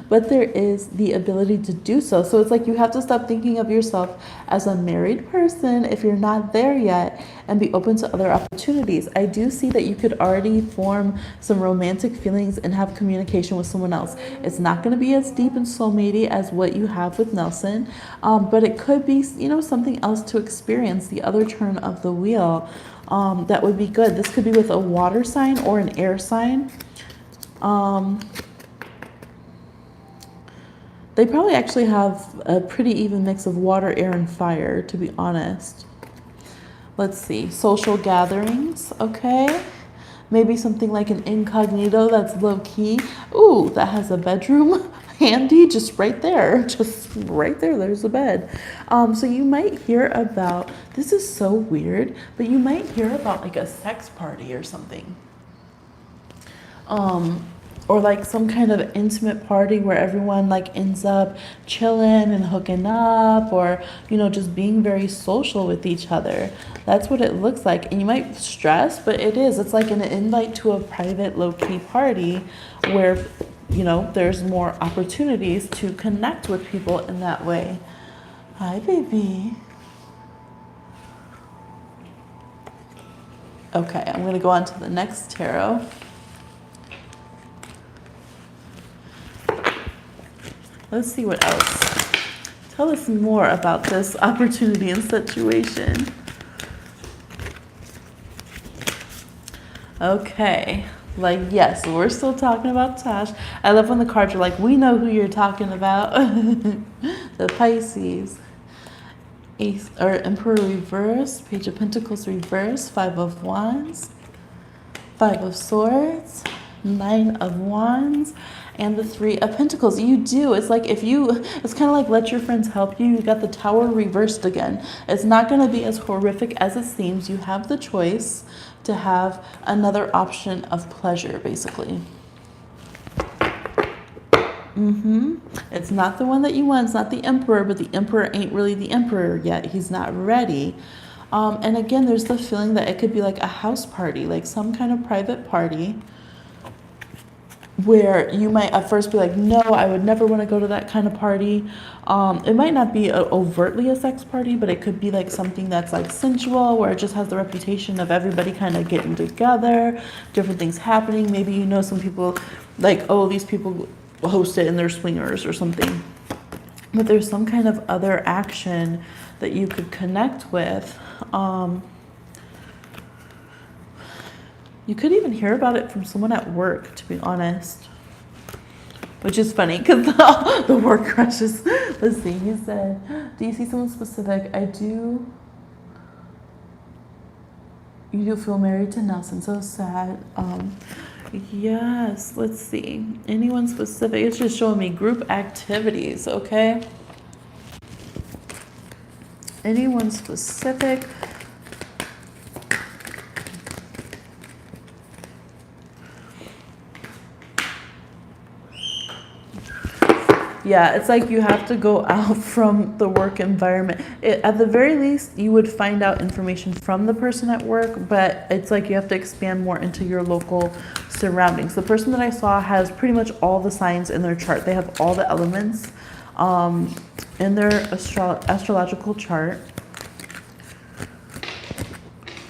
But there is the ability to do so. So it's like you have to stop thinking of yourself as a married person if you're not there yet, and be open to other opportunities. I do see that you could already form some romantic feelings and have communication with someone else. It's not going to be as deep and soulmatey as what you have with Nelson, but it could be, you know, something else to experience, the other turn of the wheel. That would be good. This could be with a water sign or an air sign. They probably actually have a pretty even mix of water, air, and fire, to be honest. Let's see. Social gatherings, okay? Maybe something like an incognito that's low-key. Ooh, that has a bedroom handy just right there. Just right there, there's a bed. So you might hear about, this is so weird, but you might hear about like a sex party or something. Or like some kind of intimate party where everyone like ends up chilling and hooking up, or, you know, just being very social with each other. That's what it looks like. And you might stress, but it is. It's like an invite to a private low-key party where, you know, there's more opportunities to connect with people in that way. Hi, baby. Okay, I'm going to go on to the next tarot. Let's see what else. Tell us more about this opportunity and situation. Okay. Like, yes, we're still talking about Tosh. I love when the cards are like, we know who you're talking about. The Pisces. Ace, or Emperor reverse, Page of Pentacles reverse, Five of Wands, Five of Swords, Nine of Wands, and the Three of Pentacles. You do. It's like it's kind of like let your friends help you. You got the Tower reversed again. It's not going to be as horrific as it seems. You have the choice to have another option of pleasure, basically. It's not the one that you want. It's not the Emperor, but the Emperor ain't really the Emperor yet. He's not ready. And again, there's the feeling that it could be like a house party, like some kind of private party, where you might at first be like, no, I would never want to go to that kind of party. It might not be overtly a sex party, but it could be like something that's like sensual, where it just has the reputation of everybody kind of getting together, different things happening. Maybe you know some people like, oh, these people host it and they're swingers or something. But there's some kind of other action that you could connect with. You could even hear about it from someone at work, to be honest. Which is funny because the work crushes. Let's see. He said, "Do you see someone specific?" I do. You do feel married to Nelson. So sad. Yes. Let's see. Anyone specific? It's just showing me group activities. Okay. Anyone specific? Yeah, it's like you have to go out from the work environment. At the very least, you would find out information from the person at work, but it's like you have to expand more into your local surroundings. The person that I saw has pretty much all the signs in their chart. They have all the elements in their astrological chart.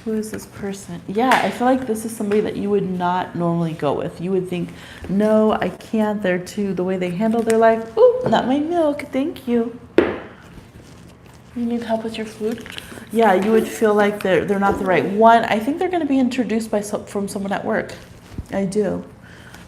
Who is this person? Yeah, I feel like this is somebody that you would not normally go with. You would think, no, I can't. They're too, the way they handle their life. Ooh, not my milk. Thank you. You need help with your food? Yeah, you would feel like they're not the right one. I think they're going to be introduced from someone at work. I do.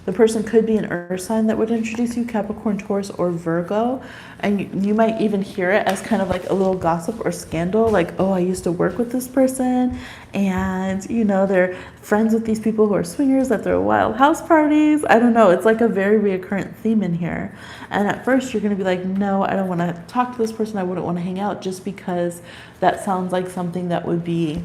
The person could be an earth sign that would introduce you, Capricorn, Taurus, or Virgo. And you might even hear it as kind of like a little gossip or scandal, like, oh, I used to work with this person, and, you know, they're friends with these people who are swingers at their wild house parties. I don't know. It's like a very reoccurrent theme in here. And at first you're going to be like, no, I don't want to talk to this person. I wouldn't want to hang out, just because that sounds like something that would be,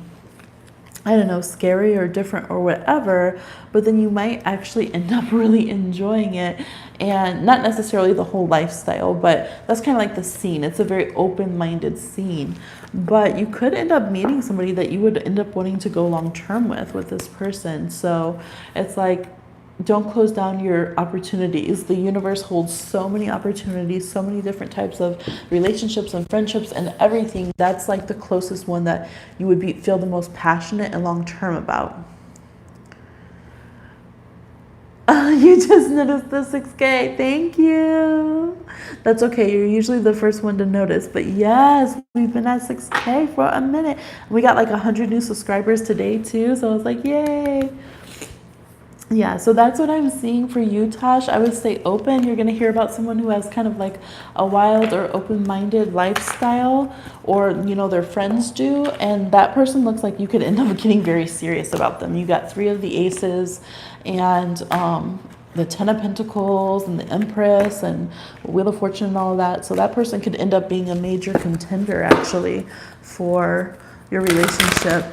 I don't know, scary or different or whatever, but then you might actually end up really enjoying it, and not necessarily the whole lifestyle, but that's kind of like the scene. It's a very open-minded scene, but you could end up meeting somebody that you would end up wanting to go long-term with this person. So it's like, don't close down your opportunities. The universe holds so many opportunities, so many different types of relationships and friendships and everything. That's like the closest one that you would feel the most passionate and long-term about. You just noticed the 6K. Thank you. That's okay. You're usually the first one to notice. But yes, we've been at 6K for a minute. We got like 100 new subscribers today too. So I was like, yay. Yeah, so that's what I'm seeing for you, Tosh. I would stay open. You're going to hear about someone who has kind of like a wild or open-minded lifestyle, or, you know, their friends do. And that person looks like you could end up getting very serious about them. You got 3 of the aces and the 10 of Pentacles and the Empress and Wheel of Fortune and all of that. So that person could end up being a major contender actually for your relationship.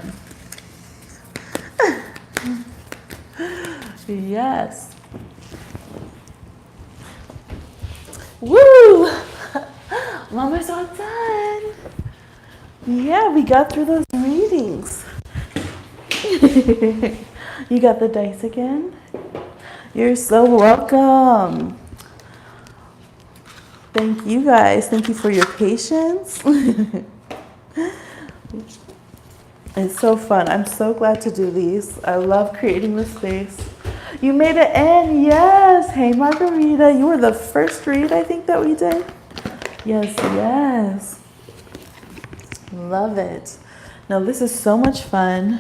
Yes. Woo! Mama's all done. Yeah, we got through those readings. You got the dice again? You're so welcome. Thank you guys. Thank you for your patience. It's so fun. I'm so glad to do these. I love creating the space. You made it in. Yes. Hey, Margarita. You were the first read, I think, that we did. Yes, yes. Love it. Now, this is so much fun.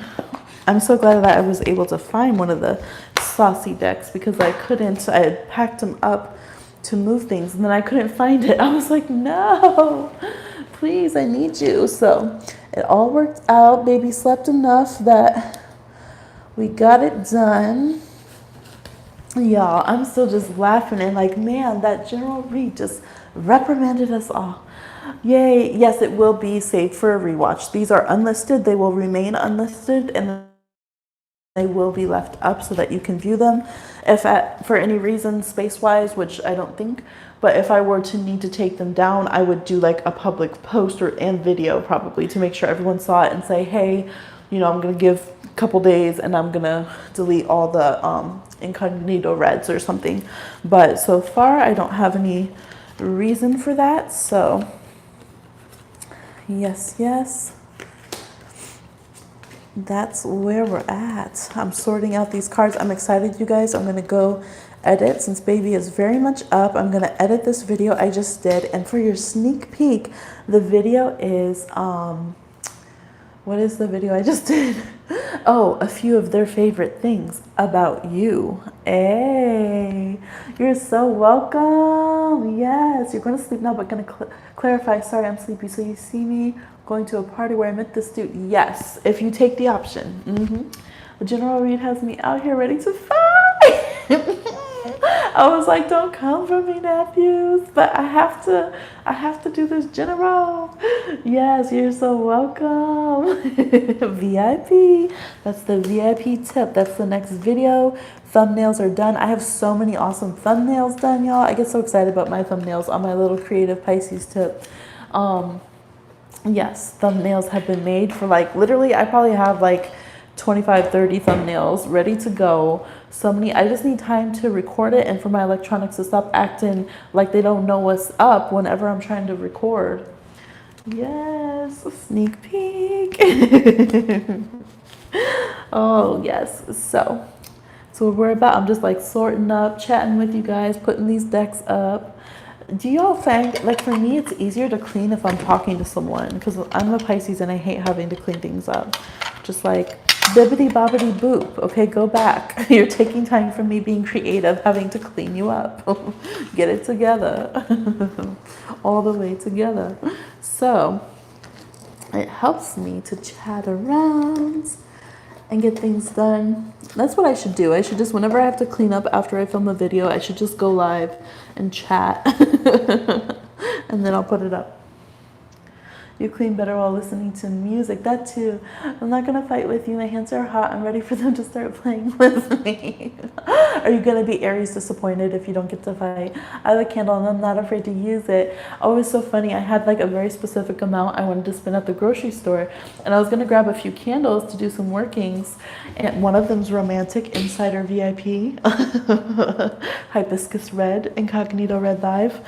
I'm so glad that I was able to find one of the saucy decks, because I couldn't. I had packed them up to move things, and then I couldn't find it. I was like, no, please, I need you. So it all worked out. Baby slept enough that we got it done. Y'all, I'm still just laughing and like, man, that general read just reprimanded us all. Yay. Yes, it will be saved for a rewatch. These are unlisted. They will remain unlisted, and they will be left up so that you can view them. If for any reason, space-wise, which I don't think, but if I were to need to take them down, I would do like a public post and video probably to make sure everyone saw it and say, hey, you know, I'm going to give a couple days and I'm going to delete all the Ingonito Reds or something. But so far, I don't have any reason for that. So yes, yes. That's where we're at. I'm sorting out these cards. I'm excited, you guys. I'm going to go edit, since baby is very much up. I'm going to edit this video I just did. And for your sneak peek, the video is, what is the video I just did? Oh, a few of their favorite things about you. Hey, you're so welcome. Yes, you're going to sleep now, but going to clarify. Sorry, I'm sleepy. So you see me going to a party where I met this dude? Yes, if you take the option. The General Reed has me out here ready to fight. I was like, don't come for me, nephews, but I have to do this, General. Yes, you're so welcome. VIP. That's the VIP tip. That's the next video. Thumbnails are done. I have so many awesome thumbnails done, y'all. I get so excited about my thumbnails on my little creative Pisces tip. Yes, thumbnails have been made for like, literally, I probably have like 25, 30 thumbnails ready to go. So many, I just need time to record it and for my electronics to stop acting like they don't know what's up whenever I'm trying to record. Yes, sneak peek. Oh, yes. So what we're about, I'm just like sorting up, chatting with you guys, putting these decks up. Do y'all find, like for me, it's easier to clean if I'm talking to someone because I'm a Pisces and I hate having to clean things up. Just like bibbity bobbity boop. Okay, go back. You're taking time from me being creative, having to clean you up. Get it together. All the way together. So it helps me to chat around and get things done. That's what I should do. I should just, whenever I have to clean up after I film a video, I should just go live and chat. And then I'll put it up. You clean better while listening to music. That too. I'm not going to fight with you. My hands are hot. I'm ready for them to start playing with me. Are you going to be Aries disappointed if you don't get to fight? I have a candle and I'm not afraid to use it. Oh, it was so funny. I had like a very specific amount I wanted to spend at the grocery store. And I was going to grab a few candles to do some workings. And one of them's Romantic Insider VIP. Hibiscus Red, Incognito Red Live.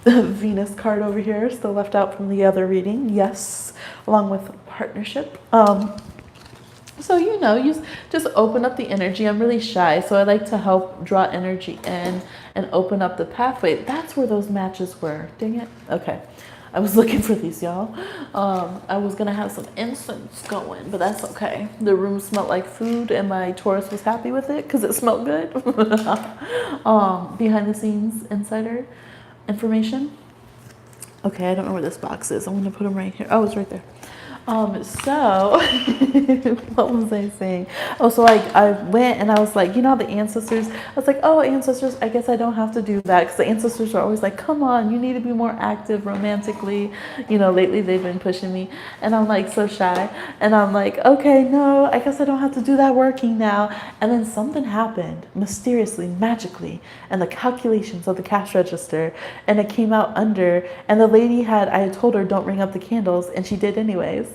Venus card over here, still left out from the other reading. Yes, along with partnership. So, you know, you just open up the energy. I'm really shy, so I like to help draw energy in and open up the pathway. That's where those matches were. Dang it. Okay. I was looking for these, y'all. I was going to have some incense going, but that's okay. The room smelled like food, and my Taurus was happy with it because it smelled good. Behind the scenes insider information. Okay, I don't know where this box is. I'm going to put them right here. Oh, it's right there. So what was I saying? Oh, so I went and I was like, you know, the ancestors, I was like, oh, ancestors, I guess I don't have to do that because the ancestors are always like, come on, you need to be more active romantically. You know, lately they've been pushing me and I'm like so shy and I'm like, okay, no, I guess I don't have to do that working now. And then something happened mysteriously, magically, and the calculations of the cash register, and it came out under, and the lady I had told her don't ring up the candles, and she did anyways.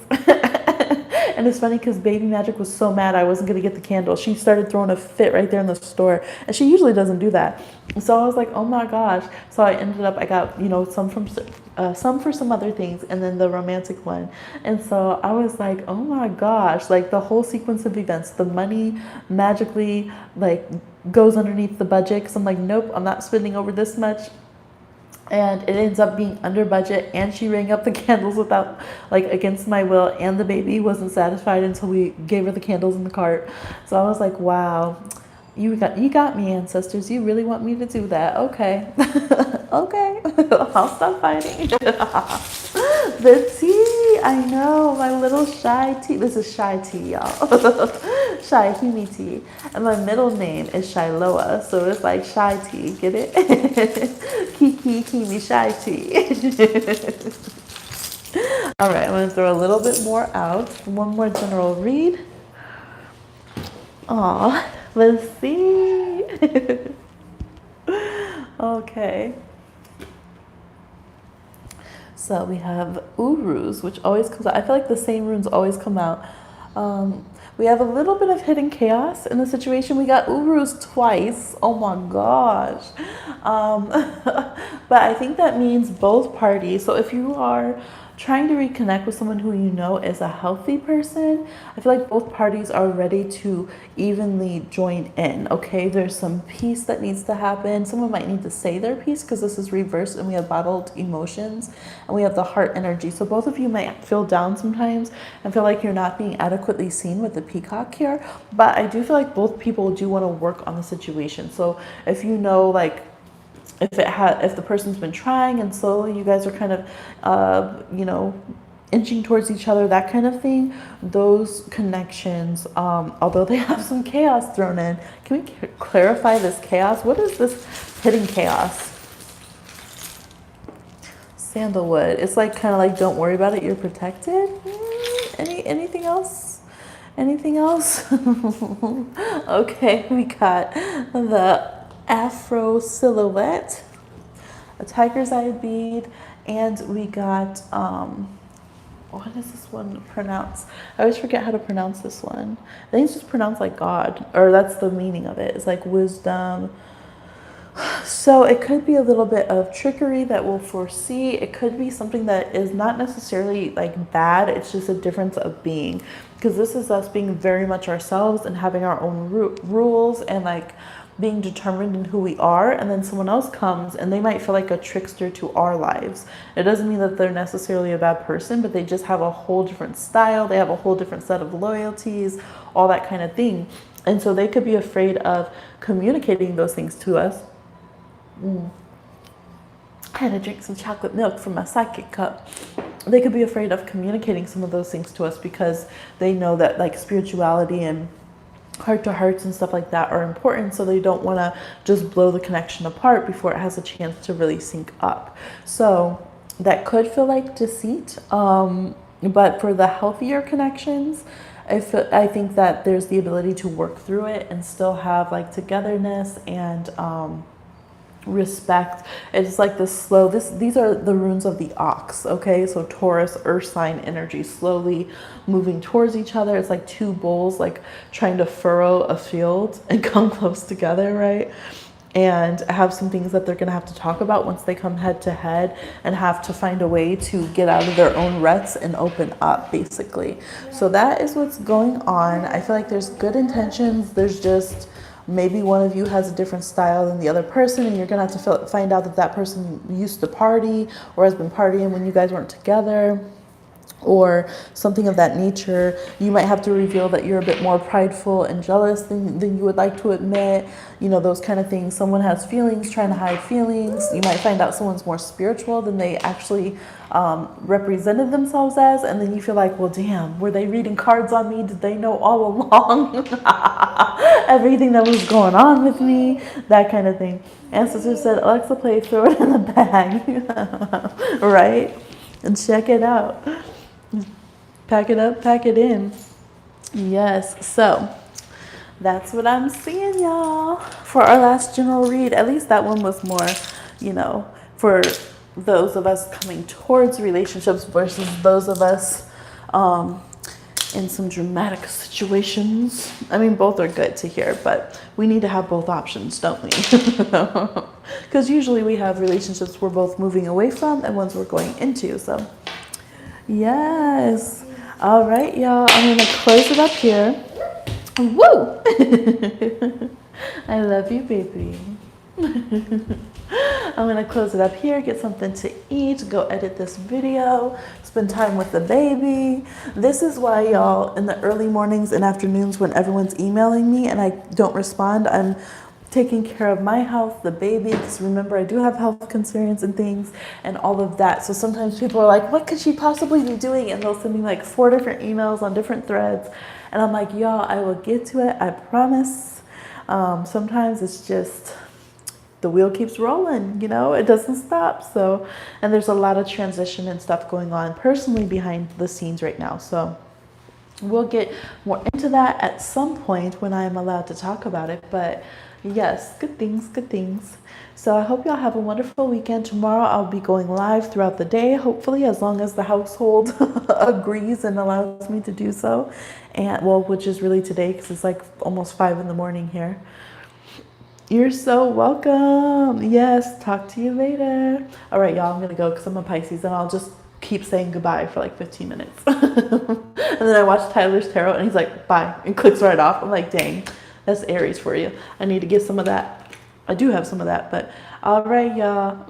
And it's funny because Baby Magic was so mad I wasn't going to get the candle. She started throwing a fit right there in the store. And she usually doesn't do that. So I was like, oh my gosh. So I ended up, I got, you know, some for some other things and then the romantic one. And so I was like, oh my gosh, like the whole sequence of events, the money magically like goes underneath the budget. Because I'm like, nope, I'm not spending over this much. And it ends up being under budget, and she rang up the candles without, like, against my will, and the baby wasn't satisfied until we gave her the candles in the cart. So I was like, wow, you got me, ancestors. You really want me to do that? Okay. Okay. I'll stop fighting. The tea, I know, my little shy tea. This is shy tea, y'all. Shy Himi tea. And my middle name is Shiloah, so it's like shy tea. Get it? Kiki Kimi shy tea. All right, I'm gonna throw a little bit more out. One more general read. Aw, let's see. Okay. So we have Urus, which always comes out. I feel like the same runes always come out. We have a little bit of hidden chaos in the situation. We got Urus twice. Oh my gosh. Um, but I think that means both parties. So if you are trying to reconnect with someone who you know is a healthy person, I feel like both parties are ready to evenly join in. Okay, there's some peace that needs to happen. Someone might need to say their piece because this is reversed and we have bottled emotions and we have the heart energy. So both of you might feel down sometimes and feel like you're not being adequately seen with the peacock here. But I do feel like both people do want to work on the situation. So if you know, like, if the person's been trying and slowly you guys are kind of inching towards each other, that kind of thing, those connections, although they have some chaos thrown in, can we clarify this chaos? What is this hidden chaos? Sandalwood. It's like kind of like, don't worry about it, you're protected. Anything else? Anything else? Okay, we got the Afro silhouette, a tiger's eye bead, and we got what is this one pronounced? I always forget how to pronounce this one. I think it's just pronounced like God, or that's the meaning of it. It's like wisdom. So it could be a little bit of trickery that we'll foresee. It could be something that is not necessarily like bad. It's just a difference of being, because this is us being very much ourselves and having our own rules and like being determined in who we are, and then someone else comes and they might feel like a trickster to our lives. It doesn't mean that they're necessarily a bad person, but they just have a whole different style. They have a whole different set of loyalties, all that kind of thing. And so they could be afraid of communicating those things to us. I had to drink some chocolate milk from my psychic cup. They could be afraid of communicating some of those things to us because they know that like spirituality and heart to hearts and stuff like that are important, so they don't want to just blow the connection apart before it has a chance to really sync up. So that could feel like deceit, but for the healthier connections, I think that there's the ability to work through it and still have like togetherness and respect. It's like this slow, these are the runes of the ox. Okay, so Taurus, earth sign energy, slowly moving towards each other. It's like two bulls like trying to furrow a field and come close together, right? And have some things that they're going to have to talk about once they come head to head, and have to find a way to get out of their own ruts and open up, basically. So that is what's going on. I feel like there's good intentions. There's just maybe one of you has a different style than the other person, and you're gonna have to find out that that person used to party or has been partying when you guys weren't together, or something of that nature. You might have to reveal that you're a bit more prideful and jealous than you would like to admit, those kind of things. Someone has feelings, trying to hide feelings. You might find out someone's more spiritual than they actually represented themselves as, and then you feel like, well, damn, were they reading cards on me? Did they know all along everything that was going on with me? That kind of thing. Ancestor said, Alexa, play, throw it in the bag. Right? And check it out. Pack it up, pack it in. Yes, so that's what I'm seeing, y'all, for our last general read. At least that one was more, for those of us coming towards relationships versus those of us in some dramatic situations. I mean, both are good to hear, but we need to have both options, don't we? Because usually we have relationships we're both moving away from and ones we're going into. So yes. All right, y'all, I'm gonna close it up here. Woo! I love you, baby. I'm gonna close it up here, get something to eat, go edit this video, spend time with the baby. This is why, y'all, in the early mornings and afternoons when everyone's emailing me and I don't respond, I'm taking care of my health, the baby, because remember, I do have health concerns and things and all of that. So sometimes people are like, what could she possibly be doing? And they'll send me like 4 different emails on different threads. And I'm like, y'all, I will get to it, I promise. Sometimes it's just, the wheel keeps rolling, it doesn't stop. So, and there's a lot of transition and stuff going on personally behind the scenes right now. So We'll get more into that at some point when I'm allowed to talk about it. But yes, good things, good things. So I hope y'all have a wonderful weekend. Tomorrow I'll be going live throughout the day, hopefully, as long as the household agrees and allows me to do so. And well, which is really today because it's like almost 5 in the morning here. You're so welcome. Yes, talk to you later. All right, y'all, I'm gonna go because I'm a Pisces and I'll just keep saying goodbye for like 15 minutes. And then I watch Tyler's tarot and he's like, bye, and clicks right off. I'm like, dang, that's Aries for you. I need to get some of that. I do have some of that, but all right, y'all.